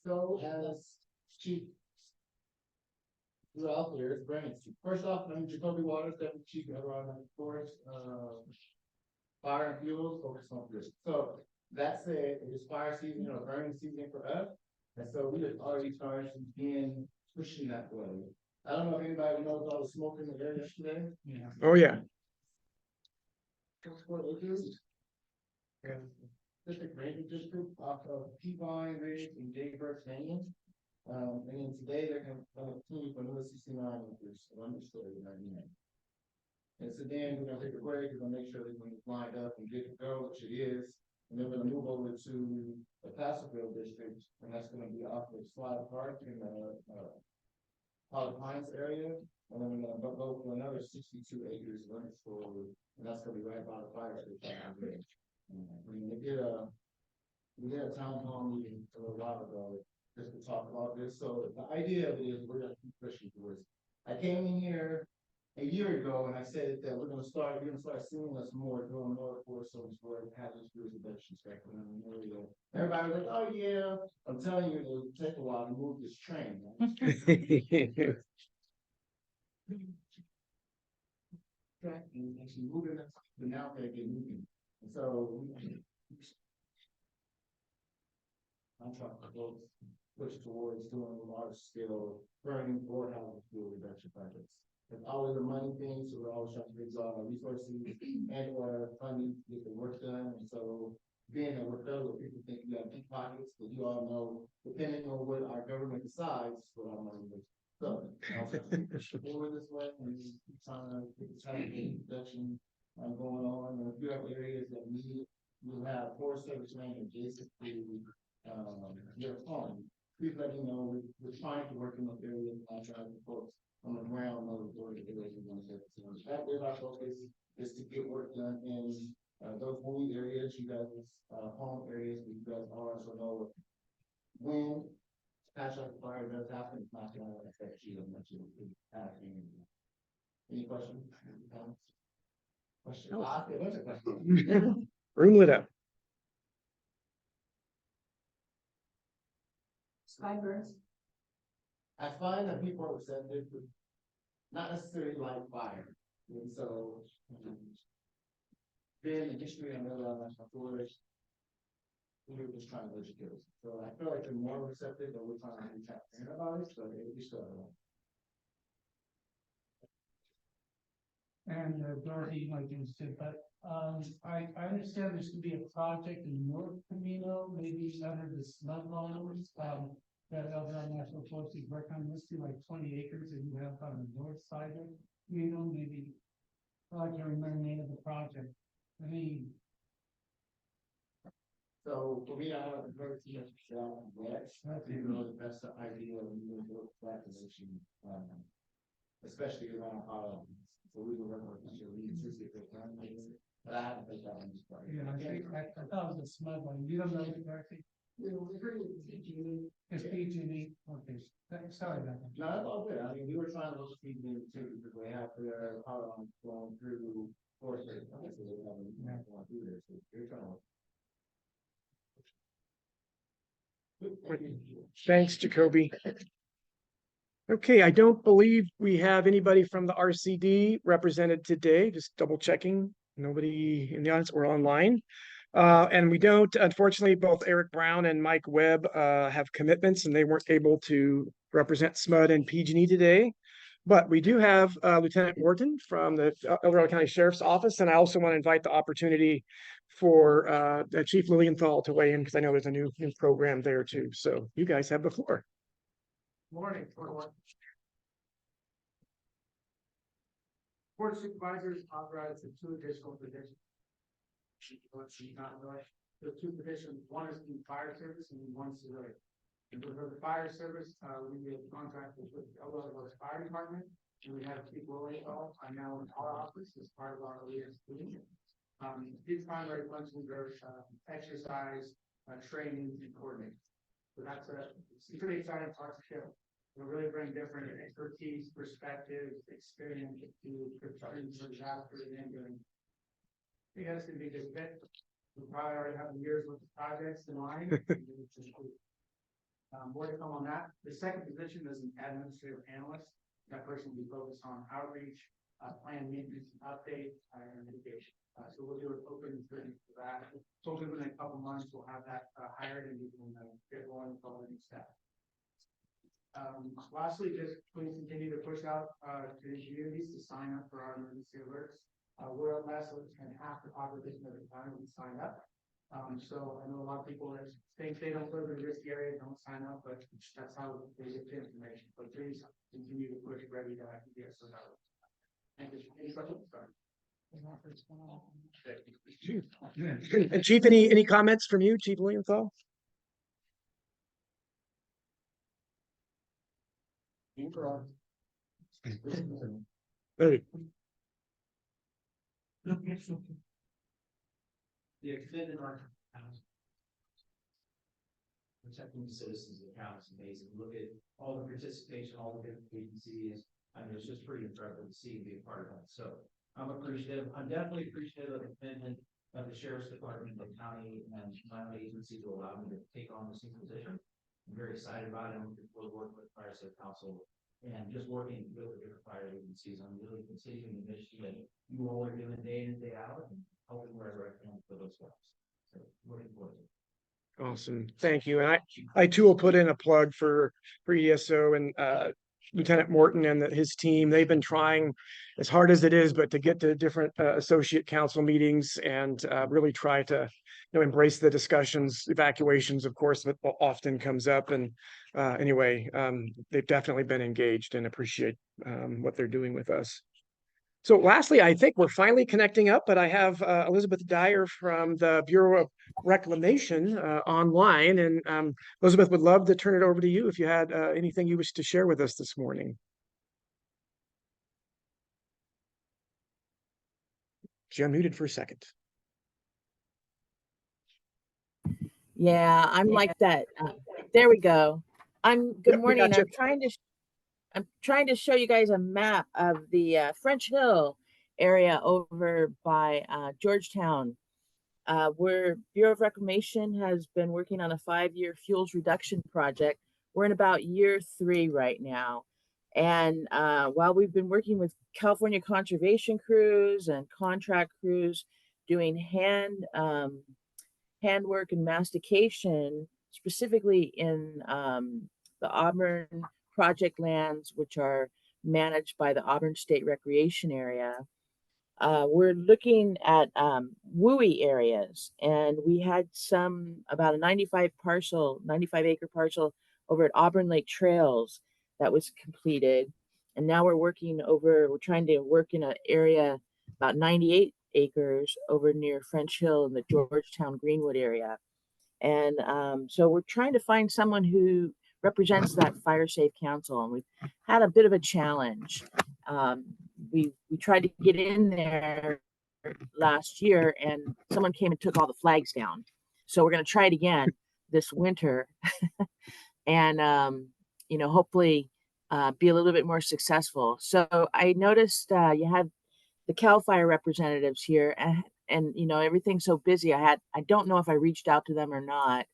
So as chief. Well, here's Brandon. First off, I'm Jacoby Waters, Deputy Chief of El Dorado Forest, fire and fuels focused on this. So that's it is fire season or burning season for us. And so we have already started to begin pushing that way. I don't know if anybody knows all the smoke in the air yesterday.
Yeah. Oh yeah.
District Ranger District off of Peavine Ridge and Daybird Canyon. And then today they're going to continue for another 69 acres, so understood in 99.
And so then we're gonna take a break, we're gonna make sure that it's lined up and get to go, which it is. And then we're gonna move over to the Placerville district, and that's gonna be off of Slide Park in the, Holly Pines area. And then we're gonna go for another 62 acres limits for, and that's gonna be right by the fire station. We did a town hall meeting a little while ago, just to talk about this. So the idea of it is we're gonna keep pushing towards. I came in here a year ago and I said that you're gonna start seeing us more doing more for so much more hazardous reduction spectrum. Everybody was like, oh yeah, I'm telling you, it'll take a while to move this train. Track and actually moving it, but now they get moving. And so I'm trying to go push towards doing a large scale burning or housing fuel reduction projects. It's always a money thing, so we're always trying to resolve our resources and or funding to get the work done. And so being that we're federal, people think we have deep pockets, but you all know, depending on what our government decides, what our money is. So I'll forward this way and keep trying to get the traffic reduction going on. And if you have areas that need, we'll have Forest Service land adjacent to your home. Please let me know. We're trying to work in those areas. I'm trying to folks on the ground know the areas we want to get. So that is our focus, is to get work done in those woolly areas, you guys, home areas that you guys are, so know when patch like fire does happen, it's not gonna affect you as much as it happening. Any questions? Questions? What's a question?
Room lit up.
Skybirds.
I find that people are receptive, but not necessarily like fire. And so, being in history, I know that National Forest, we were just trying to educate us. So I feel like they're more receptive, but we're trying to be transparent about it, so we still don't.
And Dorothy, like you said, but I understand there's gonna be a project in North Camino, maybe under the SMUD lines, that Eldorado National Forest is working on, this like 20 acres that you have on the north side of Camino, maybe. I can't remember the name of the project. I mean,
so for me, I haven't heard too much about that. I think really that's the idea of moving to that position, especially around so we were working with the lead but I haven't heard that one.
yeah, I thought it was a SMUD line. You don't know the Dorothy? It's PG&E. Okay, sorry about that.
No, that's all good. I mean, we were trying to look speed too, because we have their power lines going through Forest. Obviously, they haven't gone through there, so you're trying to.
Thanks, Jacoby. Okay, I don't believe we have anybody from the RCD represented today, just double checking. Nobody in the audience or online. And we don't, unfortunately, both Eric Brown and Mike Webb have commitments and they weren't able to represent SMUD and PG&E today. But we do have Lieutenant Wharton from the El Dorado County Sheriff's Office. And I also want to invite the opportunity for Chief Lilienthal to weigh in because I know there's a new program there too. So you guys have the floor.
Morning, everyone. Board of Supervisors authorized the 2 additional positions. The 2 positions, one is the fire service and one's civilian. And for the fire service, we have contracted with the El Dorado Fire Department, and we have Chief Lilienthal now in our office as part of our leadership team. His primary functions are exercise, training, and coordinating. So that's a pretty exciting partnership. We'll really bring different expertise, perspectives, experience to preparing for disaster and then I think that's gonna be a good fit. We probably already have years with the projects in line. More to come on that. The second position is an administrative analyst. That person will be focused on outreach, plan maintenance, update, and mitigation. So we'll do an open for that. So within a couple months, we'll have that hired and we can get rolling with all the new staff. Lastly, just please continue to push out to the communities to sign up for our emergency alerts. We're at less than half the population at the time we sign up. So I know a lot of people that think they don't live in this area, don't sign up, but that's how they get the information. But please continue to push ready to get us out.
And Chief, any comments from you, Chief Williamthal? Very.
The extended our. Protecting the citizens of the county is amazing. Look at all the participation, all the different agencies. I mean, it's just pretty incredible to see and be a part of that. So I'm appreciative. I'm definitely appreciative of the commitment of the sheriff's department, the county, and my own agency to allow me to take on this new position. I'm very excited about it. I'm looking forward to working with the Fire Safe Council and just working with the different fire agencies. I'm really continuing the mission that you all are doing day in and day out and helping wherever I can for those guys. So looking forward to it.
Awesome. Thank you. And I too will put in a plug for ESO and Lieutenant Morton and his team. They've been trying as hard as it is, but to get to different associate council meetings and really try to, embrace the discussions. Evacuations, of course, that often comes up. And anyway, they've definitely been engaged and appreciate what they're doing with us. So lastly, I think we're finally connecting up, but I have Elizabeth Dyer from the Bureau of Reclamation online. And Elizabeth, would love to turn it over to you if you had anything you wish to share with us this morning. She unmuted for a second.
Yeah, I'm like that. There we go. Good morning. I'm trying to show you guys a map of the French Hill area over by Georgetown, where Bureau of Reclamation has been working on a 5-year fuels reduction project. We're in about year 3 right now. And while we've been working with California conservation crews and contract crews doing handwork and mastication, specifically in the Auburn project lands, which are managed by the Auburn State Recreation Area. We're looking at WUI areas, and we had about a 95 acre parcel over at Auburn Lake Trails that was completed. And now we're trying to work in an area about 98 acres over near French Hill in the Georgetown Greenwood area. And so we're trying to find someone who represents that Fire Safe Council, and we've had a bit of a challenge. We tried to get in there last year, and someone came and took all the flags down. So we're going to try it again this winter, and hopefully be a little bit more successful. So I noticed you had the CAL FIRE representatives here, and everything's so busy. I don't know if I reached out to them or not.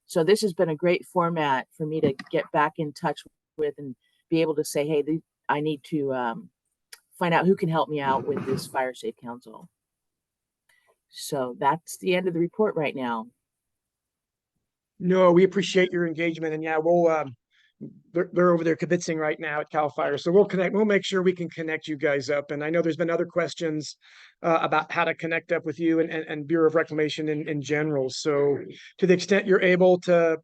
So this has been a great format for me to get back in touch with and be able to say, hey, I need to find out who can help me out with this Fire Safe Council. So that's the end of the report right now.
No, we appreciate your engagement, and yeah, we'll they're over there kibitzing right now at CAL FIRE. So we'll make sure we can connect you guys up. And I know there's been other questions about how to connect up with you and Bureau of Reclamation in general. So to the extent you're able to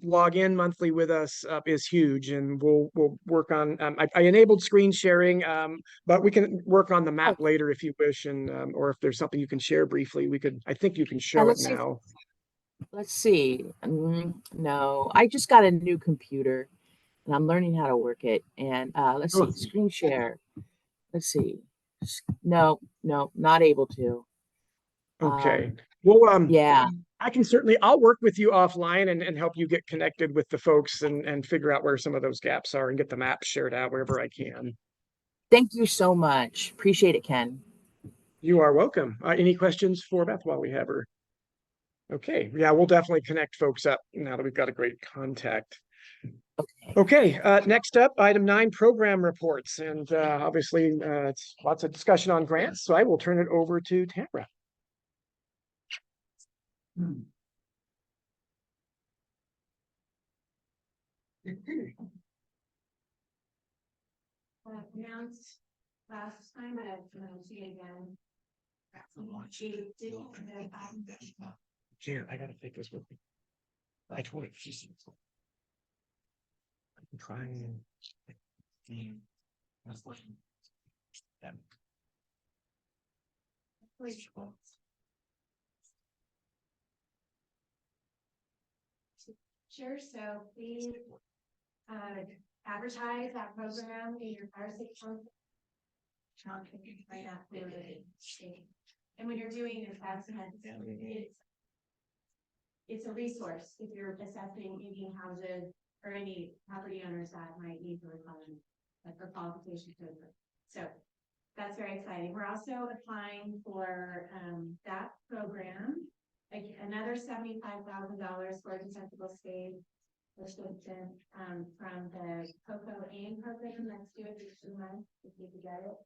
log in monthly with us is huge, and we'll work on I enabled screen sharing, but we can work on the map later if you wish, and or if there's something you can share briefly, I think you can show it now.
Let's see. No, I just got a new computer and I'm learning how to work it. And let's see, screen share. Let's see. No, not able to.
Okay. Well,
yeah,
I'll work with you offline and help you get connected with the folks and figure out where some of those gaps are and get the map shared out wherever I can.
Thank you so much. Appreciate it, Ken.
You are welcome. Any questions for Beth while we have her? Okay. Yeah, we'll definitely connect folks up now that we've got a great contact. Okay. Next up, item 9, program reports. And obviously, it's lots of discussion on grants. So I will turn it over to Tamara.
Announced last time at see again.
Jan, I gotta take this with me. I told her she's trying.
Sure, so please, advertise that program in your fire safety council. Right after the- And when you're doing your assessment, it's a resource if you're assessing any houses or any property owners that might need the requirement, like for qualification to. So that's very exciting. We're also applying for that program. Like another $75,000 for a defensible space restriction from the COCO AIM program. Let's do it for 2 months if you could get it.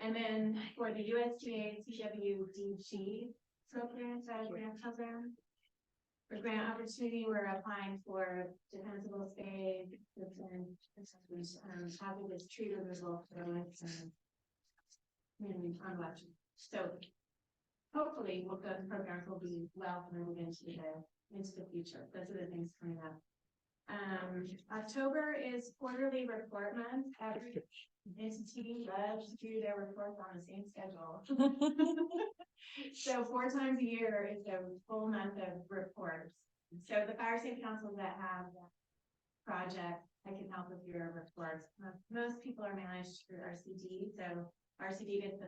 And then for the USDA CWDG program, grant program. For grant opportunity, we're applying for defensible space, having this tree removal for on election. So hopefully the programs will be well moved into the future. Those are the things coming up. October is quarterly report month. Every entity loves to do their reports on the same schedule. So 4 times a year is a full month of reports. So the fire safety councils that have projects, I can help with your reports. Most people are managed through RCD, so RCD does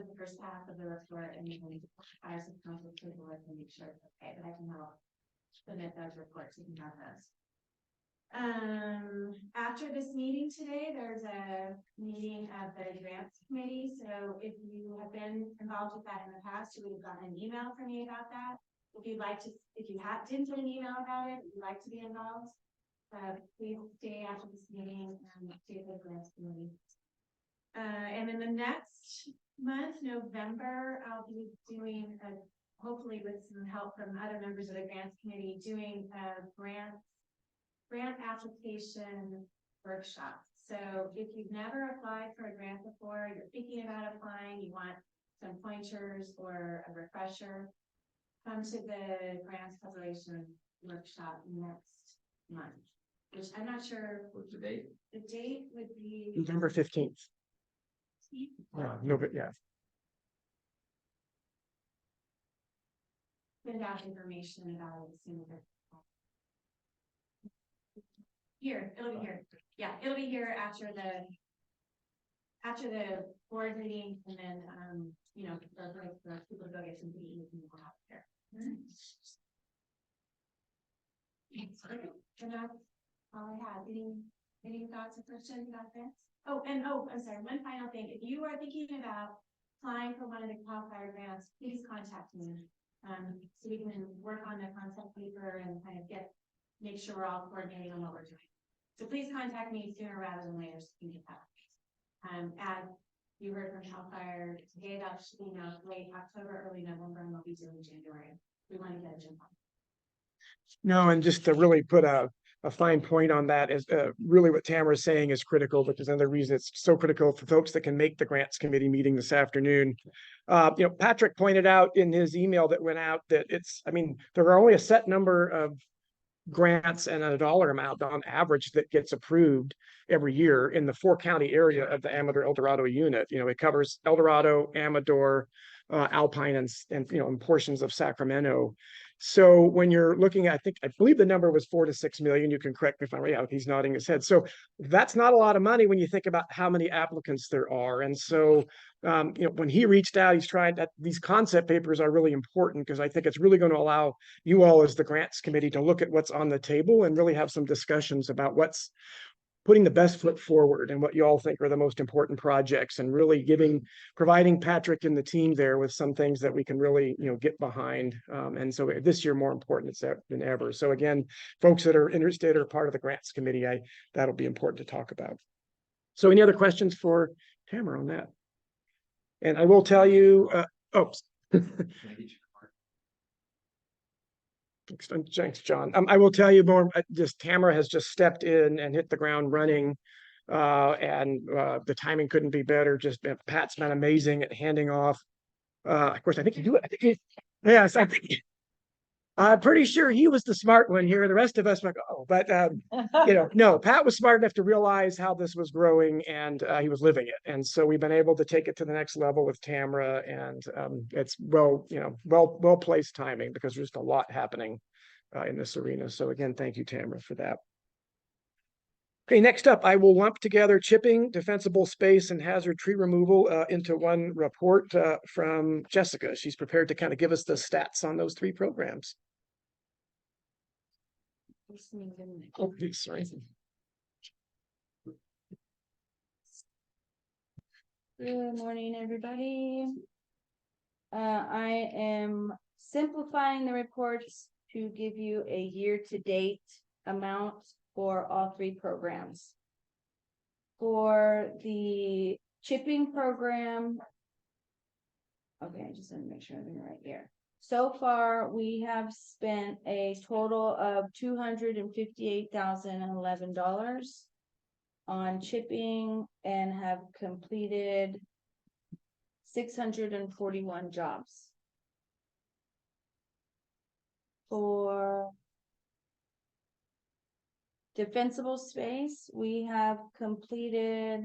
the first half of the report, and then fire safety council take a look and make sure it's okay. But I can help submit those reports. You can have those. After this meeting today, there's a meeting of the grants committee. So if you have been involved with that in the past, you would have gotten an email from me about that. If you'd like to, if you didn't get an email about it, you'd like to be involved, please stay after this meeting and stay with the grants committee. And in the next month, November, I'll be doing hopefully with some help from other members of the grants committee, doing a grant application workshop. So if you've never applied for a grant before, you're thinking about applying, you want some pointers or a refresher, come to the grants preparation workshop next month, which I'm not sure.
What's the date?
The date would be
November 15th. No, but yeah.
Send out information about it soon. Here, it'll be here. Yeah, it'll be here after the board meeting, and then the people go get some meetings and go out there. And that's all I have. Any thoughts or questions about this? I'm sorry, one final thing. If you are thinking about applying for one of the CAL FIRE grants, please contact me. So we can work on the concept paper and kind of make sure we're all coordinating on what we're doing. So please contact me sooner rather than later so we can get that. As you heard from CAL FIRE today, that should be late October, early November, and we'll be doing January. We want to get a jump on.
No, and just to really put a fine point on that is really what Tamara's saying is critical, which is another reason it's so critical for folks that can make the grants committee meeting this afternoon. Patrick pointed out in his email that went out that there are only a set number of grants and a dollar amount on average that gets approved every year in the 4-county area of the Amador El Dorado unit. It covers El Dorado, Amador, Alpine, and portions of Sacramento. So when you're looking at, I believe the number was 4 to 6 million. You can correct me if I'm right. He's nodding his head. So that's not a lot of money when you think about how many applicants there are. And so, when he reached out, he's trying that these concept papers are really important because I think it's really going to allow you all as the grants committee to look at what's on the table and really have some discussions about what's putting the best foot forward and what you all think are the most important projects, and really providing Patrick and the team there with some things that we can really, get behind. And so this year, more important than ever. So again, folks that are interested or part of the grants committee, that'll be important to talk about. So any other questions for Tamara on that? And I will tell you, Thanks, John. I will tell you more. Tamara has just stepped in and hit the ground running, and the timing couldn't be better. Pat's been amazing at handing off. Of course, I think you do it. Yes, I think I'm pretty sure he was the smart one here. The rest of us were, oh, but no, Pat was smart enough to realize how this was growing and he was living it. And so we've been able to take it to the next level with Tamara and it's well placed timing because there's just a lot happening in this arena. So again, thank you, Tamara, for that. Okay, next up, I will lump together chipping, defensible space, and hazard tree removal into one report from Jessica. She's prepared to kind of give us the stats on those three programs. Oh, sorry.
Good morning, everybody. I am simplifying the reports to give you a year-to-date amount for all three programs. For the chipping program, okay, I just want to make sure I'm right here. So far, we have spent a total of $258,011 on chipping and have completed 641 jobs. For defensible space, we have completed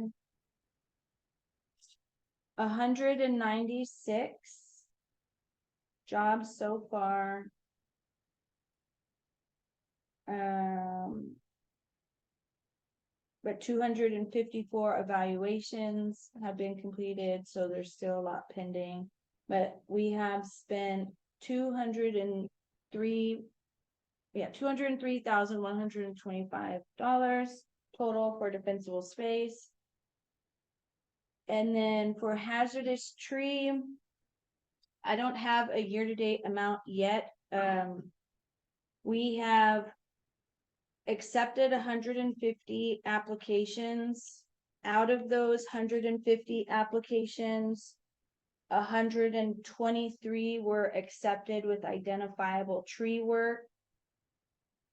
196 jobs so far. But 254 evaluations have been completed, so there's still a lot pending. But we have spent $203,125 total for defensible space. And then for hazardous tree, I don't have a year-to-date amount yet. We have accepted 150 applications. Out of those 150 applications, 123 were accepted with identifiable tree work.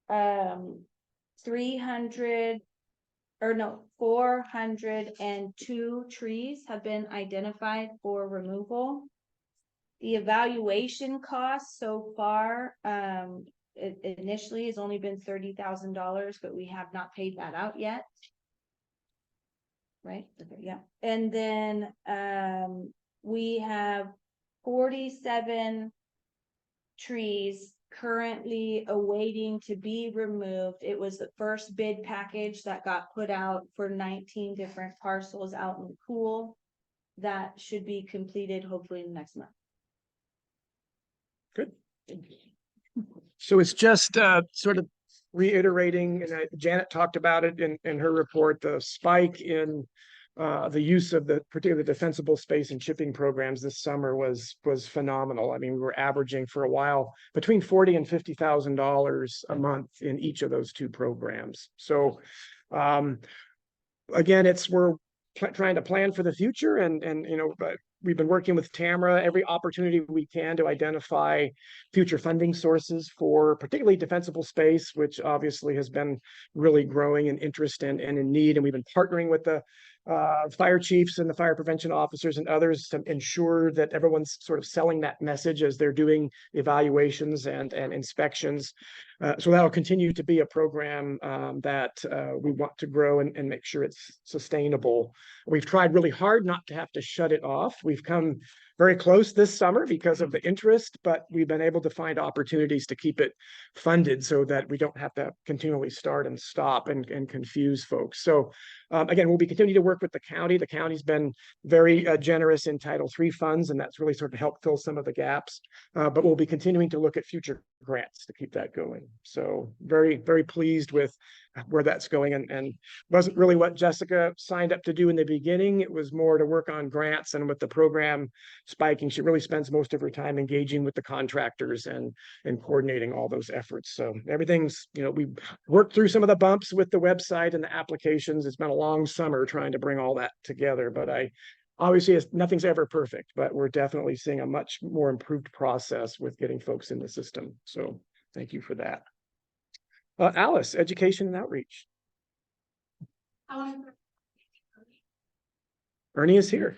402 trees have been identified for removal. The evaluation cost so far, it initially has only been $30,000, but we have not paid that out yet. Right? Okay, yeah. And then we have 47 trees currently awaiting to be removed. It was the first bid package that got put out for 19 different parcels out in the pool. That should be completed hopefully in the next month.
Good. So it's just sort of reiterating, and Janet talked about it in her report, the spike in the use of particularly the defensible space and chipping programs this summer was phenomenal. I mean, we were averaging for a while between $40,000 and $50,000 a month in each of those two programs. So again, we're trying to plan for the future and but we've been working with Tamara every opportunity we can to identify future funding sources for particularly defensible space, which obviously has been really growing in interest and in need. And we've been partnering with the fire chiefs and the fire prevention officers and others to ensure that everyone's sort of selling that message as they're doing evaluations and inspections. So that'll continue to be a program that we want to grow and make sure it's sustainable. We've tried really hard not to have to shut it off. We've come very close this summer because of the interest, but we've been able to find opportunities to keep it funded so that we don't have to continually start and stop and confuse folks. So again, we'll be continuing to work with the county. The county's been very generous in Title III funds, and that's really sort of helped fill some of the gaps. But we'll be continuing to look at future grants to keep that going. So very, very pleased with where that's going, and wasn't really what Jessica signed up to do in the beginning. It was more to work on grants, and with the program spiking, she really spends most of her time engaging with the contractors and coordinating all those efforts. So everything's, we worked through some of the bumps with the website and the applications. It's been a long summer trying to bring all that together, but obviously nothing's ever perfect, but we're definitely seeing a much more improved process with getting folks in the system. So thank you for that. Alice, education and outreach. Ernie is here.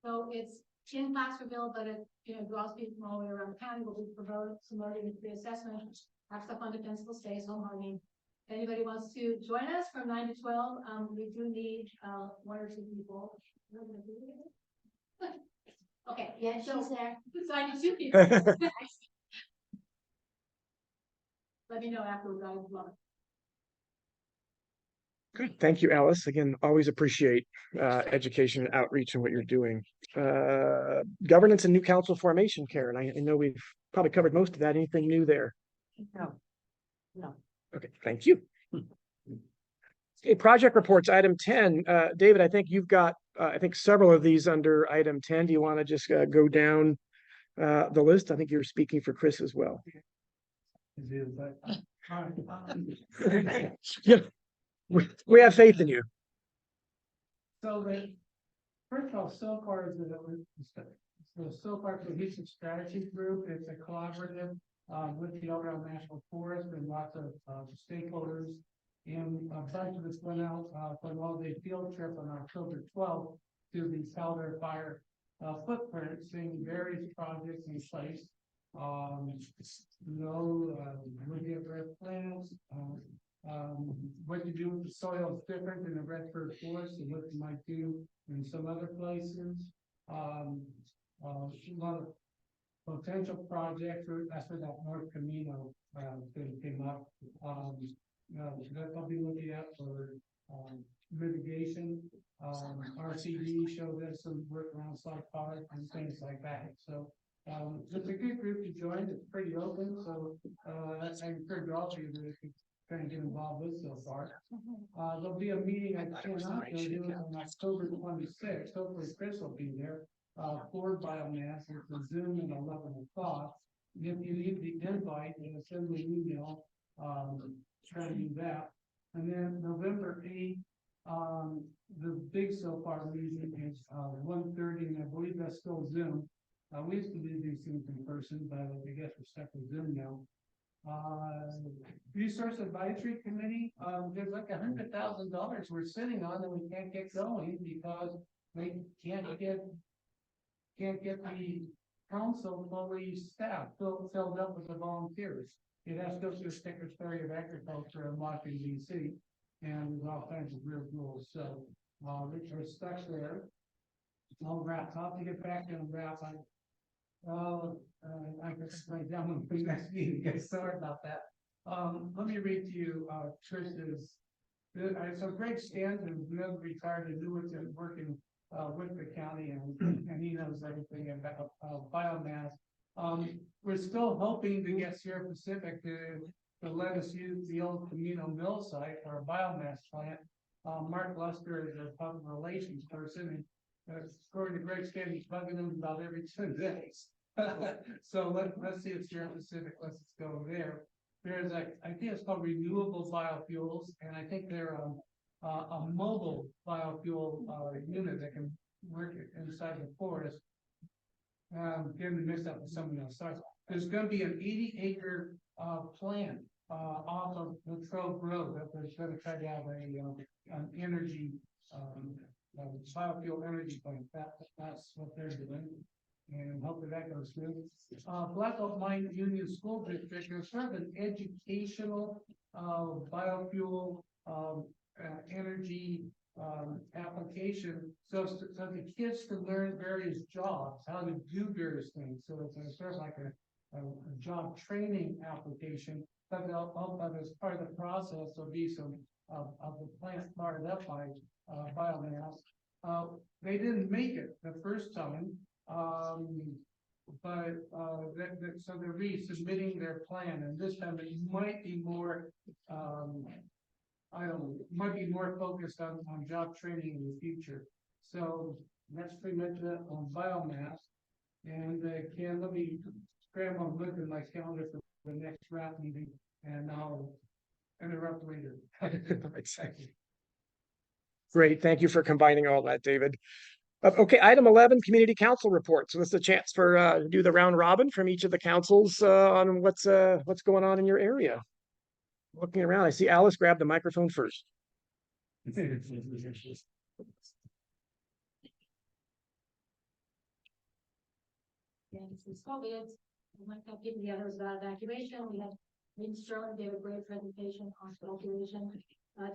So it's in Placerville, but it, you know, draws people from all the way around the county. We'll be promoting the assessment, have stuff on defensible space, home hardening. If anybody wants to join us from 9 to 12, we do need, 1 or 2 people. Okay,
Yeah,
so,
she's there.
so I need 2 people. Let me know after we're done with lunch.
Good. Thank you, Alice. Again, always appreciate education and outreach and what you're doing. Governance and new council formation, Karen. I know we've probably covered most of that. Anything new there?
No. No.
Okay, thank you. Okay, project reports, item 10. David, I think you've got, I think several of these under item 10. Do you want to just go down the list? I think you're speaking for Chris as well. Yeah, we have faith in you.
So the, first of all, SOFAR is the SOFAR Cohesive Strategy Group. It's a collaborative with the Eldorado National Forest and lots of stakeholders. And a bunch of us went out for an all-day field trip on October 12th to the Calder Fire footprint, seeing various projects in place. Looking at their plans, what to do with the soil is different in the Redford Forest and what you might do in some other places. A lot of potential projects, that's where that North Camino thing came up. That I'll be looking at for mitigation. RCD showed us some work around South Park and things like that. So it's a good group to join. It's pretty open. So I encourage all of you to kind of get involved with so far. There'll be a meeting I cannot go to on October 26th. Hopefully Chris will be there. For biomass, it's a Zoom at 11 o'clock. If you need the invite, send me an email. Try to do that. And then November 8th, the big SOFAR meeting is 1:30, and I believe that's still Zoom. We used to do these things in person, but I guess we're stuck with Zoom now. Resource Advisory Committee, there's like $100,000 we're sitting on and we can't get going because we can't get the council fully staffed, filled up with the volunteers. It has to go through the Secretary of Agriculture in Washington, D.C. and with all kinds of weird rules. So we're stuck there. I'll wrap up to get back and wrap. I can write down when we next meeting. Sorry about that. Let me read to you Trish's. So Greg Stanton, who retired in Newington, working with the county, and he knows everything about biomass. We're still hoping to get Sierra Pacific to let us use the old Camino Mill site for a biomass plant. Mark Luster is a public relations person, and according to Greg Stanton, he's bugging him about every 2 days. So let's see if Sierra Pacific lets us go there. There's I think it's called renewable biofuels, and I think they're a mobile biofuel unit that can work inside the forest. Getting mixed up with someone else. Sorry. There's going to be an 80-acre plant off of Latrobe Road that was going to try to have an energy biofuel energy plant. That's what they're doing, and hopefully that goes through. Black Oak Mine Union School District is sort of an educational biofuel energy application, so the kids can learn various jobs, how to do various things. So it's a sort of like a job training application, but as part of the process, there'll be some of the plant started up by biomass. They didn't make it the first time, but so they're resubmitting their plan, and this time it might be more might be more focused on job training in the future. So that's pretty much it on biomass. And let me scramble and look at my calendar for the next wrap meeting, and I'll interrupt later.
Great. Thank you for combining all that, David. Okay, item 11, community council report. So this is a chance for do the round robin from each of the councils on what's going on in your area. Looking around, I see Alice grab the microphone first.
since COVID. We might have people together about evacuation. We had Lynn Sterling gave a great presentation on evacuation.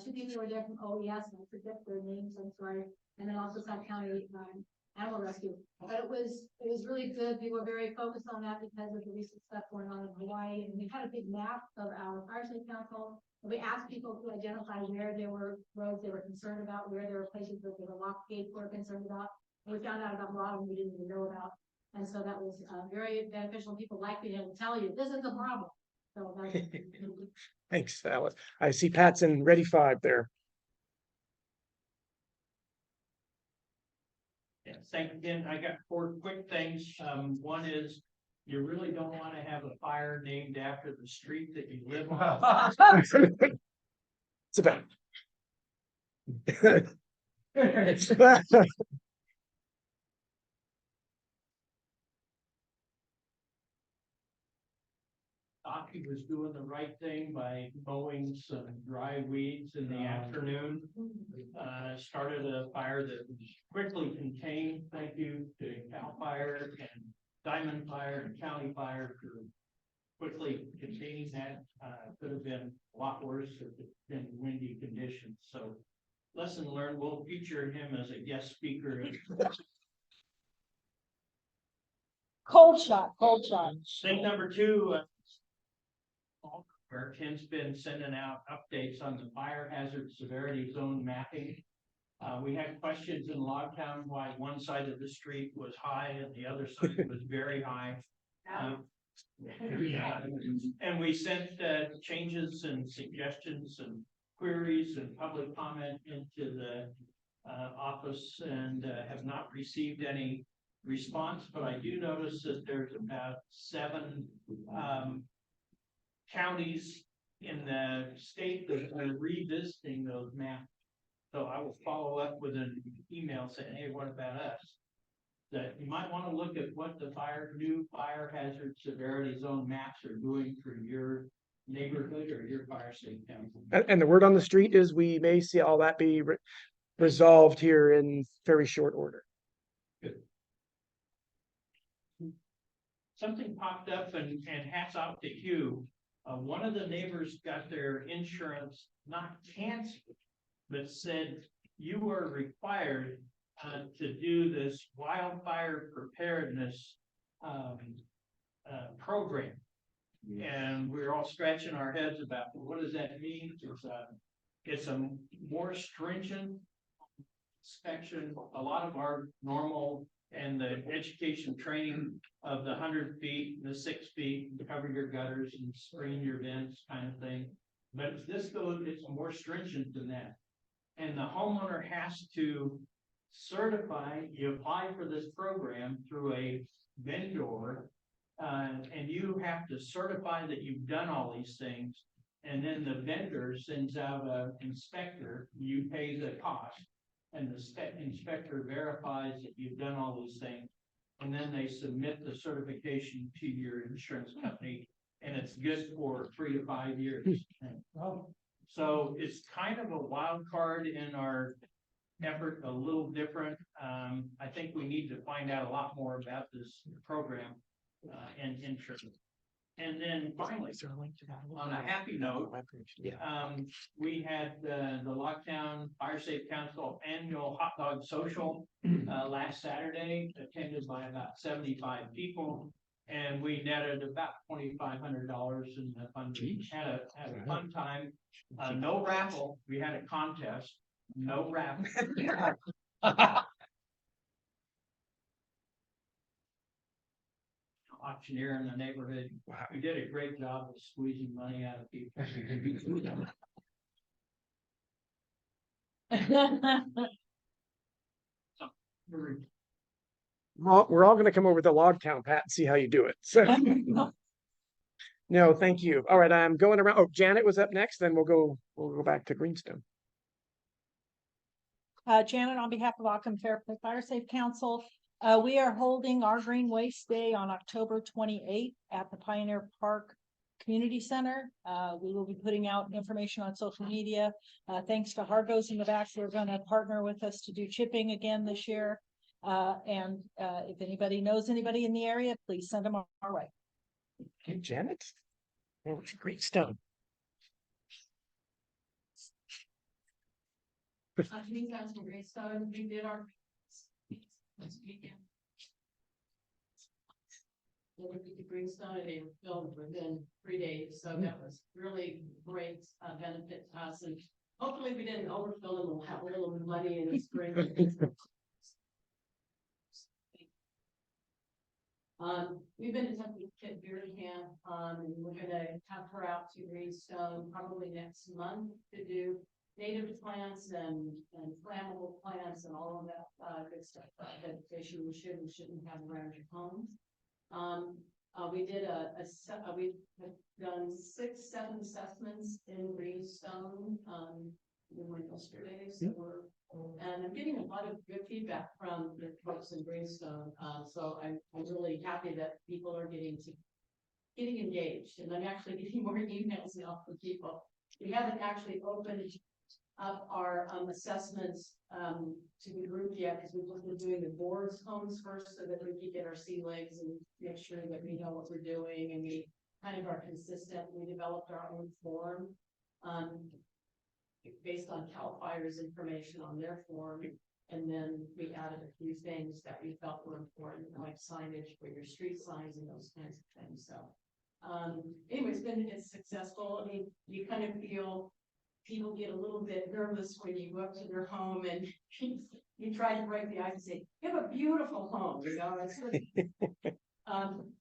Two people were there from OES, and I forget their names, I'm sorry. And then also South County Animal Rescue. But it was really good. We were very focused on that because of the recent stuff going on in Hawaii. And we had a big map of our fire safety council. And we asked people to identify where there were roads they were concerned about, where there were places that they were locked gates were concerned about. And we found out about a lot of them we didn't even know about. And so that was very beneficial. People like being able to tell you, this is a problem. So that's
Thanks, Alice. I see Pat's in Ready 5 there.
Yes, thank you again. I got 4 quick things. One is you really don't want to have a fire named after the street that you live on.
It's about.
Thought he was doing the right thing by mowing some dry weeds in the afternoon. Started a fire that was quickly contained. Thank you to Cal Fire and Diamond Fire and County Fire for quickly containing that. Could have been a lot worse if it's been windy conditions. So lesson learned. We'll feature him as a guest speaker.
Cold shot.
Thing number 2. Where Ken's been sending out updates on the fire hazard severity zone mapping. We had questions in Logtown why one side of the street was high and the other side was very high. And we sent changes and suggestions and queries and public comment into the office and have not received any response, but I do notice that there's about 7 counties in the state that are revisiting those maps. So I will follow up with an email saying, hey, what about us? That you might want to look at what the new fire hazard severity zone maps are doing for your neighborhood or your fire safety council.
And the word on the street is we may see all that be resolved here in very short order.
Good. Something popped up and hats off to Hugh. One of the neighbors got their insurance not canceled, but said you are required to do this wildfire preparedness program. And we're all scratching our heads about what does that mean? It's a more stringent inspection. A lot of our normal and the education training of the 100 feet, the 6 feet, cover your gutters and screen your vents kind of thing. But it's more stringent than that. And the homeowner has to certify, you apply for this program through a vendor, and you have to certify that you've done all these things. And then the vendor sends out an inspector, you pay the cost. And the inspector verifies that you've done all these things. And then they submit the certification to your insurance company, and it's good for 3 to 5 years. So it's kind of a wild card in our effort, a little different. I think we need to find out a lot more about this program and insurance. And then finally, on a happy note, we had the Lockdown Fire Safe Council annual hot dog social last Saturday, attended by about 75 people. And we netted about $2,500 in the fund. Had a fun time. No raffle. We had a contest. No raffle. Auctioneer in the neighborhood. We did a great job of squeezing money out of people.
We're all going to come over to Logtown, Pat, and see how you do it. So, no, thank you. All right, I'm going around. Oh, Janet was up next. Then we'll go back to Greenstone.
Janet, on behalf of Ockham Fairfield Fire Safe Council, we are holding our Green Waste Day on October 28th at the Pioneer Park Community Center. We will be putting out information on social media. Thanks to Hargos in the back, they're going to partner with us to do chipping again this year. If anybody knows anybody in the area, please send them our way.
Okay, Janet. Oh, Greenstone.
Denise Johnson from Greystone, we did our this weekend. They went to Greenstone and they were filmed within 3 days, so that was really great benefit to us, and hopefully we didn't overfill them. We'll have a little money in the spring. We've been in touch with Kit Beardham, and we're gonna have her out to Greenstone probably next month to do native plants and flammable plants and all of that good stuff, vegetation we should and shouldn't have around your home. We did we've done 6-7 assessments in Greenstone, yesterday, and I'm getting a lot of good feedback from the folks in Greenstone, so I'm really happy that people are getting engaged, and I'm actually getting more emails now from people. We haven't actually opened up our assessments to the group yet, because we've been doing the boards homes first, so that we can get our sea legs and make sure that we know what we're doing, and we kind of are consistent. We developed our own form based on CAL FIRE's information on their form, and then we added a few things that we felt were important, like signage for your street signs and those kinds of things. So anyway, it's successful. I mean, you kind of feel people get a little bit nervous when you go up to their home and you try to break the ice and say, you have a beautiful home, you know, it's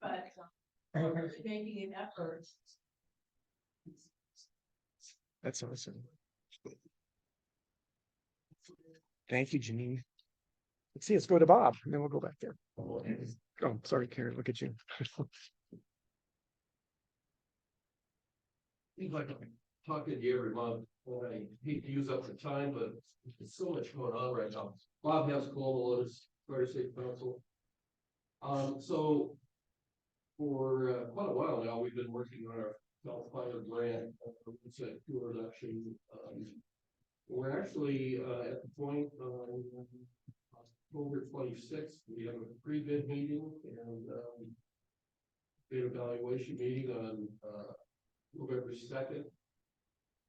but we're making an effort.
That's awesome. Thank you, Janine. Let's see, let's go to Bob, and then we'll go back there. Oh, sorry, Karen, look at you.
Seems like I'm talking to you every month, and I hate to use up the time, but there's so much going on right now. Bob has Lotus Fire State Council. So for quite a while now, we've been working on our CAL FIRE grant, it's a fuel reduction. We're actually at the point October 26th, we have a pre-bid meeting and bid evaluation meeting on November 2nd.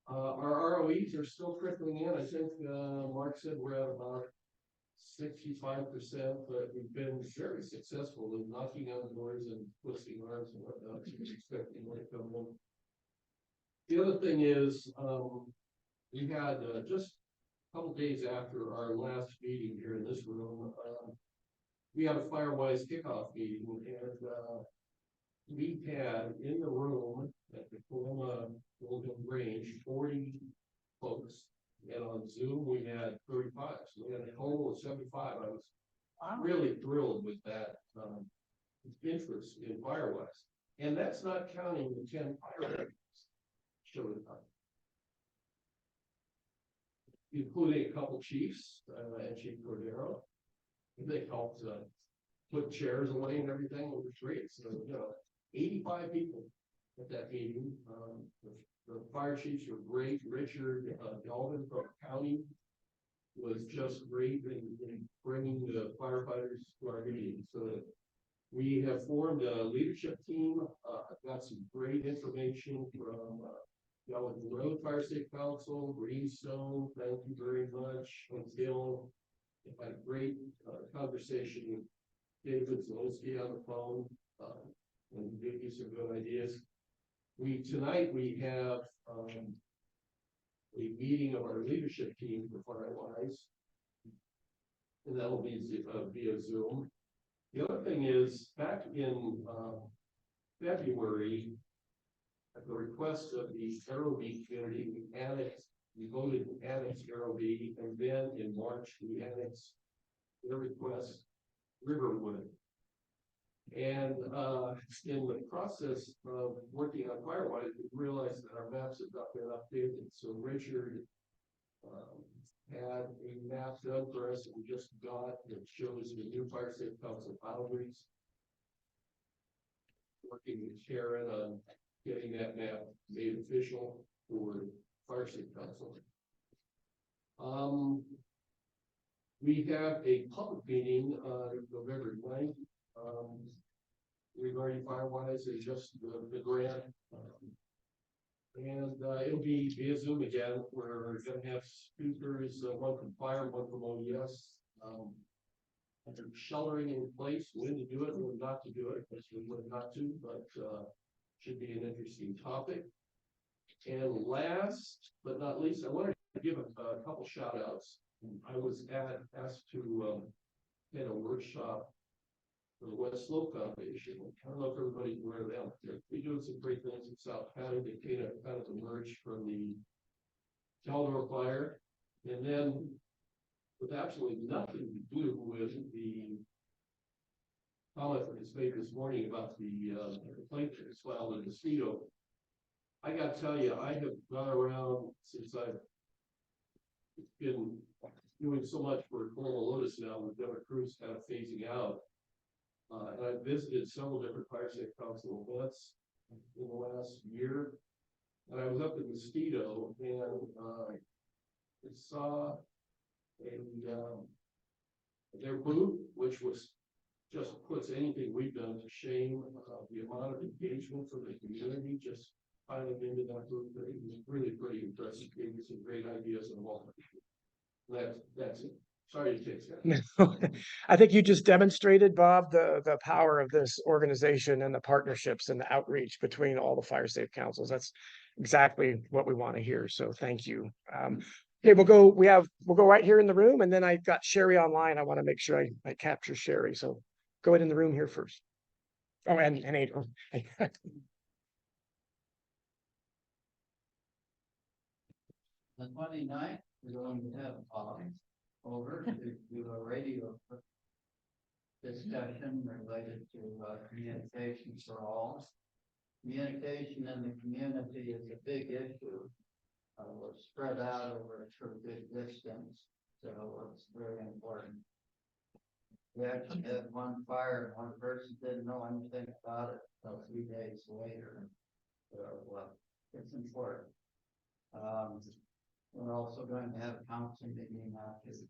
Our ROEs are still trickling in. I think Mark said we're at about 65%, but we've been very successful in knocking on the doors and twisting arms and whatnot. Expecting more to come in. The other thing is, we had just a couple days after our last meeting here in this room, we had a Firewise kickoff meeting, and we had in the room at the Coloma Golden Range 40 folks, and on Zoom we had 35. So we had a total of 75. I was really thrilled with that interest in Firewise, and that's not counting the 10 firefighters showed up, including a couple chiefs and Chief Cordero. They helped put chairs away and everything. It was great. So 85 people at that meeting. The fire chiefs were great. Richard Delvin from county was just great in bringing the firefighters to our meeting. So we have formed a leadership team. I've got some great information from Gallatin Road Fire State Council, Greenstone. Thank you very much. Until I had a great conversation with David Zolsky on the phone. And give you some good ideas. Tonight we have a meeting of our leadership team for Firewise, and that will be via Zoom. The other thing is, back in February, at the request of the Aerobee community, we voted to annex Aerobee, and then in March we annexed their request Riverwood. And in the process of working on Firewise, we realized that our maps had not been updated. So Richard had a map done for us that we just got that shows the new Fire State Council boundaries. Working with Sharon on getting that map made official for Fire State Council. We have a public meeting, November 9th, regarding Firewise and just the grant. And it'll be via Zoom again, where we're gonna have speakers, one from Fire, one from OES. They're sheltering in place, when to do it, when not to do it, when not to, but should be an interesting topic. And last but not least, I wanted to give a couple shout outs. I was asked to head a workshop for the West Slope Foundation. I don't know if everybody's aware of them. They're doing some great things in South County. They kind of emerged from the Caldor fire, and then with absolutely nothing to do with the comment that was made this morning about the complaint that was filed in Mosquito. I got to tell you, I have gone around since I've been doing so much for Colonel Lotus now, with Democrat Cruz kind of phasing out. And I visited several different fire safe council events in the last year. And I was up in Mosquito and I saw their booth, which was just puts anything we've done to shame. The amount of engagement from the community just piling into that booth. It was really pretty impressive. Gave me some great ideas and all. That's it. Sorry to take that.
I think you just demonstrated, Bob, the power of this organization and the partnerships and the outreach between all the fire safe councils. That's exactly what we want to hear. So thank you. Okay, we'll go right here in the room, and then I've got Sherry online. I want to make sure I capture Sherry. So go ahead in the room here first. Oh, and Adrian.
The 29th, we're going to have over to do a radio discussion related to communication for all. Communication in the community is a big issue. We're spread out over a good distance, so it's very important. We actually had one fire and one person didn't know anything about it until 3 days later. So it's important. We're also going to have a council meeting after the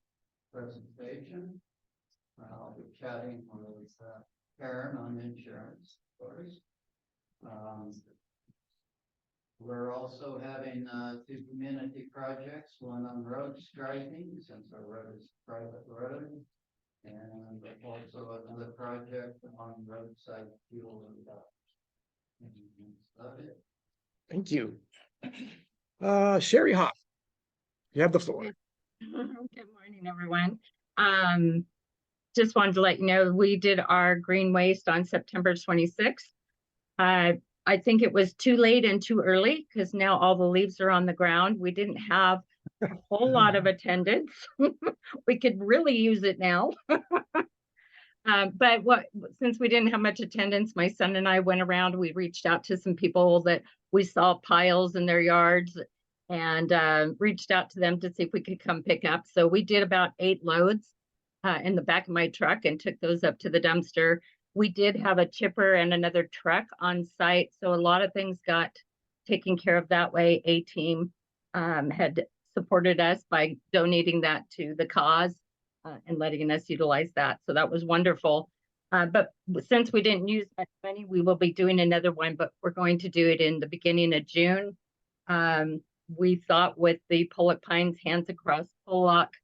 presentation. I'll be chatting with Karen on insurance, of course. We're also having 2 community projects, one on road striping, since our road is a private road, and also another project on roadside fuel and that's it.
Thank you. Sherry Hoff, you have the floor.
Good morning, everyone. Just wanted to let you know, we did our green waste on September 26th. I think it was too late and too early because now all the leaves are on the ground. We didn't have a whole lot of attendance. We could really use it now. But since we didn't have much attendance, my son and I went around, we reached out to some people that we saw piles in their yards and reached out to them to see if we could come pick up. So we did about 8 loads in the back of my truck and took those up to the dumpster. We did have a chipper and another truck on site. So a lot of things got taken care of that way. A-Team had supported us by donating that to the cause and letting us utilize that. So that was wonderful. But since we didn't use much money, we will be doing another one, but we're going to do it in the beginning of June. We thought with the Pollock Pines Hands Across Pollock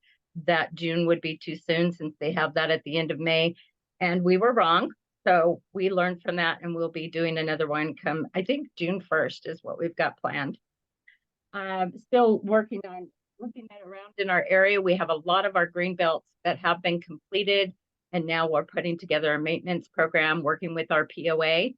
that June would be too soon since they have that at the end of May. And we were wrong. So we learned from that and we'll be doing another one come, I think June 1st is what we've got planned. Still working on looking at around in our area. We have a lot of our green belts that have been completed. And now we're putting together a maintenance program, working with our POA.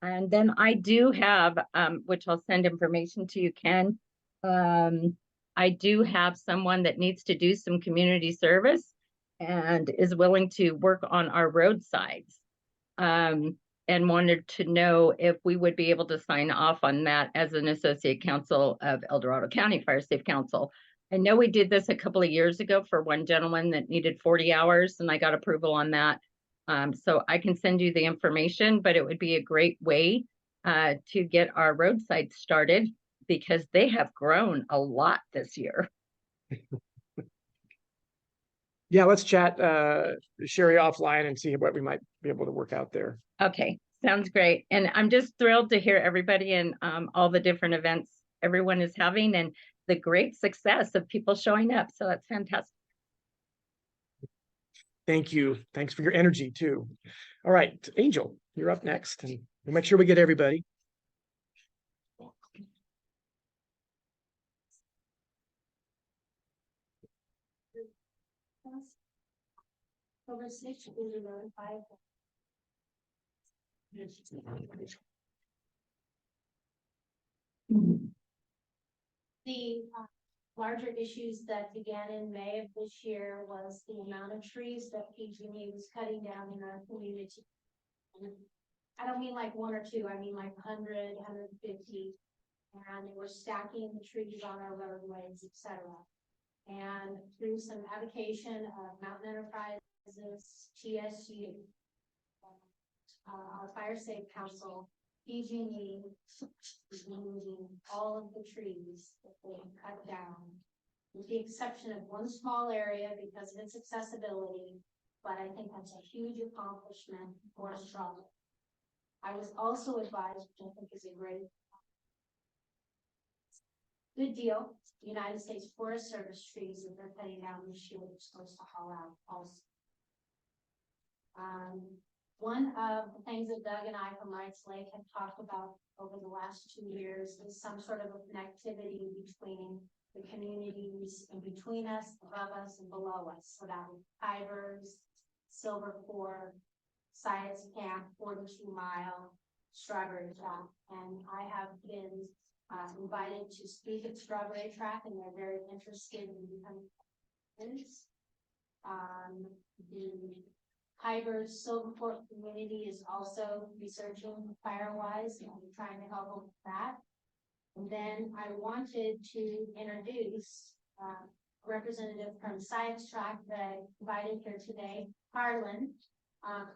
And then I do have, which I'll send information to you, Ken. I do have someone that needs to do some community service and is willing to work on our roadsides. And wanted to know if we would be able to sign off on that as an associate council of El Dorado County Fire Safe Council. I know we did this a couple of years ago for one gentleman that needed 40 hours and I got approval on that. So I can send you the information, but it would be a great way to get our roadsides started because they have grown a lot this year.
Yeah, let's chat, Sherry offline and see what we might be able to work out there.
Okay, sounds great. And I'm just thrilled to hear everybody and all the different events everyone is having and the great success of people showing up. So that's fantastic.
Thank you. Thanks for your energy too. All right, Angel, you're up next, and we'll make sure we get everybody.
Over 6 is around 5. The larger issues that began in May of this year was the amount of trees that PG&E was cutting down in our community. I don't mean like 1 or 2, I mean like 100, 150. And they were stacking the trees on our roadways, etc. And through some advocation of Mountain Enterprises, TSU, our Fire Safe Council, PG&E is removing all of the trees that they cut down, with the exception of one small area because of its accessibility. But I think that's a huge accomplishment for Strasburg. I was also advised, which I think is a great good deal, the United States Forest Service trees that they're cutting down this year, they're supposed to haul out also. One of the things that Doug and I from Wrights Lake have talked about over the last 2 years is some sort of a connectivity between the communities and between us, above us, and below us. So that would Ivers, Silver Core, Science Camp, 42-mile, Strawberry Track, and I have been invited to speak at Strawberry Track, and they're very interested in becoming friends. The Ivers Silverport community is also researching Firewise and trying to help them with that. And then I wanted to introduce a representative from Science Track that I invited here today, Harlan,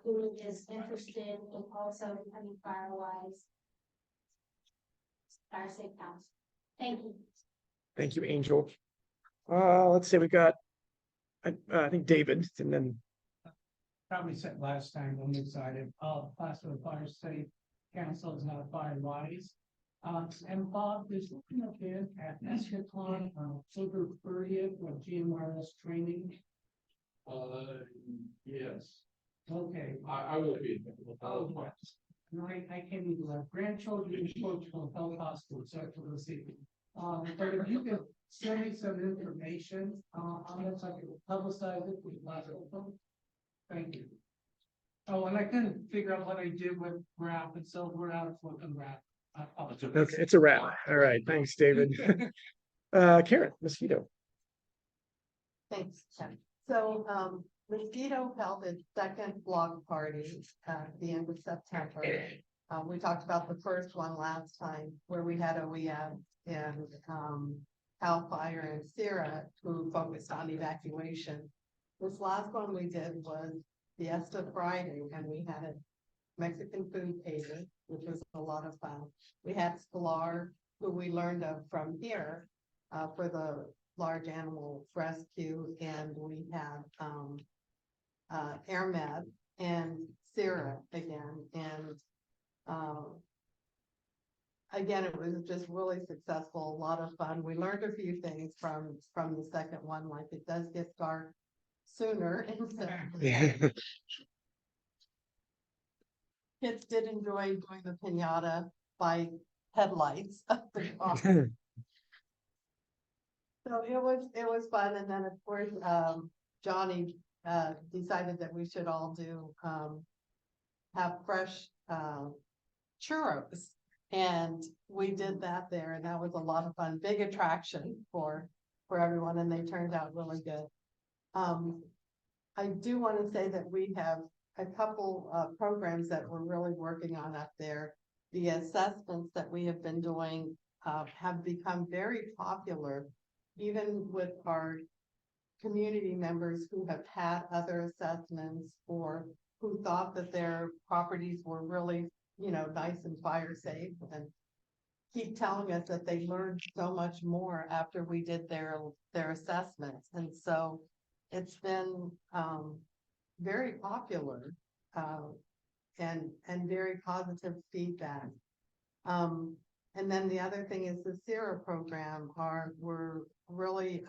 who is interested in also becoming Firewise Fire Safe Council. Thank you.
Thank you, Angel. Let's see, we got, I think David, and then
Probably said last time, I'm excited. Placer Fire Safe Council is now Firewise. And Bob is looking up in at Escathlon on October 30th with GMRS training.
Yes,
Okay.
I will be.
Oh, what? I can't even have grandchildren in Portugal Health Hospital, so we'll see. But if you could send me some information, on this, I can publicize it with lots of them. Thank you. Oh, and I couldn't figure out what I did with wrap, and so we're out of flipping wrap. I apologize.
okay, it's a wrap. All right, thanks, David. Karen, Mosquito.
Thanks, Ken. So, Mosquito held its second block party at the end of September. We talked about the first one last time where we had OEM and CAL FIRE and Sierra who focused on evacuation. This last one we did was Fiesta Friday, and we had a Mexican food caterer, which was a lot of fun. We had Scalar, who we learned of from here, for the large animal rescue, and we had AirMed and Sierra again, and again, it was just really successful, a lot of fun. We learned a few things from the second one, like it does get dark sooner.
Yeah.
Kids did enjoy doing the piñata by headlights up the car. So it was fun. And then of course, Johnny decided that we should all do have fresh churros. And we did that there, and that was a lot of fun. Big attraction for everyone, and they turned out really good. I do want to say that we have a couple programs that we're really working on up there. The assessments that we have been doing have become very popular, even with our community members who have had other assessments or who thought that their properties were really, nice and fire safe, and keep telling us that they learned so much more after we did their assessments. And so it's been, very popular, and very positive feedback. And then the other thing is the SERA program we're really,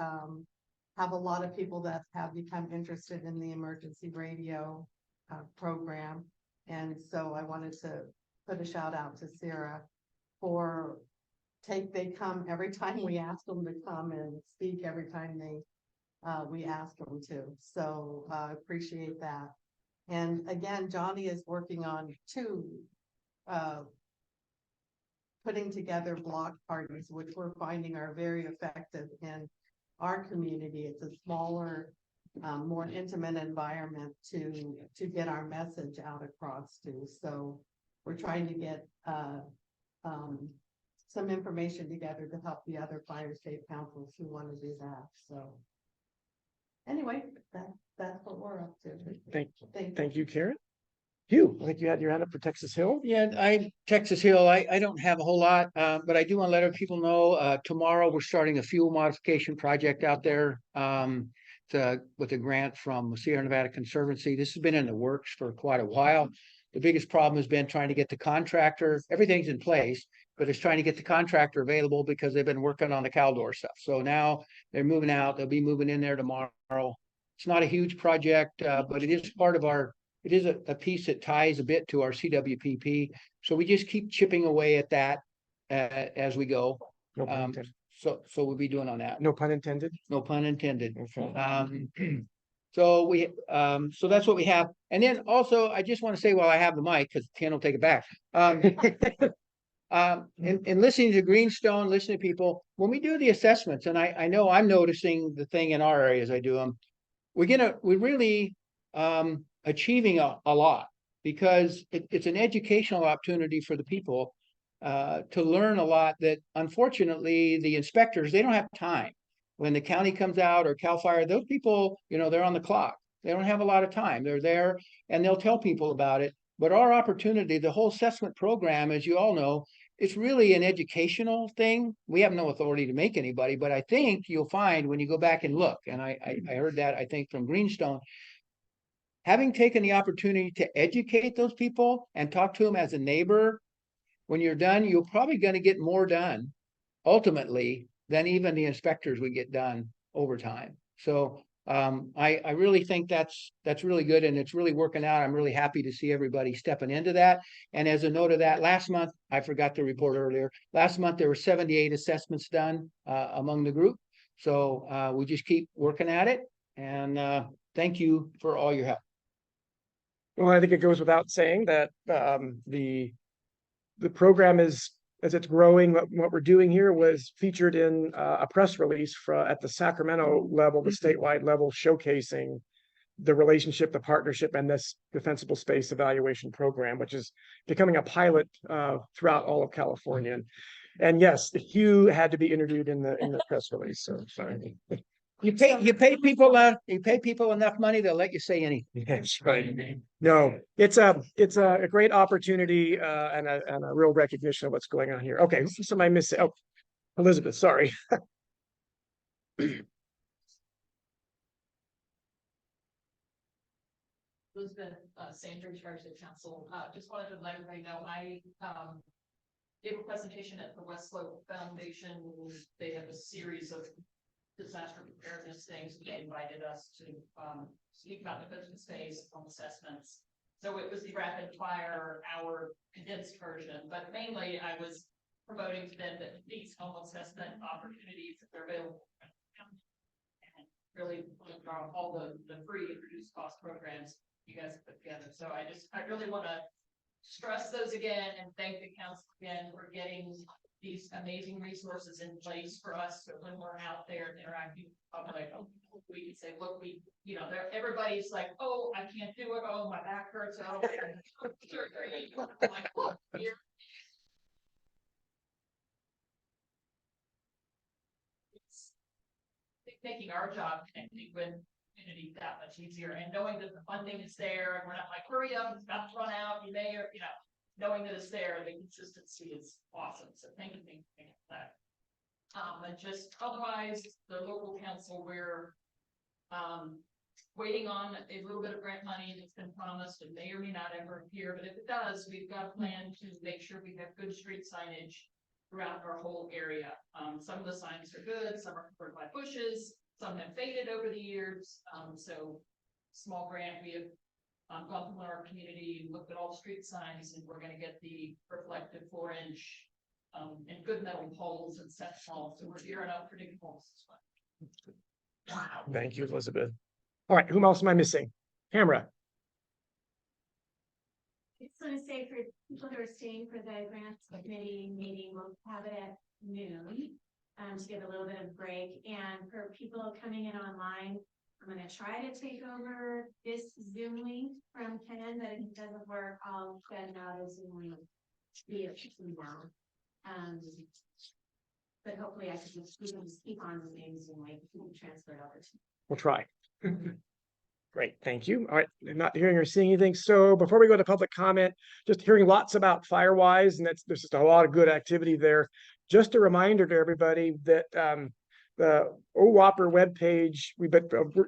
have a lot of people that have become interested in the emergency radio, program. And so I wanted to put a shout out to SERA for they come every time we ask them to come and speak, every time we ask them to. So, appreciate that. And again, Johnny is working on putting together block parties, which we're finding are very effective in our community. It's a smaller, more intimate environment to get our message out across to. So we're trying to get some information together to help the other fire state councils who want to do that. So anyway, that's what we're up to.
Thank you, Karen. Hugh, I think you had your hand up for Texas Hill.
Yeah, Texas Hill, I don't have a whole lot, but I do want to let other people know, tomorrow we're starting a fuel modification project out there. With a grant from Sierra Nevada Conservancy. This has been in the works for quite a while. The biggest problem has been trying to get the contractor, everything's in place, but it's trying to get the contractor available because they've been working on the Caldor stuff. So now they're moving out, they'll be moving in there tomorrow. It's not a huge project, but it is part of it is a piece that ties a bit to our CWPP. So we just keep chipping away at that as we go.
No pun intended.
So we'll be doing on that.
No pun intended.
No pun intended.
Okay.
So that's what we have. And then also, I just want to say while I have the mic, because Ken will take it back. In listening to Greenstone, listening to people, when we do the assessments, and I know I'm noticing the thing in our areas, I do them, we're really achieving a lot because it's an educational opportunity for the people to learn a lot that unfortunately the inspectors, they don't have time. When the county comes out or CAL FIRE, those people, they're on the clock. They don't have a lot of time. They're there and they'll tell people about it. But our opportunity, the whole assessment program, as you all know, it's really an educational thing. We have no authority to make anybody, but I think you'll find when you go back and look, and I heard that, I think, from Greenstone, having taken the opportunity to educate those people and talk to them as a neighbor, when you're done, you're probably going to get more done ultimately than even the inspectors would get done over time. So I really think that's really good and it's really working out. I'm really happy to see everybody stepping into that. And as a note of that, last month, I forgot to report earlier, last month there were 78 assessments done among the group. So we just keep working at it. And thank you for all your help.
Well, I think it goes without saying that the program is, as it's growing, what we're doing here was featured in a press release at the Sacramento level, the statewide level, showcasing the relationship, the partnership, and this defensible space evaluation program, which is becoming a pilot throughout all of California. And yes, Hugh had to be interviewed in the press release. So sorry.
You pay people enough money, they'll let you say anything.
That's right. No, it's a great opportunity and a real recognition of what's going on here. Okay, so am I missing? Oh, Elizabeth, sorry.
Elizabeth Sanders, Fire State Council. Just wanted to let everybody know I gave a presentation at the West Slope Foundation. They have a series of disaster preparedness things. They invited us to speak about defensible space home assessments. So it was the rapid fire hour condensed version, but mainly I was promoting to them that these home assessment opportunities that are available and really all the free and reduced cost programs you guys have put together. So I really want to stress those again and thank the council again for getting these amazing resources in place for us. So when we're out there interacting with the public, we can say, look, everybody's like, oh, I can't do it. Oh, my back hurts. Oh, surgery. Like, look, here. It's making our job connecting with community that much easier, and knowing that the funding is there, and we're not like, hurry up, it's about to run out. You may, or knowing that it's there, the consistency is awesome. So thank you for that. And just otherwise, the local council, we're Waiting on a little bit of grant money that's been promised and may or may not ever appear, but if it does, we've got a plan to make sure we have good street signage throughout our whole area. Some of the signs are good, some are covered by bushes, some have faded over the years. So small grant, we have gone through our community, looked at all the street signs, and we're gonna get the reflective 4-inch and good metal poles and set poles. So we're gearing up for big poles as well.
Wow, thank you, Elizabeth. All right, whom else am I missing? Tamara.
I just want to say for people who are staying for the grants committee meeting, we'll have it at noon to give a little bit of break. And for people coming in online, I'm going to try to take over this Zoom link from Ken, but if it doesn't work, I'll send out a Zoom link via email. But hopefully we can just keep on the same Zoom link, we can transfer it over to.
We'll try. Great, thank you. All right, I'm not hearing or seeing anything. So before we go to public comment, just hearing lots about Firewise, and there's just a lot of good activity there. Just a reminder to everybody that the OWOPR webpage,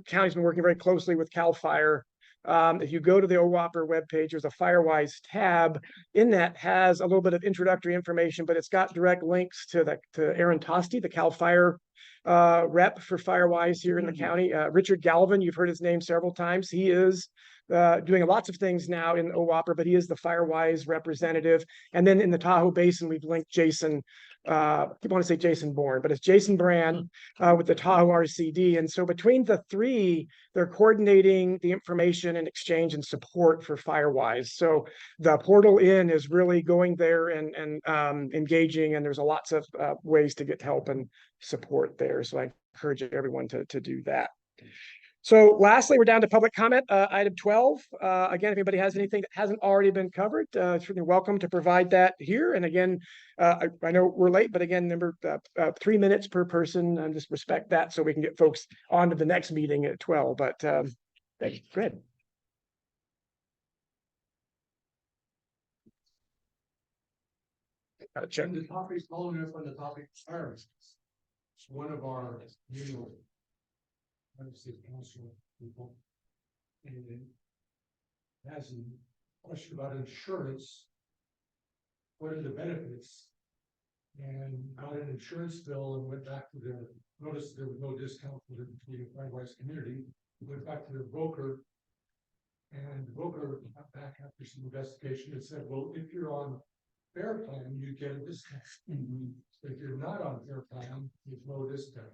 county's been working very closely with CAL FIRE. If you go to the OWOPR webpage, there's a Firewise tab. In that has a little bit of introductory information, but it's got direct links to Aaron Tosti, the CAL FIRE rep for Firewise here in the county. Richard Galvin, you've heard his name several times. He is doing lots of things now in OWOPR, but he is the Firewise representative. And then in the Tahoe Basin, we've linked Jason, I want to say Jason Bourne, but it's Jason Brand with the Tahoe RCD. And so between the three, they're coordinating the information and exchange and support for Firewise. So the portal in is really going there and engaging, and there's lots of ways to get help and support there. So I encourage everyone to do that. So lastly, we're down to public comment, item 12. Again, if anybody has anything that hasn't already been covered, certainly welcome to provide that here. And again, I know we're late, but again, remember 3 minutes per person, and just respect that so we can get folks on to the next meeting at 12. But thank you. Go ahead.
And the topic's long enough on the topic of fires. It's one of our usual. Council people. And it has a question about insurance. What are the benefits? And got an insurance bill and went back to noticed there was no discount for the Firewise community. Went back to the broker. And the broker got back after some investigation and said, well, if you're on fair plan, you get a discount. If you're not on fair plan, there's no discount.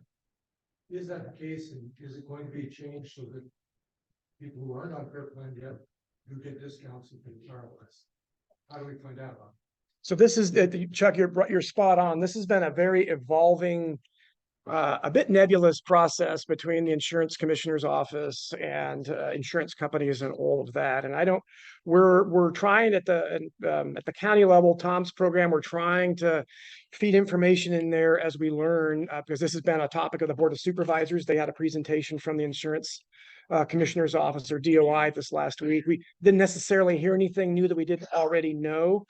Is that the case, and is it going to be changed so that people who aren't on fair plan yet do get discounts if they are less? How do we find out about it?
So this is, Chuck, you're spot on. This has been a very evolving, a bit nebulous process between the insurance commissioner's office and insurance companies and all of that. And we're trying at the county level, Tom's program, we're trying to feed information in there as we learn, because this has been a topic of the Board of Supervisors. They had a presentation from the insurance commissioner's office, or DOI, this last week. We didn't necessarily hear anything new that we didn't already know.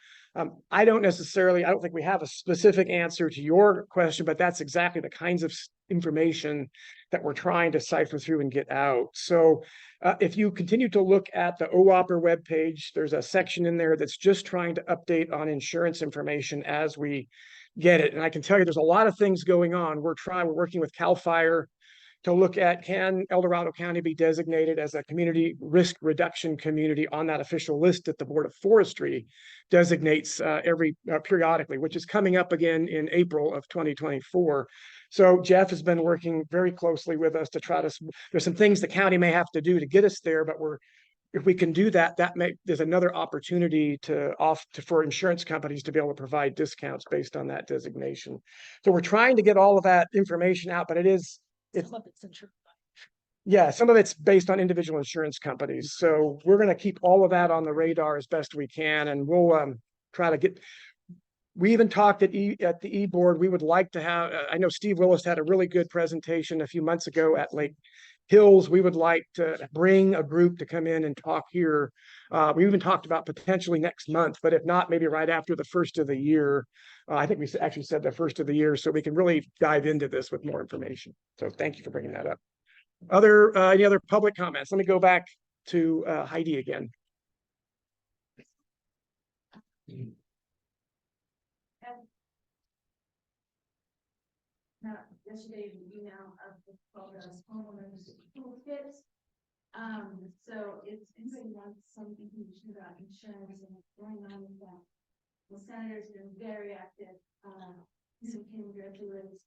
I don't think we have a specific answer to your question, but that's exactly the kinds of information that we're trying to cipher through and get out. So if you continue to look at the OWOPR webpage, there's a section in there that's just trying to update on insurance information as we get it. And I can tell you there's a lot of things going on. We're working with CAL FIRE to look at, can El Dorado County be designated as a community risk reduction community on that official list that the Board of Forestry designates periodically, which is coming up again in April of 2024. So Jeff has been working very closely with us to try to, there's some things the county may have to do to get us there, but if we can do that, there's another opportunity for insurance companies to be able to provide discounts based on that designation. So we're trying to get all of that information out, but some of it's based on individual insurance companies. So we're going to keep all of that on the radar as best we can, and we'll try to get. We even talked at the E-Board. We would like to have. I know Steve Willis had a really good presentation a few months ago at Lake Hills. We would like to bring a group to come in and talk here. We even talked about potentially next month, but if not, maybe right after the first of the year. I think we actually said the first of the year, so we can really dive into this with more information. So thank you for bringing that up. Any other public comments? Let me go back to Heidi again.
Yesterday, an email of the homeowners toolkit. So if anybody wants some information about insurance and what's going on with that. The senator's been very active, so Kim Gertrude is,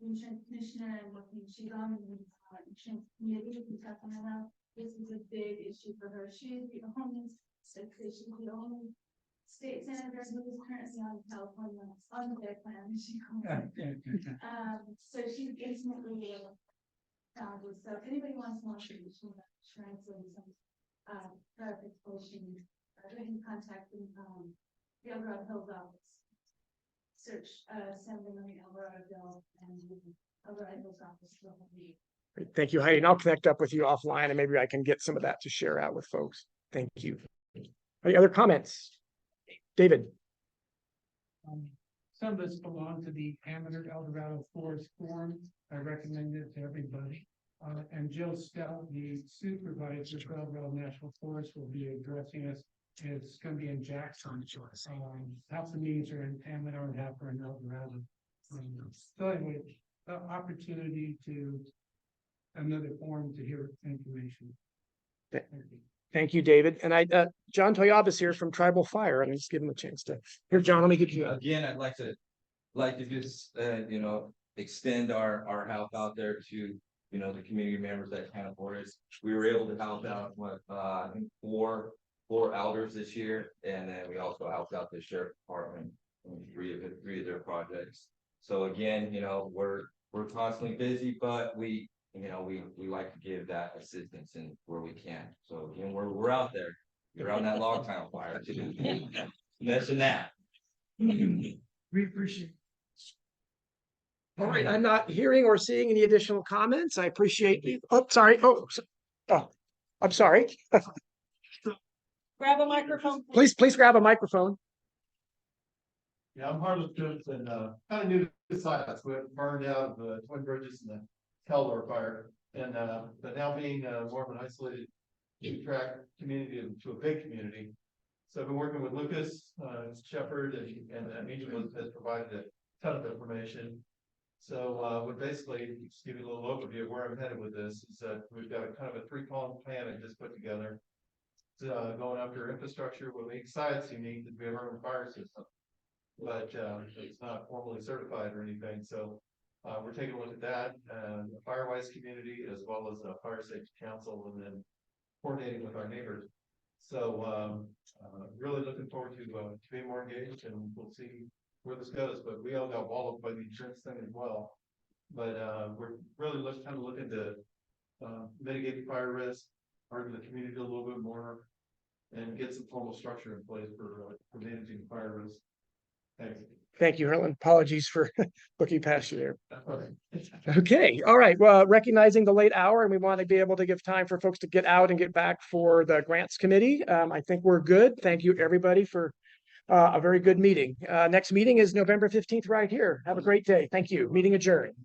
insurance commissioner and working, she's on the, insurance committee, we talked about. This is a big issue for her. She's the only, she's the only state senator who is currently on California, on their plan, she calls it. So she's intimately, so if anybody wants more information about insurance and some, clarification, they can contact them, the Eldorado Hills office. Search, Senator Marie Eldorado Hill and the Eldorado Hills office will be.
Great. Thank you, Heidi. And I'll connect up with you offline and maybe I can get some of that to share out with folks. Thank you. Any other comments? David?
Some of us belong to the Amateur Eldorado Forest Forum. I recommend it to everybody. And Jill Stout, the supervisor for Eldorado National Forest, will be addressing us. It's going to be in Jackson. Half the meetings are in Amateur and half are in Eldorado. So anyway, the opportunity to another forum to hear information.
Thank you, David. And John Toyab is here from Tribal Fire, and I just give him a chance to. Here, John, let me get you.
Again, I'd like to just, extend our help out there to, the community members that can't afford it. We were able to help out with, I think four elders this year, and then we also helped out the sheriff department in three of their projects. So again, we're constantly busy, but we like to give that assistance in where we can. So again, we're out there. We're on that log pile fire too. Mention that.
We appreciate it.
All right, I'm not hearing or seeing any additional comments. I appreciate you. Oh, sorry. Oh, I'm sorry.
Grab a microphone.
Please grab a microphone.
Yeah, I'm Harlan Jones and kind of new to the site. We burned out the Twin Bridges and the Keldor fire. And but now being more of an isolated two-track community to a big community. So I've been working with Lucas Shepard and each of us has provided a ton of information. So we basically just give you a little overview of where I'm headed with this. Is that we've got a kind of a three-pronged plan I just put together. Going after infrastructure, what makes science unique is we have our own fire system, but it's not formally certified or anything. So we're taking a look at that, the Firewise community as well as the Fire Safety Council, and then coordinating with our neighbors. So really looking forward to being more engaged, and we'll see where this goes. But we all got walloped by the insurance thing as well. But we're really looking to mitigate the fire risk, harden the community a little bit more, and get some formal structure in place for managing the fire risk. Thanks.
Thank you, Harlan. Apologies for looking past you there. Okay, all right. Well, recognizing the late hour, and we want to be able to give time for folks to get out and get back for the grants committee. I think we're good. Thank you, everybody, for a very good meeting. Next meeting is November 15th right here. Have a great day. Thank you. Meeting adjourned.